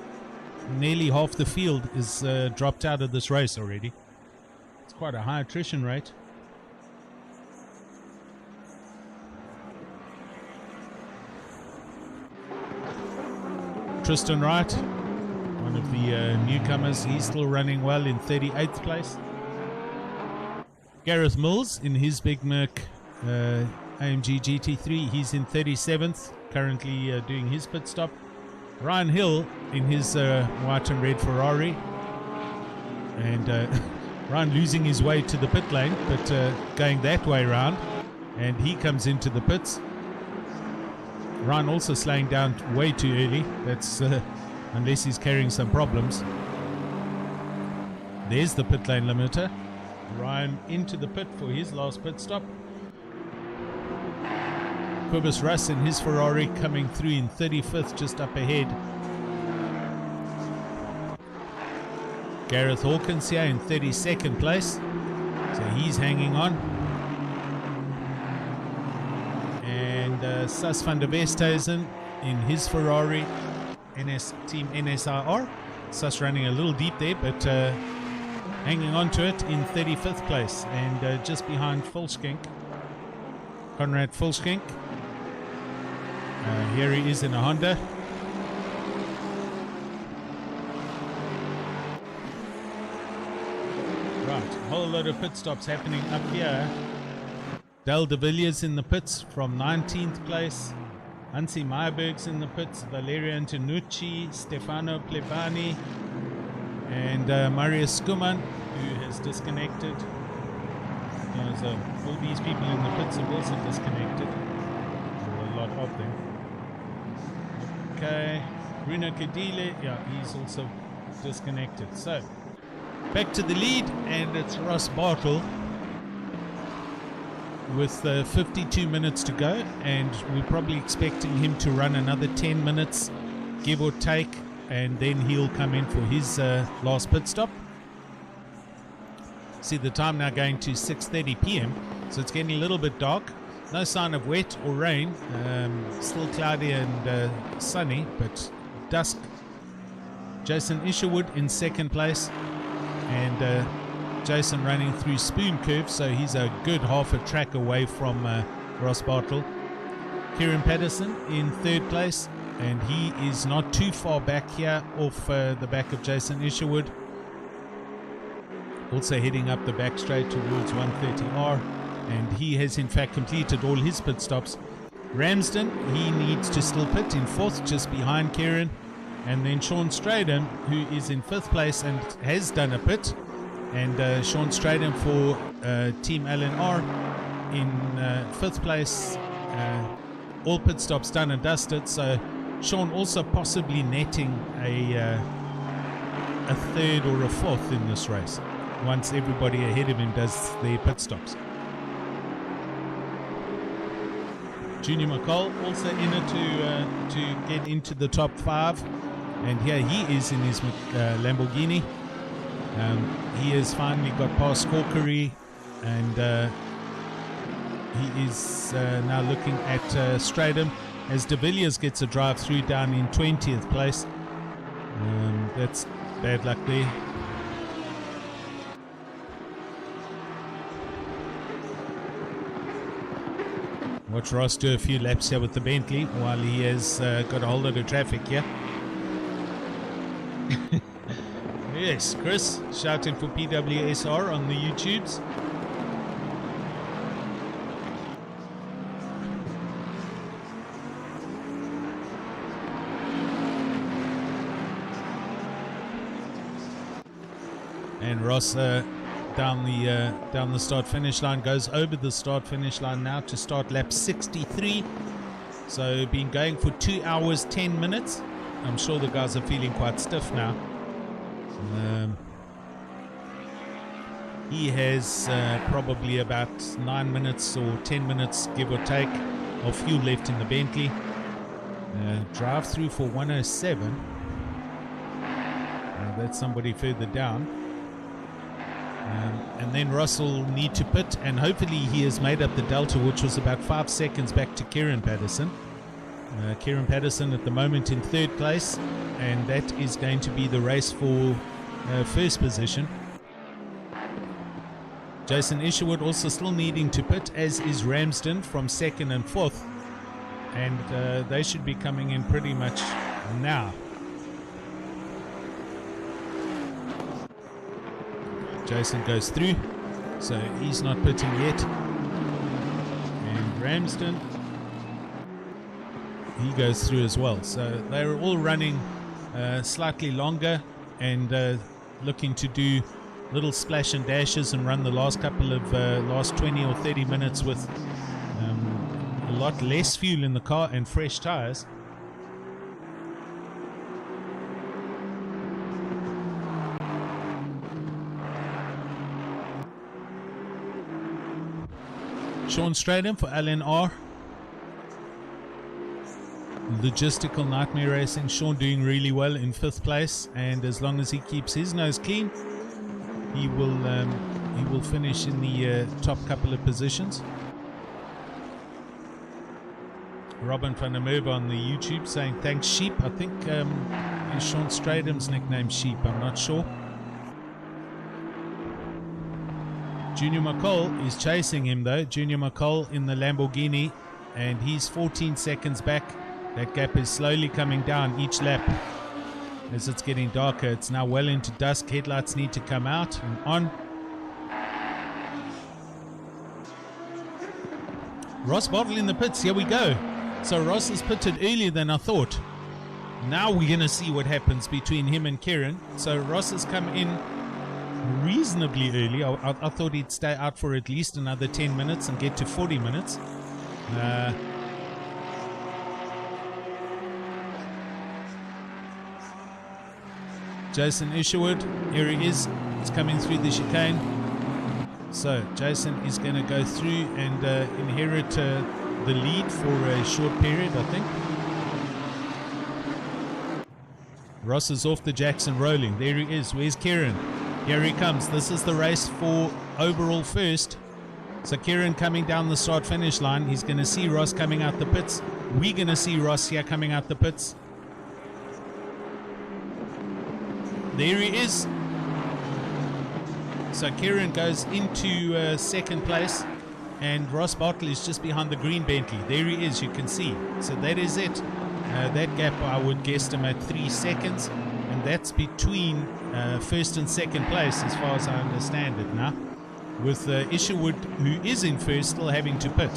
nearly half the field is dropped out of this race already. It's quite a high attrition rate. Tristan Wright, one of the newcomers, he's still running well in 38th place. Gareth Mills in his Big Merc AMG GT3, he's in 37th, currently doing his pit stop. Ryan Hill in his white and red Ferrari, and Ryan losing his way to the pit lane, but going that way round, and he comes into the pits. Ryan also slowing down way too early. That's unless he's carrying some problems. There's the pit lane limiter. Ryan into the pit for his last pit stop. Quibus Russ in his Ferrari coming through in 35th, just up ahead. Gareth Hawkins here in 32nd place, so he's hanging on. Sas van der Westhuizen in his Ferrari Team NSRR. Sas running a little deep there, but hanging on to it in 35th place, and just behind Fulskink, Conrad Fulskink. Here he is in a Honda. Right, a whole lot of pit stops happening up here. Dale de Villiers in the pits from 19th place. Hansi Meyerberg's in the pits. Valerio Antonucci, Stefano Plebani, and Marius Skuman, who has disconnected. So all these people in the pits have also disconnected. A lot of them. Okay, Bruno Cadile, yeah, he's also disconnected. So back to the lead, and it's Ross Bartle with 52 minutes to go, and we're probably expecting him to run another 10 minutes give or take, and then he'll come in for his last pit stop. See the time now going to 6:30 p.m. So it's getting a little bit dark. No sign of wet or rain. Still cloudy and sunny, but dusk. Jason Isherwood in second place, and Jason running through Spoon Curve, so he's a good half a track away from Ross Bartle. Kieran Patterson in third place, and he is not too far back here off the back of Jason Isherwood. Also heading up the back straight towards 130R, and he has in fact completed all his pit stops. Ramsden, he needs to still pit in fourth, just behind Kieran, and then Sean Stratham, who is in fifth place and has done a pit, and Sean Stratham for Team LNR in fifth place, all pit stops done and dusted, so Sean also possibly netting a third or a fourth in this race once everybody ahead of him does their pit stops. Junior McCall also in it to get into the top 5, and here he is in his Lamborghini. He has finally got past Corkery, and he is now looking at Stratham as De Villiers gets a drive through down in 20th place. That's bad luck there. Watch Ross do a few laps here with the Bentley while he has got a whole lot of traffic here. Yes, Chris shouting for PWSR on the YouTubes. And Ross down the start finish line, goes over the start finish line now to start lap 63. So been going for 2 hours 10 minutes. I'm sure the guys are feeling quite stiff now. He has probably about 9 minutes or 10 minutes, give or take, of fuel left in the Bentley. Drive through for 107. That's somebody further down. And then Russell need to pit, and hopefully he has made up the delta, which was about 5 seconds back to Kieran Patterson. Kieran Patterson at the moment in third place, and that is going to be the race for first position. Jason Isherwood also still needing to pit, as is Ramsden from second and fourth, and they should be coming in pretty much now. Jason goes through, so he's not pitting yet. And Ramsden, he goes through as well. So they're all running slightly longer and looking to do little splash and dashes and run the last couple of last 20 or 30 minutes with a lot less fuel in the car and fresh tires. Sean Stratham for LNR. Logistical Nightmare Racing. Sean doing really well in 5th place, and as long as he keeps his nose clean, he will finish in the top couple of positions. Robin van der Merwe on the YouTube saying thanks Sheep. I think is Sean Stratham's nickname Sheep, I'm not sure. Junior McCall is chasing him though. Junior McCall in the Lamborghini, and he's 14 seconds back. That gap is slowly coming down each lap as it's getting darker. It's now well into dusk. Headlights need to come out and on. Ross Bartle in the pits. Here we go. So Ross has pitted earlier than I thought. Now we're going to see what happens between him and Kieran. So Ross has come in reasonably early. I thought he'd stay out for at least another 10 minutes and get to 40 minutes. Jason Isherwood, here he is. He's coming through the chicane. So Jason is going to go through and inherit the lead for a short period, I think. Ross is off the Jackson rolling. There he is. Where's Kieran? Here he comes. This is the race for overall first. So Kieran coming down the start finish line. He's going to see Ross coming out the pits. We're going to see Ross here coming out the pits. There he is. So Kieran goes into second place, and Ross Bartle is just behind the green Bentley. There he is, you can see. So that is it. That gap I would guesstimate 3 seconds, and that's between first and second place as far as I understand it now, with Isherwood, who is in first, still having to pit.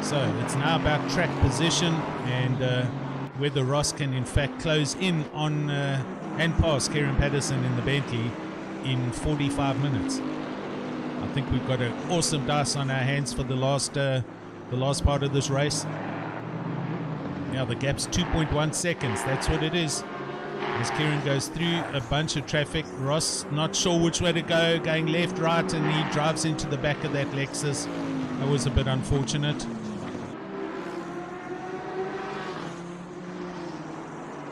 So it's now about track position and whether Ross can in fact close in on and pass Kieran Patterson in the Bentley in 45 minutes. I think we've got an awesome dice on our hands for the last part of this race. Now the gap's 2.1 seconds. That's what it is. As Kieran goes through a bunch of traffic, Ross not sure which way to go, going left, right, and he drives into the back of that Lexus. That was a bit unfortunate.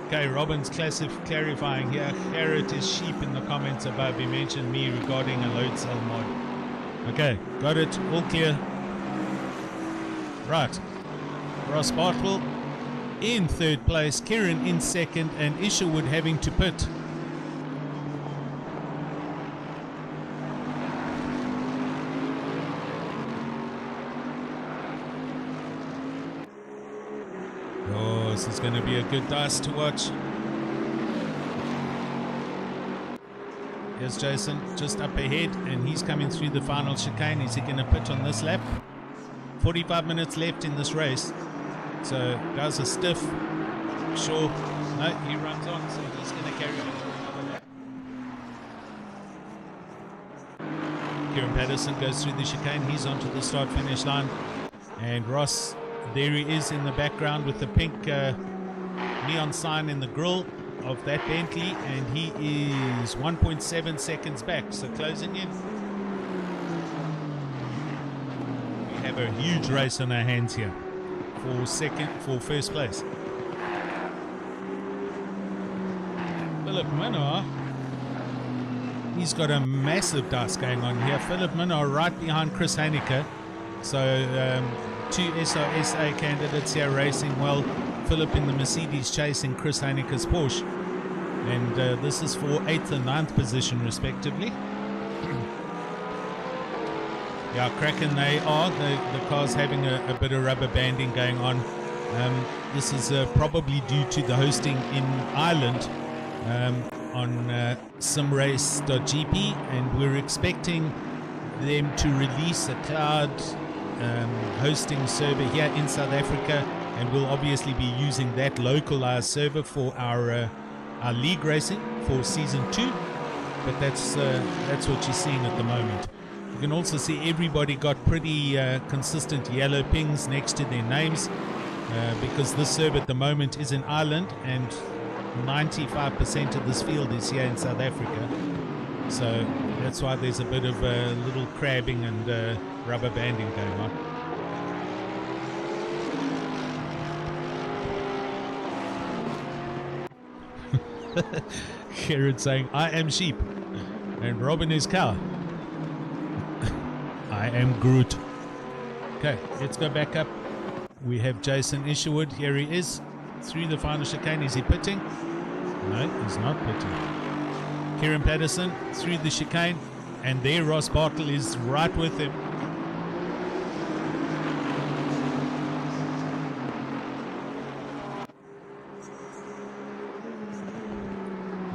Okay, Robin's clarifying here. Carrot is sheep in the comments above. He mentioned me regarding a load cell mod. Okay, got it. All clear. Right. Ross Bartle in third place, Kieran in second, and Isherwood having to pit. Oh, this is going to be a good dice to watch. Here's Jason just up ahead, and he's coming through the final chicane. Is he going to pit on this lap? 45 minutes left in this race. So guys are stiff. Sure. No, he runs on, so he's going to carry on for another lap. Kieran Patterson goes through the chicane. He's onto the start finish line. And Ross, there he is in the background with the pink neon sign in the grille of that Bentley, and he is 1.7 seconds back, so closing in. We have a huge race on our hands here for first place. Philip Minnar, he's got a massive dice going on here. Philip Minnar right behind Chris Haneke. So two SRSA candidates here racing well. Philip in the Mercedes chasing Chris Haneke's Porsche. And this is for 8th and 9th position respectively. Yeah, cracking they are. The car's having a bit of rubber banding going on. This is probably due to the hosting in Ireland on simrace.gp, and we're expecting them to release a cloud hosting server here in South Africa, and we'll obviously be using that localized server for our league racing for season 2. But that's what you're seeing at the moment. You can also see everybody got pretty consistent yellow pings next to their names because this server at the moment is in Ireland and 95% of this field is here in South Africa. So that's why there's a bit of little crabbing and rubber banding going on. Kieran saying, I am sheep. And Robin is cow. I am Groot. Okay, let's go back up. We have Jason Isherwood. Here he is. Through the final chicane. Is he pitting? No, he's not pitting. Kieran Patterson through the chicane. And there Ross Bartle is right with him.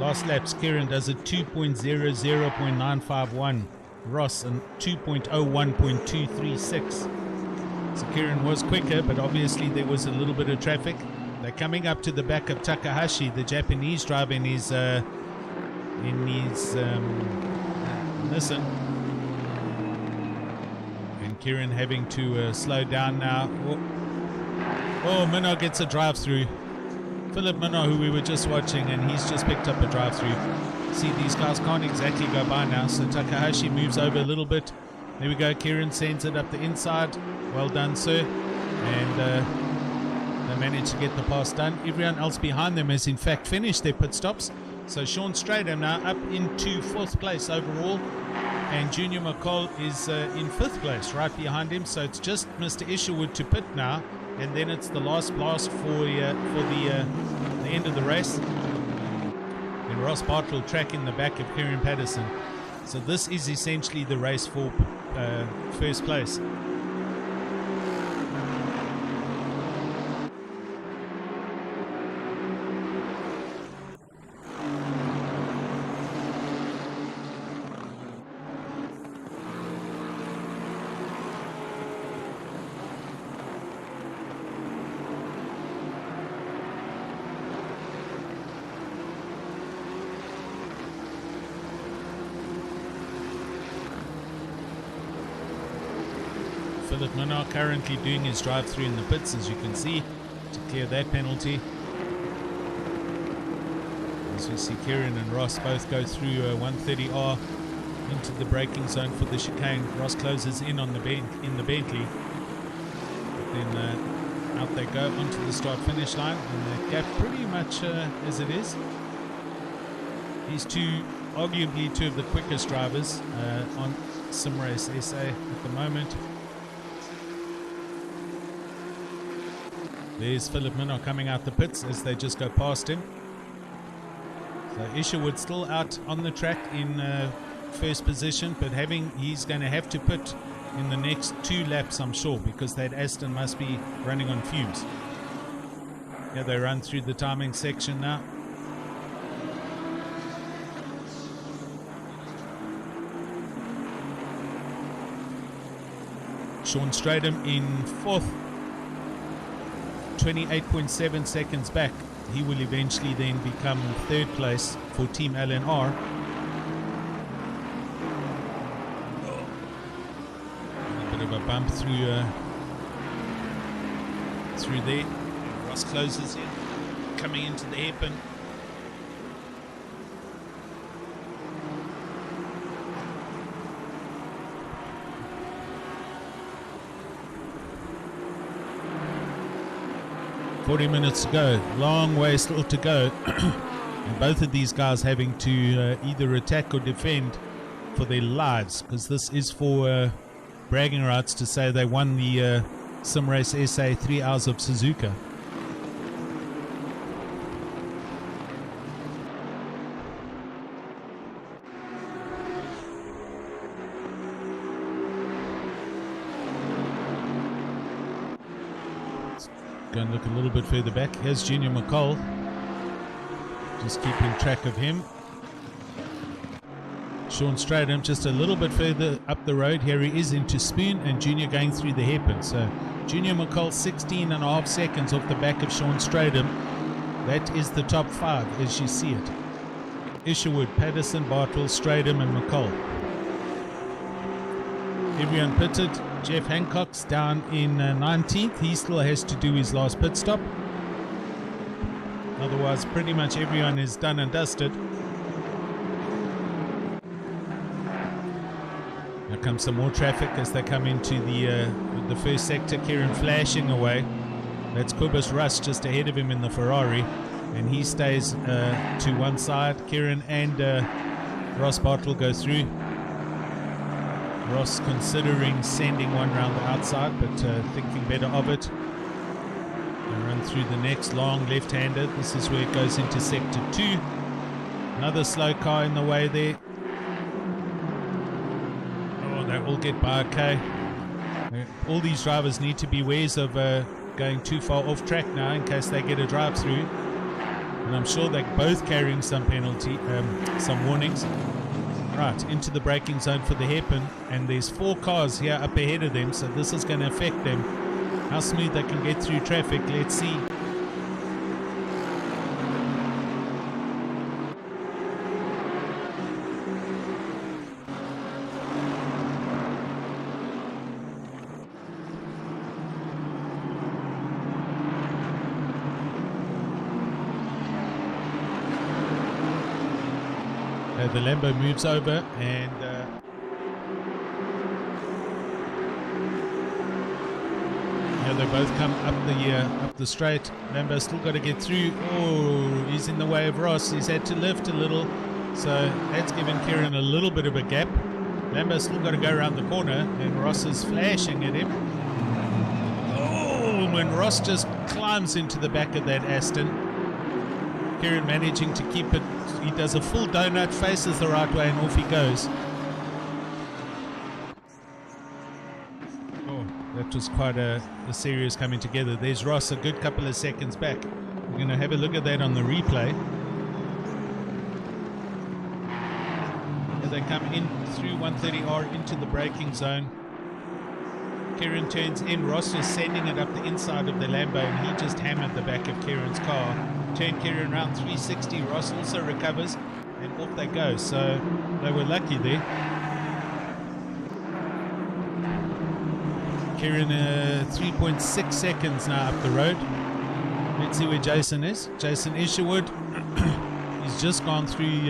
Last laps, Kieran does a 2.00.951. Ross and 2.01.236. So Kieran was quicker, but obviously there was a little bit of traffic. They're coming up to the back of Takahashi, the Japanese driver in his Nissan. And Kieran having to slow down now. Oh, Minnar gets a drive-through. Philip Minnar, who we were just watching, and he's just picked up a drive-through. See, these guys can't exactly go by now, so Takahashi moves over a little bit. There we go. Kieran sends it up the inside. Well done, sir. And They managed to get the pass done. Everyone else behind them has in fact finished their pit stops. So Sean Stratham now up into 4th place overall, and Junior McCall is in 5th place right behind him. So it's just Mr. Isherwood to pit now, and then it's the last blast for the end of the race. And Ross Bartle tracking the back of Kieran Patterson. So this is essentially the race for first place. Philip Minnar currently doing his drive-through in the pits, as you can see, to clear that penalty. As we see Kieran and Ross both go through 130R into the braking zone for the chicane. Ross closes in on the Bentley. But then out they go onto the start-finish line, and the gap pretty much as it is. These two, arguably two of the quickest drivers on Simrace SA at the moment. There's Philip Minnar coming out the pits as they just go past him. So Isherwood still out on the track in first position, but he's going to have to pit in the next 2 laps, I'm sure, because that Aston must be running on fumes. Yeah, they run through the timing section now. Sean Stratham in 4th. 28.7 seconds back. He will eventually then become 3rd place for Team LNR. A bit of a bump through there. Ross closes in, coming into the hairpin. $40 minutes to go, long way still to go. And both of these guys having to either attack or defend for their lives, because this is for bragging rights to say they won the Simrace SA 3 Hours of Suzuka. Go and look a little bit further back. Here's Junior McCall. Just keeping track of him. Sean Stratham just a little bit further up the road. Here he is into Spoon, and Junior going through the hairpin. So Junior McCall 16.5 seconds off the back of Sean Stratham. That is the top 5 as you see it. Isherwood, Patterson, Bartle, Stratham and McCall. Everyone pitted. Jeff Hancock's down in 19th. He still has to do his last pit stop. Otherwise, pretty much everyone is done and dusted. Here comes some more traffic as they come into the first sector. Kieran flashing away. That's Cobus Russ just ahead of him in the Ferrari, and he stays to one side. Kieran and Ross Bartle go through. Ross considering sending one round the outside, but thinking better of it. And run through the next long left-hander. This is where it goes into sector 2. Another slow car in the way there. Oh, they all get by okay. All these drivers need to be wares of going too far off track now in case they get a drive through. And I'm sure they're both carrying some penalty, some warnings. Right, into the braking zone for the hairpin, and there's 4 cars here up ahead of them, so this is going to affect them. How smooth they can get through traffic, let's see. The Lambo moves over, and So they both come up the straight. Lambo's still got to get through. Oh, he's in the way of Ross. He's had to lift a little. So that's given Kieran a little bit of a gap. Lambo's still got to go around the corner, and Ross is flashing at him. Oh, when Ross just climbs into the back of that Aston. Kieran managing to keep it. He does a full donut, faces the right way, and off he goes. Oh, that was quite a serious coming together. There's Ross a good couple of seconds back. We're going to have a look at that on the replay. They come in through 130R into the braking zone. Kieran turns in. Ross is sending it up the inside of the Lambo, and he just hammered the back of Kieran's car. Turn Kieran around 360. Ross also recovers, and off they go. So they were lucky there. Kieran 3.6 seconds now up the road. Let's see where Jason is. Jason Isherwood. He's just gone through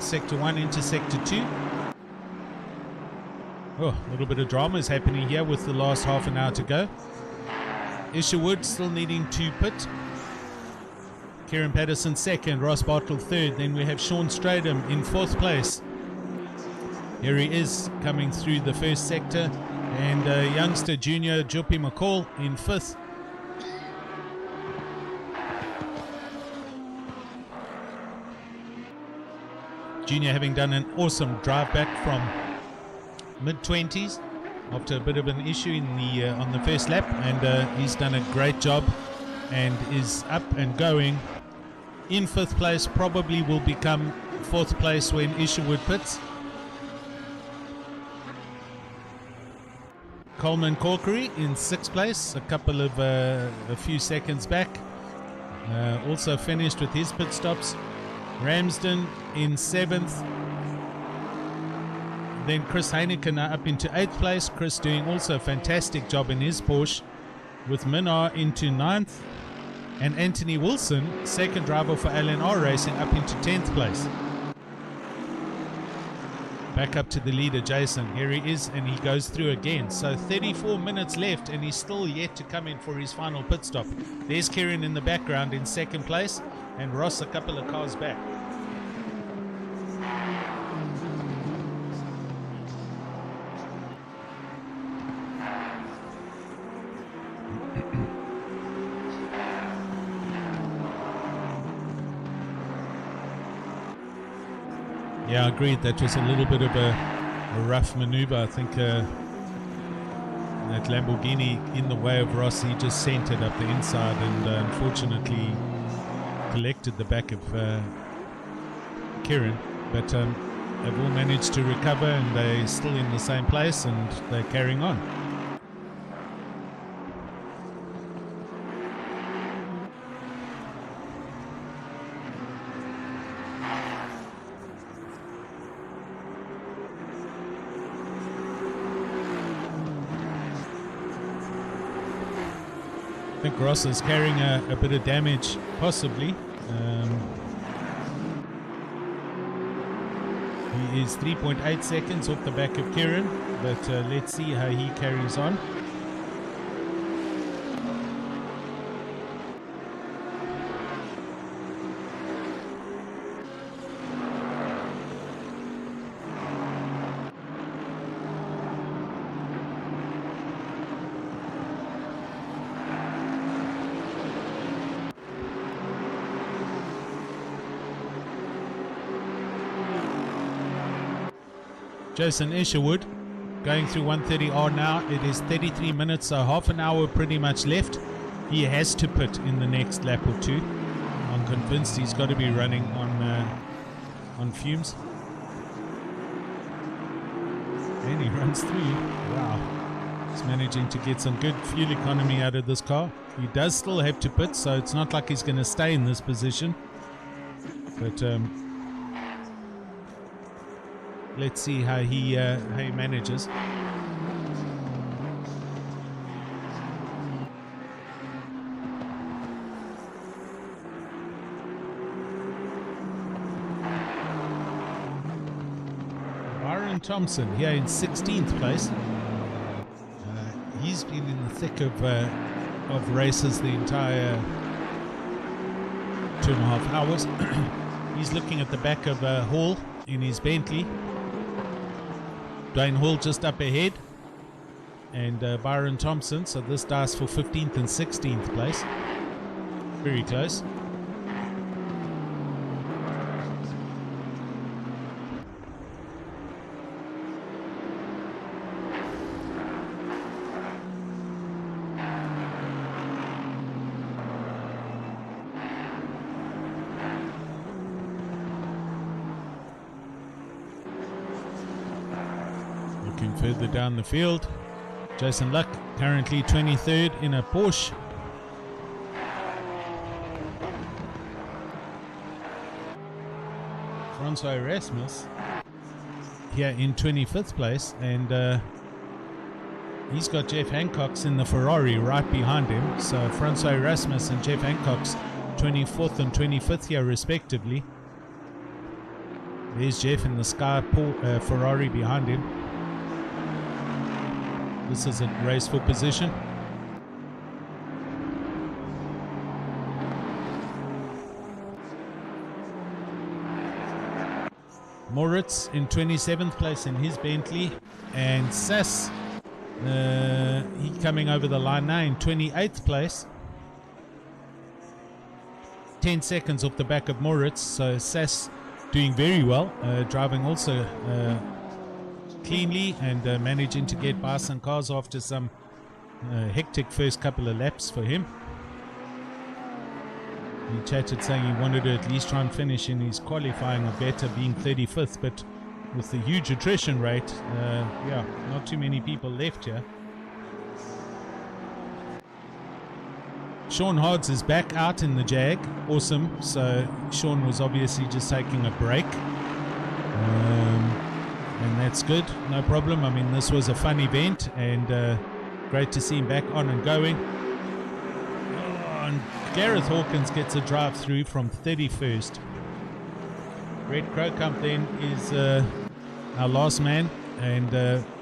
Sector 1 into Sector 2. Oh, a little bit of drama is happening here with the last half an hour to go. Isherwood still needing to pit. Kieran Patterson second, Ross Bartle third. Then we have Sean Stradham in fourth place. Here he is coming through the first sector. And youngster junior Joppy McCall in fifth. Junior having done an awesome drive back from mid-20s after a bit of an issue in the on the first lap, and he's done a great job and is up and going in fifth place. Probably will become fourth place when Isherwood pits. Coleman Corkery in sixth place, a few seconds back. Also finished with his pit stops. Ramsden in seventh. Then Chris Heineken up into eighth place. Chris doing also a fantastic job in his Porsche, with Minar into ninth, and Anthony Wilson, second driver for LNR Racing, up into 10th place. Back up to the leader, Jason. Here he is, and he goes through again. So 34 minutes left, and he's still yet to come in for his final pit stop. There's Kieran in the background in second place, and Ross a couple of cars back. Yeah, I agreed. That was a little bit of a rough maneuver. I think that Lamborghini in the way of Ross, he just sent it up the inside, and unfortunately collected the back of Kieran. But they've all managed to recover, and they're still in the same place, and they're carrying on. I think Ross is carrying a bit of damage, possibly. He is 3.8 seconds off the back of Kieran, but let's see how he carries on. Jason Isherwood going through 130R now. It is 33 minutes, so half an hour pretty much left. He has to pit in the next lap or two. I'm convinced he's got to be running on fumes. And he runs through. Wow. He's managing to get some good fuel economy out of this car. He does still have to pit, so it's not like he's going to stay in this position. But let's see how he manages. Byron Thompson here in 16th place. He's been in the thick of of races the entire 2.5 hours. He's looking at the back of Hall in his Bentley. Dwayne Hall just up ahead, and Byron Thompson. So this dies for 15th and 16th place. Very close. Looking further down the field, Jason Luck currently 23rd in a Porsche. Francois Erasmus here in 25th place, and he's got Jeff Hancock's in the Ferrari right behind him. So Francois Erasmus and Jeff Hancock's 24th and 25th here respectively. There's Jeff in the Sky Ferrari behind him. This is a race for position. Moritz in 27th place in his Bentley, and Sass he coming over the line now in 28th place, 10 seconds off the back of Moritz. So Sass doing very well, driving also cleanly, and managing to get by some cars after some hectic first couple of laps for him. He chatted saying he wanted to at least try and finish in his qualifying or better, being 35th, but with the huge attrition rate, yeah, not too many people left here. Sean Hards is back out in the Jag. Awesome. So Sean was obviously just taking a break. And that's good, no problem. I mean, this was a fun event, and great to see him back on and going. Oh, and Gareth Hawkins gets a drive through from 31st. Red Crowcump then is our last man, and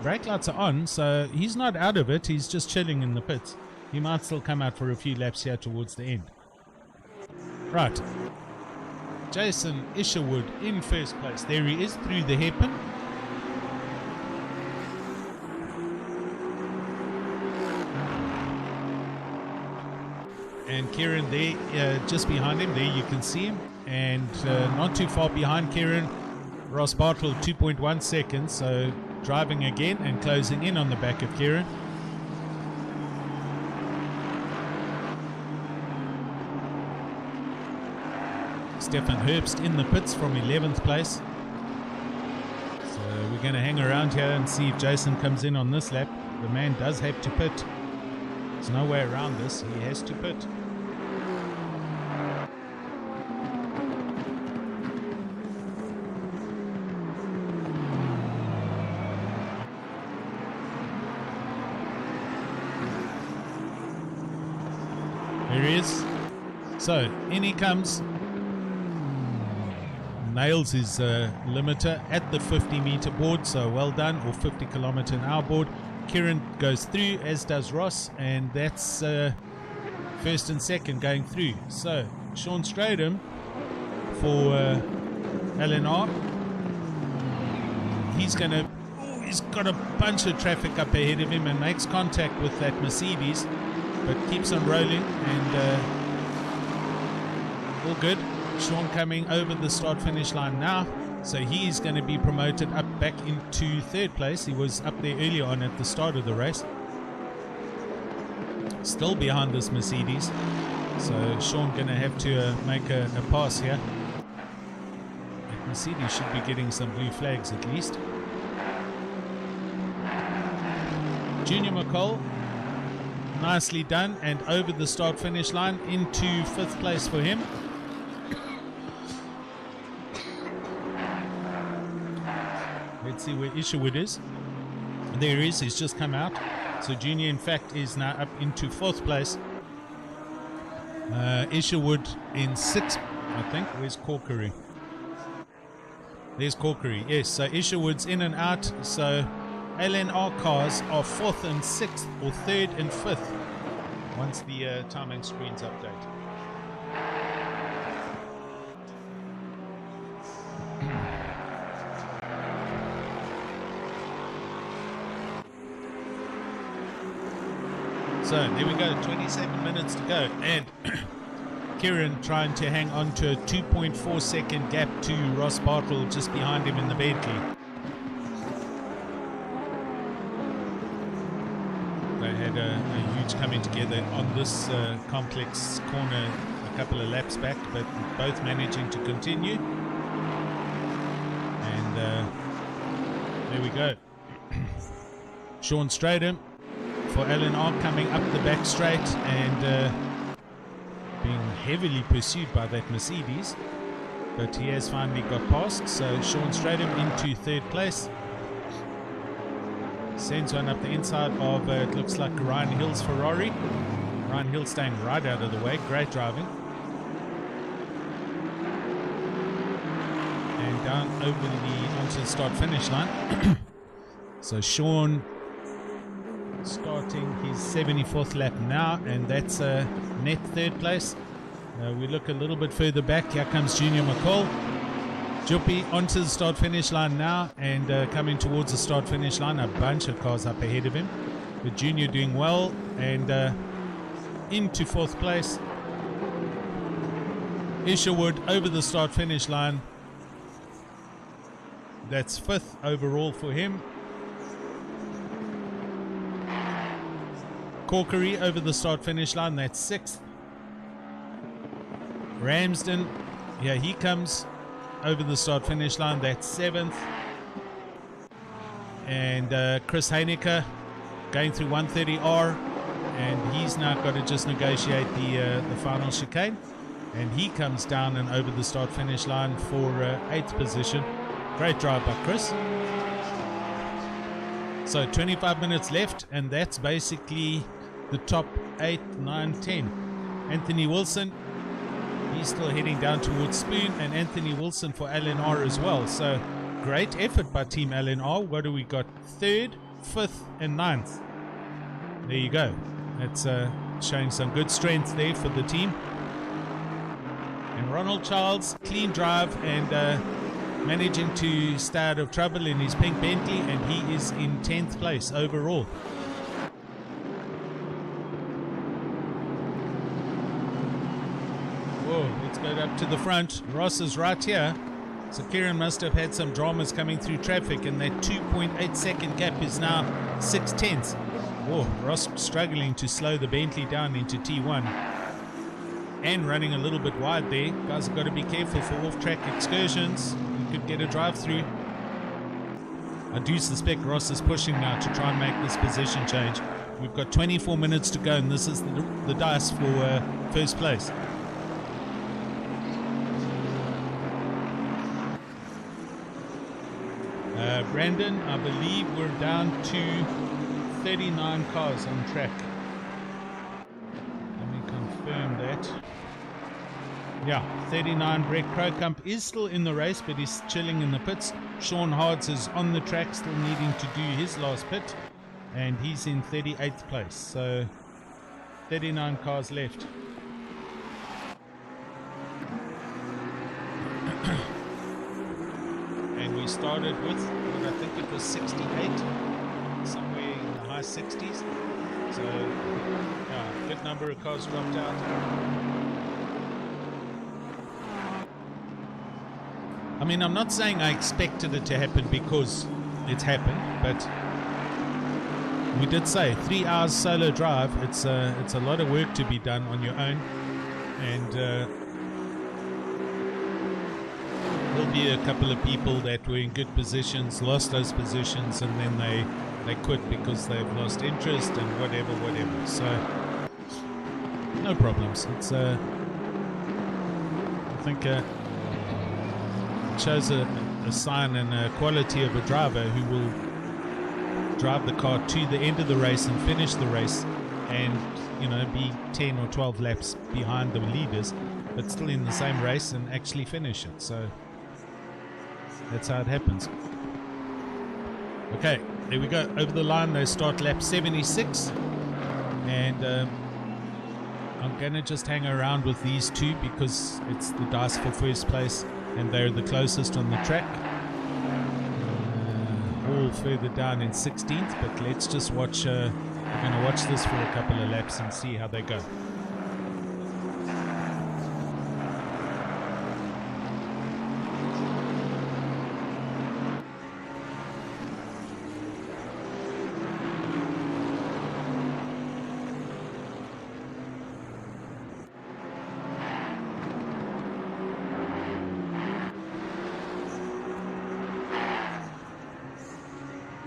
brake lights are on, so he's not out of it. He's just chilling in the pits. He might still come out for a few laps here towards the end. Right, Jason Isherwood in first place. There he is through the hairpin. And Kieran there, just behind him, there you can see him. And not too far behind Kieran, Ross Bartle, 2.1 seconds. So driving again and closing in on the back of Kieran. Stefan Herbst in the pits from 11th place. So we're going to hang around here and see if Jason comes in on this lap. The man does have to pit. There's no way around this. He has to pit. There he is. So in he comes. Nails his limiter at the 50-meter board, so well done, or 50 kilometer an hour board. Kieran goes through, as does Ross, and that's first and second going through. So Sean Stradham for LNR. He's got a bunch of traffic up ahead of him and makes contact with that Mercedes, but keeps on rolling, and all good. Sean coming over the start-finish line now, so he's going to be promoted up back into third place. He was up there earlier on at the start of the race, still behind this Mercedes, so Sean going to have to make a pass here. That Mercedes should be getting some blue flags at least. Junior McCall, nicely done, and over the start-finish line into fifth place for him. Let's see where Isherwood is. There he is, he's just come out. So Junior, in fact, is now up into fourth place. Isherwood in sixth, I think. Where's Corkery? There's Corkery, yes. So Isherwood's in and out. So LNR cars are fourth and sixth, or third and fifth. once the timing screens update. So there we go, 27 minutes to go, and Kieran trying to hang on to a 2.4 second gap to Ross Bartle just behind him in the Bentley. They had a huge coming together on this complex corner a couple of laps back, but both managing to continue. And there we go. Sean Stratham for LNR coming up the back straight and being heavily pursued by that Mercedes, but he has finally got past. So Sean Stratham into third place. Sends one up the inside of it looks like Ryan Hill's Ferrari. Ryan Hill staying right out of the way. Great driving. And down over onto the start finish line. So Sean starting his 74th lap now, and that's a net third place. We look a little bit further back. Here comes Junior McCall. Juppie onto the start finish line now, and coming towards the start finish line. A bunch of cars up ahead of him, but Junior doing well and into fourth place. Isherwood over the start finish line. That's fifth overall for him. Corkery over the start finish line, that's sixth. Ramsden, here he comes over the start finish line, that's seventh. And Chris Heinecker going through 130R, and he's now got to just negotiate the final chicane, and he comes down and over the start finish line for eighth position. Great drive by Chris. So 25 minutes left, and that's basically the top 8, 9, 10. Anthony Wilson, he's still heading down towards Spoon, and Anthony Wilson for LNR as well. So great effort by Team LNR. What do we got? Third, fifth, and ninth. There you go. That's showing some good strength there for the team. And Ronald Childs, clean drive and managing to stay out of trouble in his pink Bentley, and he is in 10th place overall. Whoa, let's go up to the front. Ross is right here. So Kieran must have had some dramas coming through traffic, and that 2.8 second gap is now 6/10. Whoa, Ross struggling to slow the Bentley down into T1. And running a little bit wide there. Guys have got to be careful for off-track excursions. You could get a drive-through. I do suspect Ross is pushing now to try and make this position change. We've got 24 minutes to go, and this is the dice for first place. Brandon, I believe we're down to 39 cars on track. Let me confirm that. Yeah, 39. Brett Crocump is still in the race, but he's chilling in the pits. Sean Hards is on the track, still needing to do his last pit, and he's in 38th place. So 39 cars left. And we started with, I think it was 68, somewhere in the high 60s. So, yeah, good number of cars dropped out. I mean, I'm not saying I expected it to happen because it's happened, but we did say 3 hours solo drive. It's a lot of work to be done on your own, and there'll be a couple of people that were in good positions, lost those positions, and then they quit because they've lost interest and whatever. So no problems. It's I think it shows a sign and a quality of a driver who will drive the car to the end of the race and finish the race, and be 10 or 12 laps behind the leaders, but still in the same race and actually finish it. So that's how it happens. Okay, there we go. Over the line, they start lap 76. And I'm going to just hang around with these two because it's the dice for first place and they're the closest on the track. All further down in 16th, but let's just watch. We're going to watch this for a couple of laps and see how they go.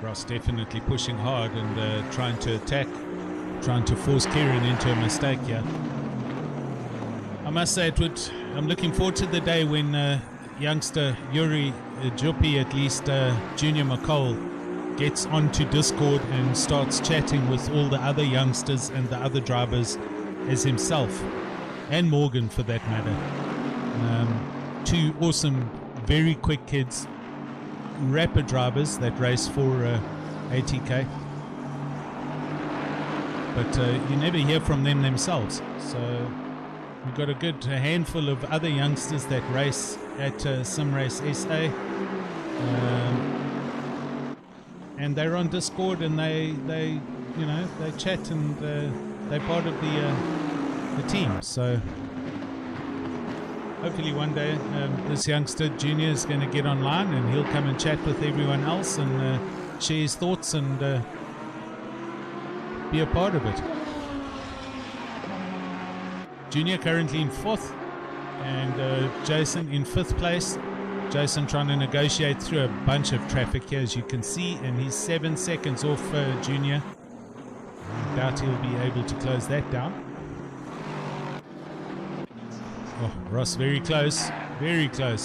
Ross definitely pushing hard and trying to attack, trying to force Kieran into a mistake here. I must say I'm looking forward to the day when youngster Yuri Juppy, at least Junior McCall, gets onto Discord and starts chatting with all the other youngsters and the other drivers as himself, and Morgan for that matter. Two awesome, very quick kids, rapid drivers that race for ATK, but you never hear from them themselves. So we've got a handful of other youngsters that race at SimRace SA, and they're on Discord and they chat and they're part of the team. So hopefully one day this youngster Junior is going to get online and he'll come and chat with everyone else and share his thoughts and be a part of it. Junior currently in 4th and Jason in 5th place. Jason trying to negotiate through a bunch of traffic here, as you can see, and he's 7 seconds off Junior. I doubt he'll be able to close that down. Oh, Ross very close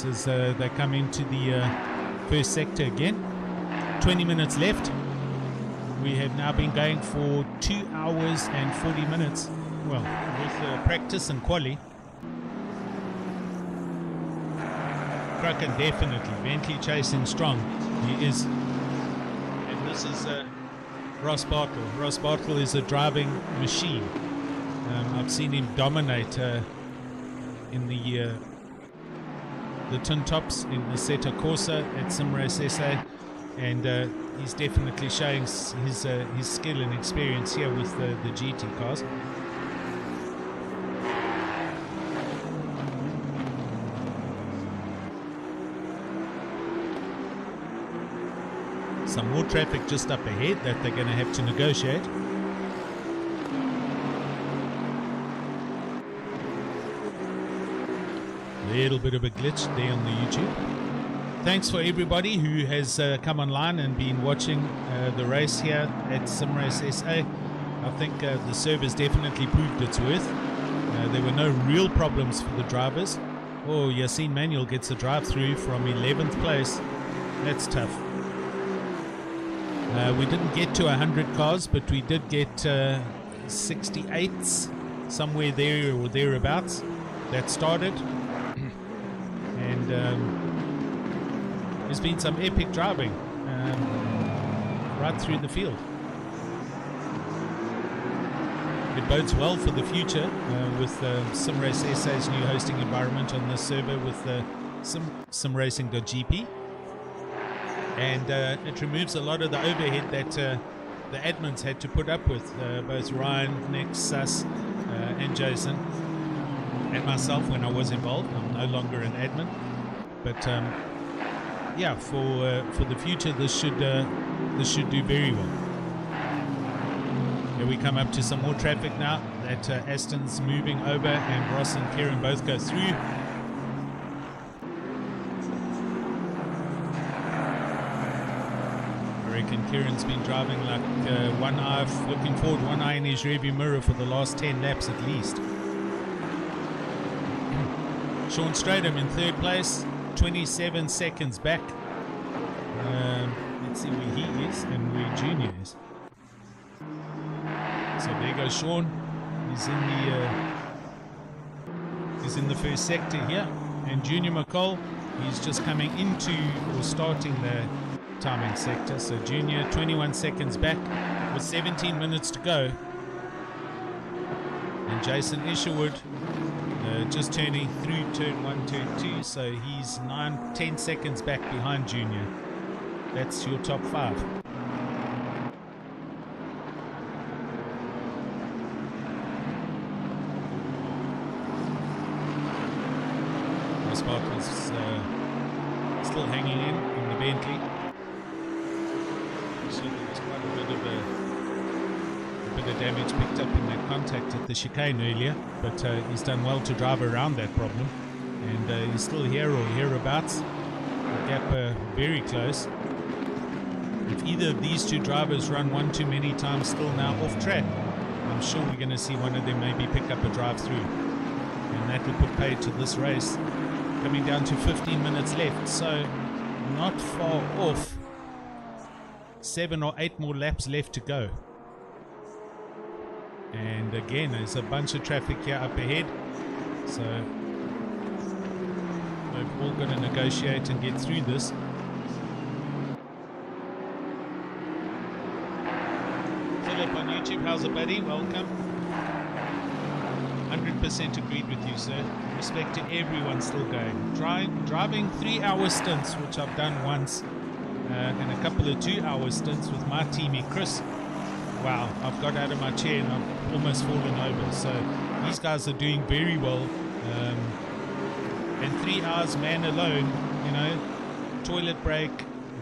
as they come into the first sector again. 20 minutes left. We have now been going for 2 hours and 40 minutes. Well, with practice and quali. Kraken definitely. Bentley chasing strong. He is. And this is Ross Bartle. Ross Bartle is a driving machine. I've seen him dominate in the tin tops in the Seta Corsa at SimRace SA, and he's definitely showing his skill and experience here with the GT cars. Some more traffic just up ahead that they're going to have to negotiate. A little bit of a glitch there on the YouTube. Thanks for everybody who has come online and been watching the race here at SimRace SA. I think the server's definitely proved its worth. There were no real problems for the drivers. Oh, Yassine Manuel gets a drive-through from 11th place. That's tough. We didn't get to 100 cars, but we did get 68s, somewhere there or thereabouts. That started. And there's been some epic driving right through the field. It bodes well for the future with SimRace SA's new hosting environment on this server with simracing.gp. And it removes a lot of the overhead that the admins had to put up with, both Ryan, Nick, Sus, and Jason, and myself when I was involved. I'm no longer an admin, but yeah, for the future, this should do very well. Here we come up to some more traffic now. That Aston's moving over, and Ross and Kieran both go through. I reckon Kieran's been driving like one eye, looking forward, one eye in his rearview mirror for the last 10 laps at least. Sean Stradham in 3rd place, 27 seconds back. Let's see where he is and where Junior is. So there goes Sean. He's in the first sector here, and Junior McCall, he's just coming into or starting the timing sector. So Junior 21 seconds back with 17 minutes to go. And And Jason Isherwood just turning through turn 1, turn 2, so he's 9-10 seconds back behind Junior. That's your top 5. Ross Bartle's still hanging in the Bentley. So there's quite a bit of damage picked up in that contact at the chicane earlier, but he's done well to drive around that problem, and he's still here or hereabouts. The gap very close. If either of these two drivers run one too many times still now off track, I'm sure we're going to see one of them maybe pick up a drive through, and that will put paid to this race. Coming down to 15 minutes left, so not far off. 7 or 8 more laps left to go. And again, there's a bunch of traffic here up ahead, so we've all got to negotiate and get through this. Philip on YouTube, how's it, buddy? Welcome. 100% agreed with you, sir. Respect to everyone still going. Driving 3-hour stints, which I've done once, and a couple of 2-hour stints with my teammate Chris. Wow, I've got out of my chair and I've almost fallen over. So these guys are doing very well. And 3 hours man alone, you know, toilet break,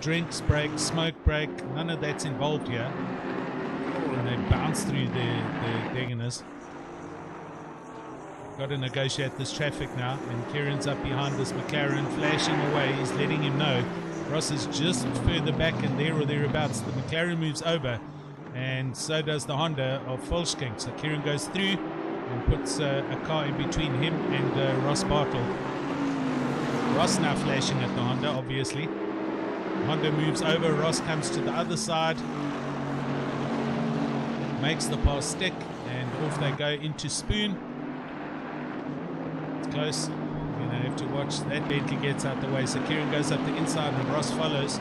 drinks break, smoke break, none of that's involved here. And they bounce through their diggers. Got to negotiate this traffic now, and Kieran's up behind this McLaren, flashing away. He's letting him know Ross is just further back and there or thereabouts. The McLaren moves over, and so does the Honda of Volskink. So Kieran goes through and puts a car in between him and Ross Bartle. Ross now flashing at the Honda, obviously. Honda moves over, Ross comes to the other side, makes the pass stick, and off they go into Spoon. It's close. You're going to have to watch that. Bentley gets out the way, so Kieran goes up the inside and Ross follows.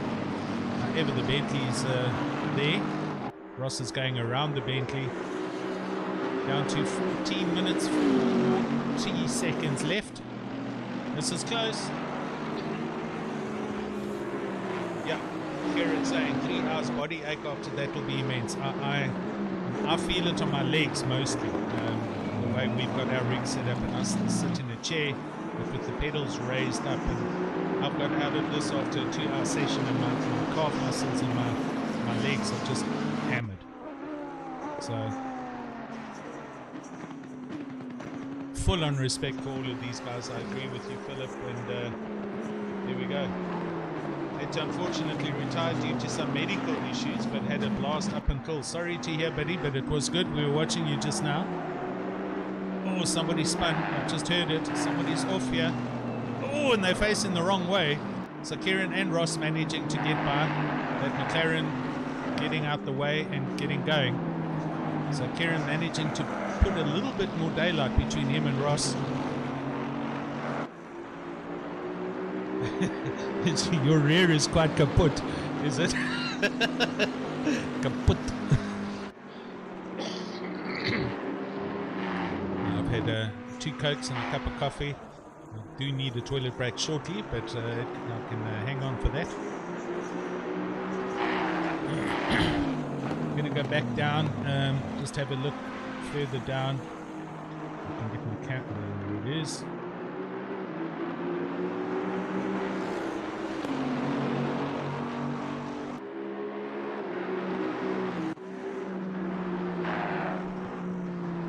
However, the Bentley's there. Ross is going around the Bentley. Down to 14 minutes, 40 seconds left. This is close. Yeah, Kieran saying 3 hours body ache after that will be immense. I feel it on my legs mostly. The way we've got our rig set up, and I sit in a chair with the pedals raised up, and I've got out of this after a 2-hour session, and my calf muscles and my legs are just hammered. So full on respect for all of these guys. I agree with you, Philip, and there we go. It unfortunately retired due to some medical issues, but had a blast up until. Sorry to hear, buddy, but it was good. We were watching you just now. Oh, somebody spun. I just heard it. Somebody's off here. Oh, and they're facing the wrong way. So Kieran and Ross managing to get by. That McLaren getting out the way and getting going. So Kieran managing to put a little bit more daylight between him and Ross. Your rear is quite kaput, is it? Kaput. I've had 2 Cokes and a cup of coffee. I do need a toilet break shortly, but I can hang on for that. I'm going to go back down, just have a look further down. I can get my cat. There it is.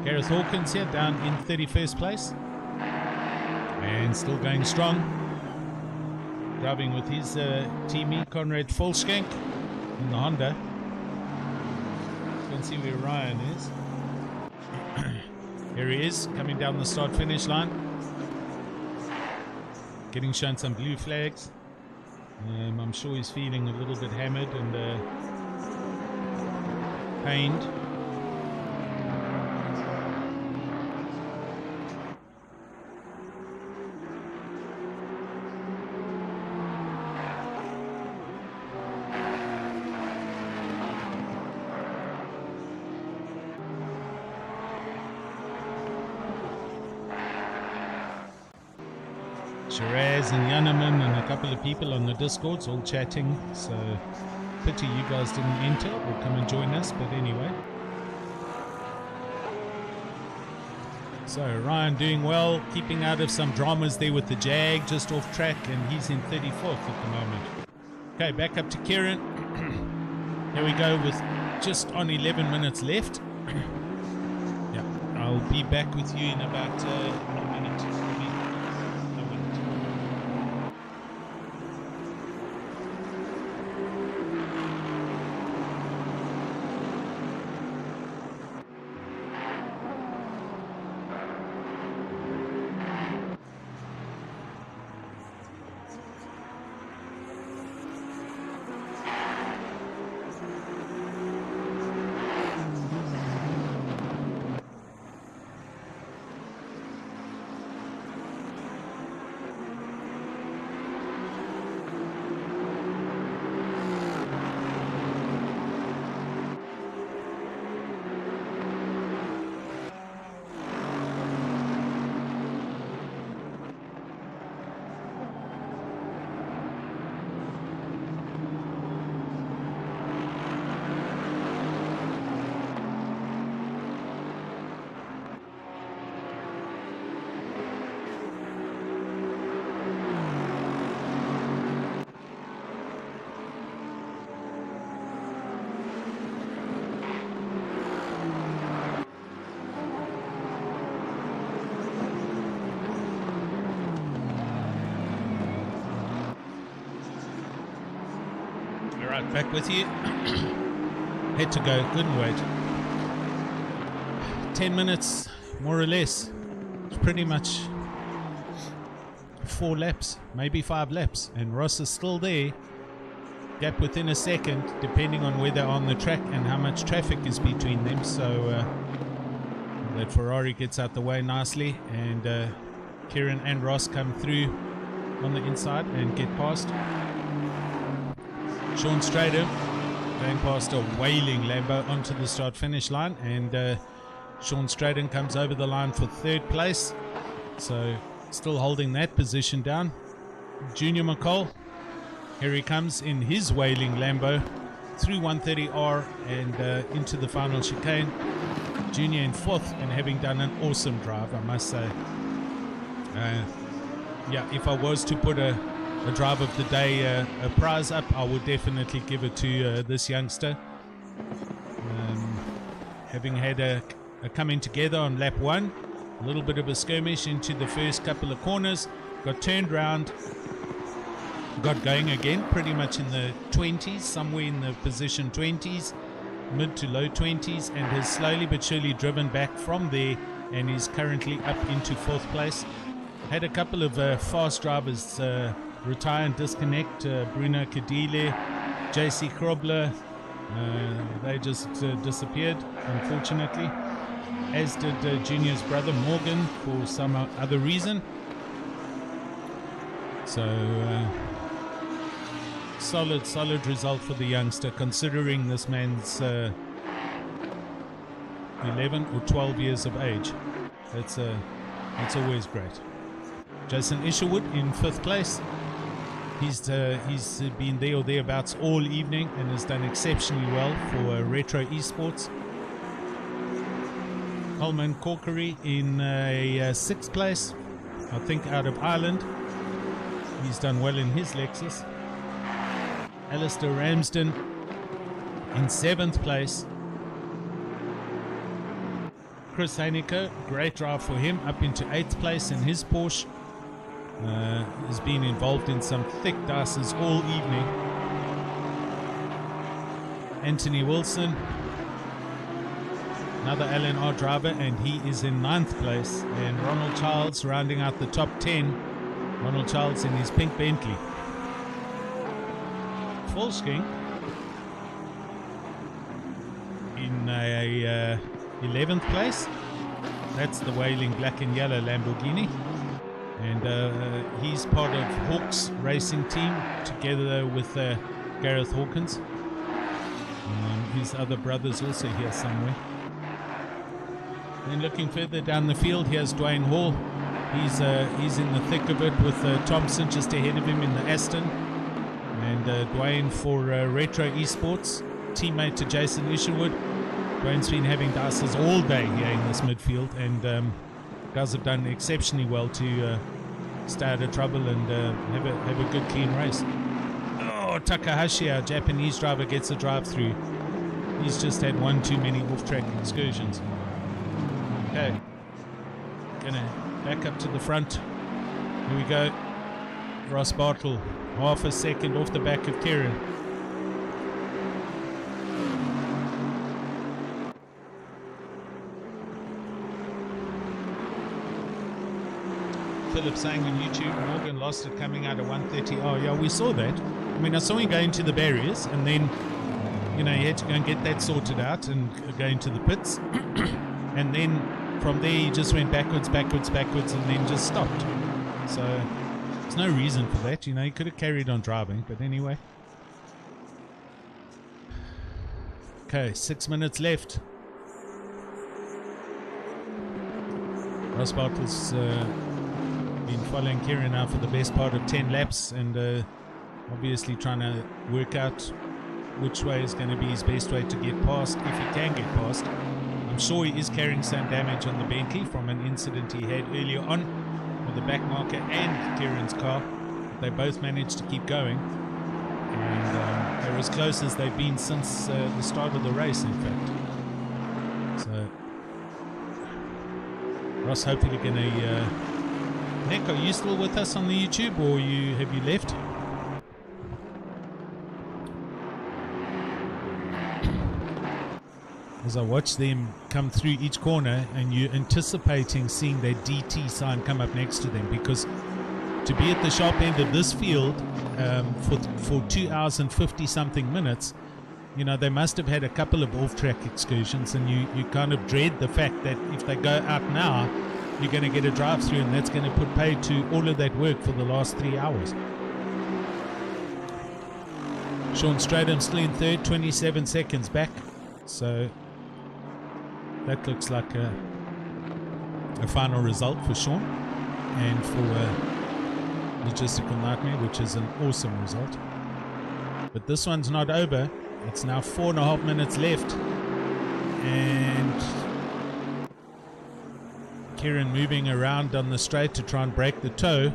Gareth Hawkins here, down in 31st place. And still going strong. Driving with his teammate, Conrad Volskink, in the Honda. Let's see where Ryan is. Here he is, coming down the start-finish line. Getting shown some blue flags. I'm sure he's feeling a little bit hammered and pained. Shiraz and Yaneman and a couple of people on the Discords all chatting. So pity you guys didn't enter or come and join us, but anyway. So Ryan doing well, keeping out of some dramas there with the Jag, just off track, and he's in 34th at the moment. Okay, back up to Kieran. Here we go with just on 11 minutes left. Yeah, I'll be back with you in about a minute. Alright, back with you. Had to go, couldn't wait. 10 minutes, more or less. It's pretty much 4 laps, maybe 5 laps. And Ross is still there. Gap within a second, depending on where they're on the track and how much traffic is between them. So that Ferrari gets out the way nicely. And Kieran and Ross come through on the inside and get past. Sean Strader going past a wailing Lambo onto the start-finish line, and Sean Straden comes over the line for 3rd place, so still holding that position down. Junior McCall, here he comes in his wailing Lambo through 130R and into the final chicane. Junior in 4th and having done an awesome drive, I must say. Yeah, if I was to put a drive of the day a prize up, I would definitely give it to this youngster. Having had a coming together on lap 1, a little bit of a skirmish into the first couple of corners, got turned round, got going again pretty much in the 20s, somewhere in the position 20s, mid to low 20s, and has slowly but surely driven back from there and is currently up into 4th place. Had a couple of fast drivers retire and disconnect, Bruno Kadile, JC Krobler, they just disappeared, unfortunately, as did Junior's brother Morgan for some other reason. So solid result for the youngster, considering this man's 11 or 12 years of age. That's always great. Jason Isherwood in 5th place. He's been there or thereabouts all evening and has done exceptionally well for Retro Esports. Coleman Corkery in a 6th place, I think out of Ireland. He's done well in his Lexus. Alistair Ramsden in 7th place. Chris Haneke, great drive for him, up into 8th place in his Porsche. Has been involved in some thick dices all evening. Anthony Wilson, another LNR driver, and he is in 9th place. And Ronald Childs rounding out the top 10. Ronald Childs in his pink Bentley. Volsking in a 11th place. That's the wailing black and yellow Lamborghini. And he's part of Hawks Racing Team together with Gareth Hawkins. His other brother's also here somewhere. Then looking further down the field, here's Dwayne Hall He's in the thick of it with Thompson just ahead of him in the Aston, and Dwayne for Retro Esports, teammate to Jason Isherwood. Dwayne's been having dices all day here in this midfield, and guys have done exceptionally well to stay out of trouble and have a good clean race. Oh, Takahashi, our Japanese driver, gets a drive through. He's just had one too many off-track excursions. Okay, gonna back up to the front. Here we go. Ross Bartle, half a second off the back of Kieran. Philip saying on YouTube, Morgan lost it coming out of 130. Oh yeah, we saw that. I mean, I saw him go into the barriers, and then, you know, he had to go and get that sorted out and go into the pits. And then from there he just went backwards, and then just stopped. So there's no reason for that, you know. He could have carried on driving, but anyway. Okay, 6 minutes left. Ross Bartle's been following Kieran now for the best part of 10 laps, and obviously trying to work out which way is going to be his best way to get past, if he can get past. I'm sure he is carrying some damage on the Bentley from an incident he had earlier on with the back marker and Kieran's car. They both managed to keep going, and they're as close as they've been since the start of the race, in fact. So Ross hopefully going to Nick, are you still with us on the YouTube, or have you left? As I watch them come through each corner, and you're anticipating seeing their DT sign come up next to them, because to be at the sharp end of this field for 2 hours and 50 something minutes, you know, they must have had a couple of off-track excursions, and you kind of dread the fact that if they go out now, you're going to get a drive through, and that's going to put paid to all of that work for the last 3 hours. Sean Stradham still in third, 27 seconds back. So that looks like a final result for Sean and for Logistical Nightmare, which is an awesome result. But this one's not over. It's now 4.5 minutes left, and Kieran moving around on the straight to try and break the toe.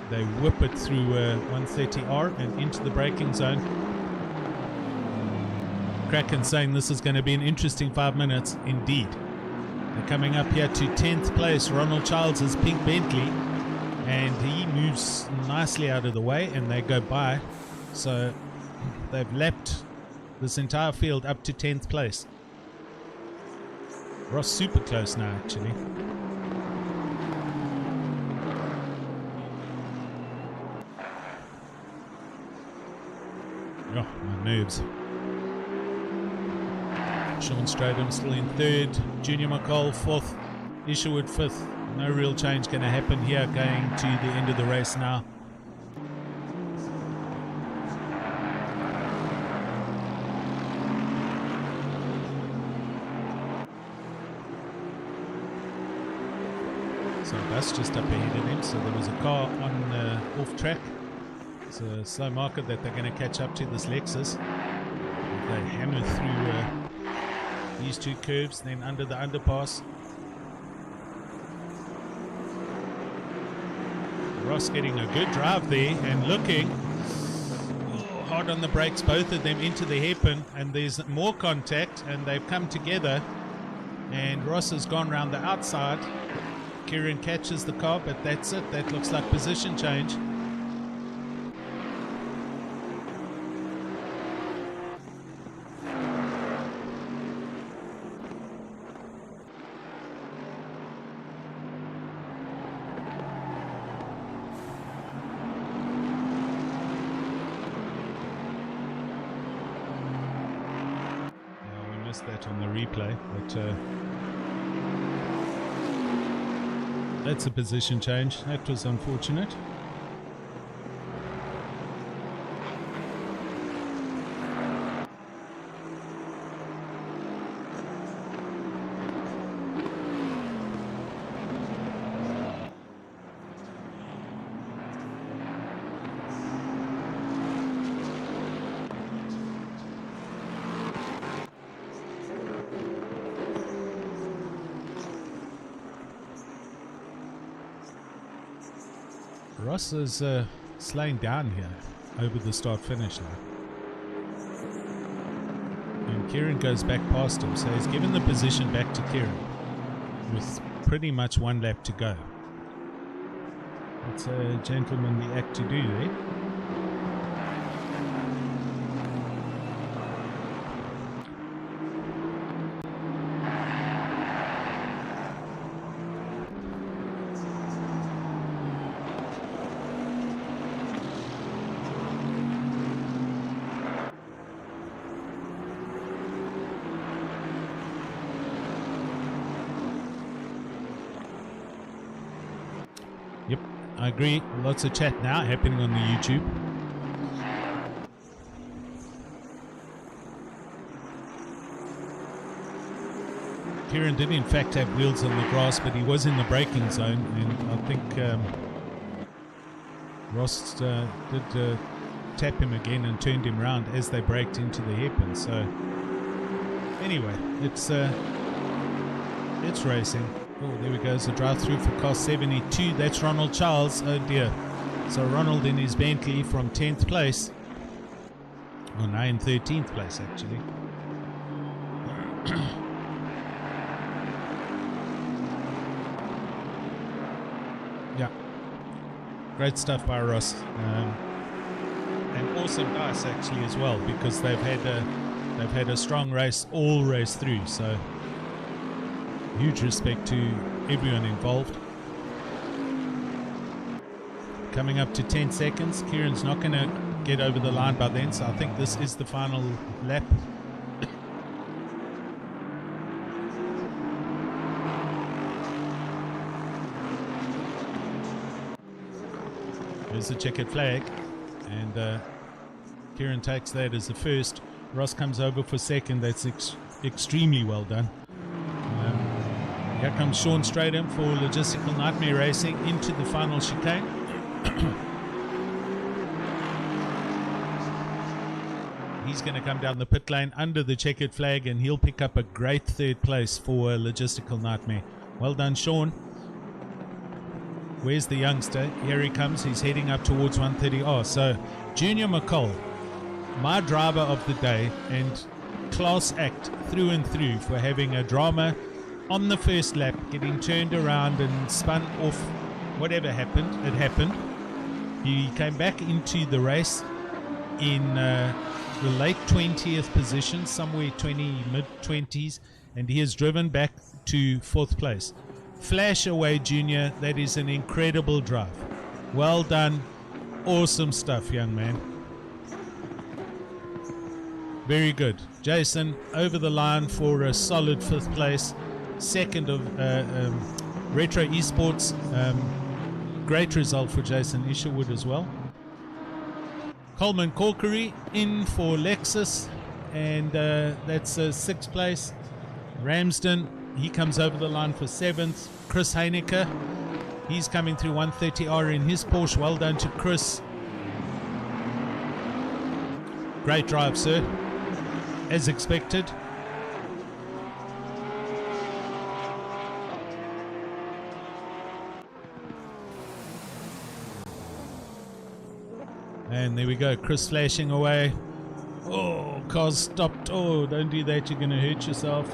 They whip it through 130R and into the braking zone. Kraken saying this is going to be an interesting 5 minutes indeed. They're coming up here to 10th place, Ronald Childs' pink Bentley, and he moves nicely out of the way, and they go by. So they've lapped this entire field up to 10th place. Ross super close now, actually. Oh, my nerves. Sean Stradham still in third, Junior McCall fourth, Isherwood fifth. No real change going to happen here going to the end of the race now. So Bus just up ahead of them, so there was a car on off track. It's a slow marker that they're going to catch up to, this Lexus. They hammer through these two curves, then under the underpass. Ross getting a good drive there and looking hard on the brakes, both of them into the hairpin, and there's more contact, and they've come together, and Ross has gone round the outside. Kieran catches the car, but that's it. That looks like position change. That on the replay, but that's a position change. That was unfortunate. Ross is slowing down here over the start-finish line. And Kieran goes back past him, so he's given the position back to Kieran with pretty much 1 lap to go. It's a gentlemanly act to do there. Yep, I agree. Lots of chat now happening on the YouTube. Kieran did in fact have wheels on the grass, but he was in the braking zone, and I think Ross did tap him again and turned him round as they braked into the hairpin. So anyway, it's racing. Oh, there we go. So drive through for car 72. That's Ronald Charles. Oh dear. So Ronald in his Bentley from 10th place. Oh, no, in 13th place actually. Yeah. Great stuff by Ross. And awesome dice actually as well, because they've had a strong race all race through. So huge respect to everyone involved. Coming up to 10 seconds. Kieran's not going to get over the line by then, so I think this is the final lap. There's the checkered flag, and Kieran takes that as the first. Ross comes over for second. That's extremely well done. Here comes Sean straight in for Logistical Nightmare Racing into the final chicane. He's going to come down the pit lane under the checkered flag, and he'll pick up a great 3rd place for Logistical Nightmare. Well done, Sean. Where's the youngster? Here he comes. He's heading up towards 130. Oh, so Junior McCall, my driver of the day, and class act through and through for having a drama on the first lap, getting turned around and spun off. Whatever happened, it happened. He came back into the race in the late 20th position, somewhere mid-20s, and he has driven back to 4th place. Flash away, Junior. That is an incredible drive. Well done. Awesome stuff, young man. Very good. Jason over the line for a solid 5th place. Second of Retro Esports. Great result for Jason Isherwood as well. Coleman Corkery in for Lexus, and that's 6th place. Ramsden, he comes over the line for 7th. Chris Heinecker, he's coming through 130R in his Porsche. Well done to Chris. Great drive, sir. As expected. And there we go, Chris flashing away. Oh, car's stopped. Oh, don't do that, you're going to hurt yourself.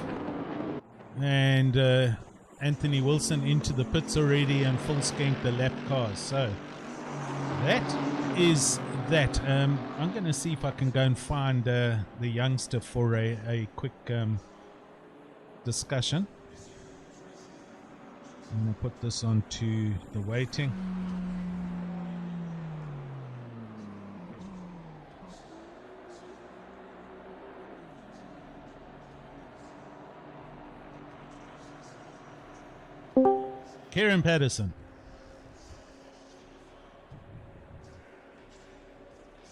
And Anthony Wilson into the pits already, and full skank the lap cars. So that is that. I'm going to see if I can go and find the youngster for a quick discussion. I'm going to put this onto the waiting. Kieran Patterson.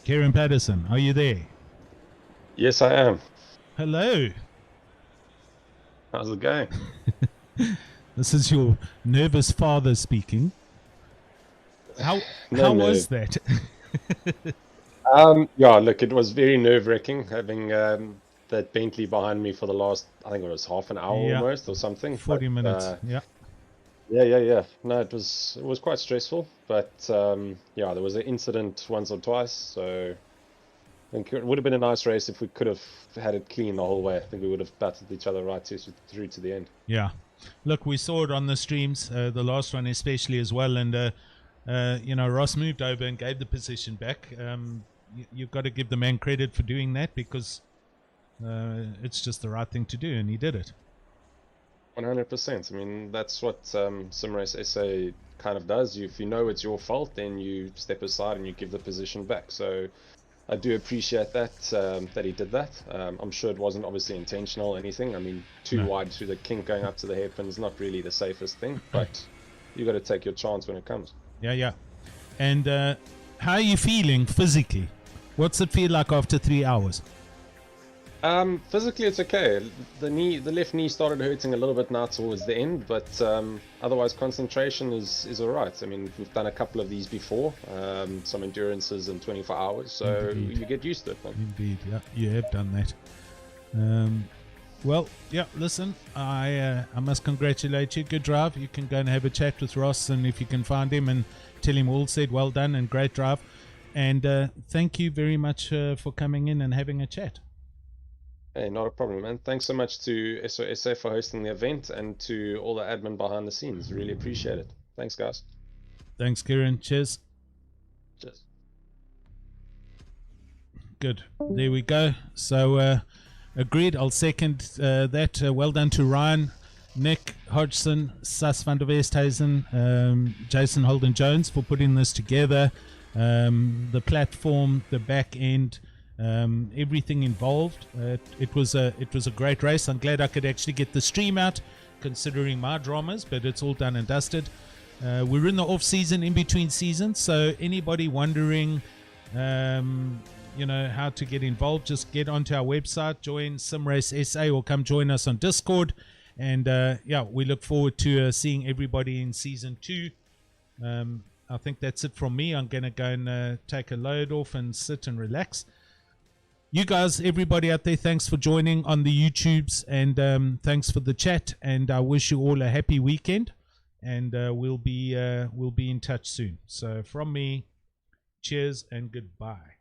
Kieran Patterson, are you there? Yes, I am. Hello. How's it going? This is your nervous father speaking. How was that? Yeah, look, it was very nerve-wracking having that Bentley behind me for the last, I think it was half an hour almost or something. 40 minutes, yeah. Yeah. No, it was quite stressful, but yeah, there was an incident once or twice, so I think it would have been a nice race if we could have had it clean the whole way. I think we would have battled each other right through to the end. Yeah. Look, we saw it on the streams, the last one especially as well, and Ross moved over and gave the position back. You've got to give the man credit for doing that because it's just the right thing to do, and he did it. 100%. I mean, that's what Simrace SA kind of does. If you know it's your fault, then you step aside and you give the position back. So I do appreciate that that he did that. I'm sure it wasn't obviously intentional or anything. I mean, too wide through the kink going up to the hairpin is not really the safest thing, but you got to take your chance when it comes. Yeah. And how are you feeling physically? What's it feel like after 3 hours? Physically it's okay. The left knee started hurting a little bit now towards the end, but otherwise concentration is alright. I mean, we've done a couple of these before, some endurances in 24 hours, so you get used to it, man. Indeed, yeah, you have done that. Well, yeah, listen, I must congratulate you. Good drive. You can go and have a chat with Ross, and if you can find him and tell him all said well done and great drive. And thank you very much for coming in and having a chat. Hey, not a problem, man. Thanks so much to SOSA for hosting the event and to all the admin behind the scenes. Really appreciate it. Thanks, guys. Thanks, Kieran. Cheers. Cheers. Good. There we go. So, agreed. I'll second that. Well done to Ryan, Nick Hodgson, Sas van der Westhuizen, Jason Holden-Jones for putting this together. The platform, the back end, everything involved. It was a great race. I'm glad I could actually get the stream out, considering my dramas, but it's all done and dusted. We're in the off season, in between seasons, so anybody wondering how to get involved, just get onto our website, join Simrace SA, or come join us on Discord. And we look forward to seeing everybody in season 2. I think that's it from me. I'm going to go and take a load off and sit and relax. You guys, everybody out there, thanks for joining on the YouTubes, and thanks for the chat, and I wish you all a happy weekend, and we'll be in touch soon. So from me, cheers and goodbye.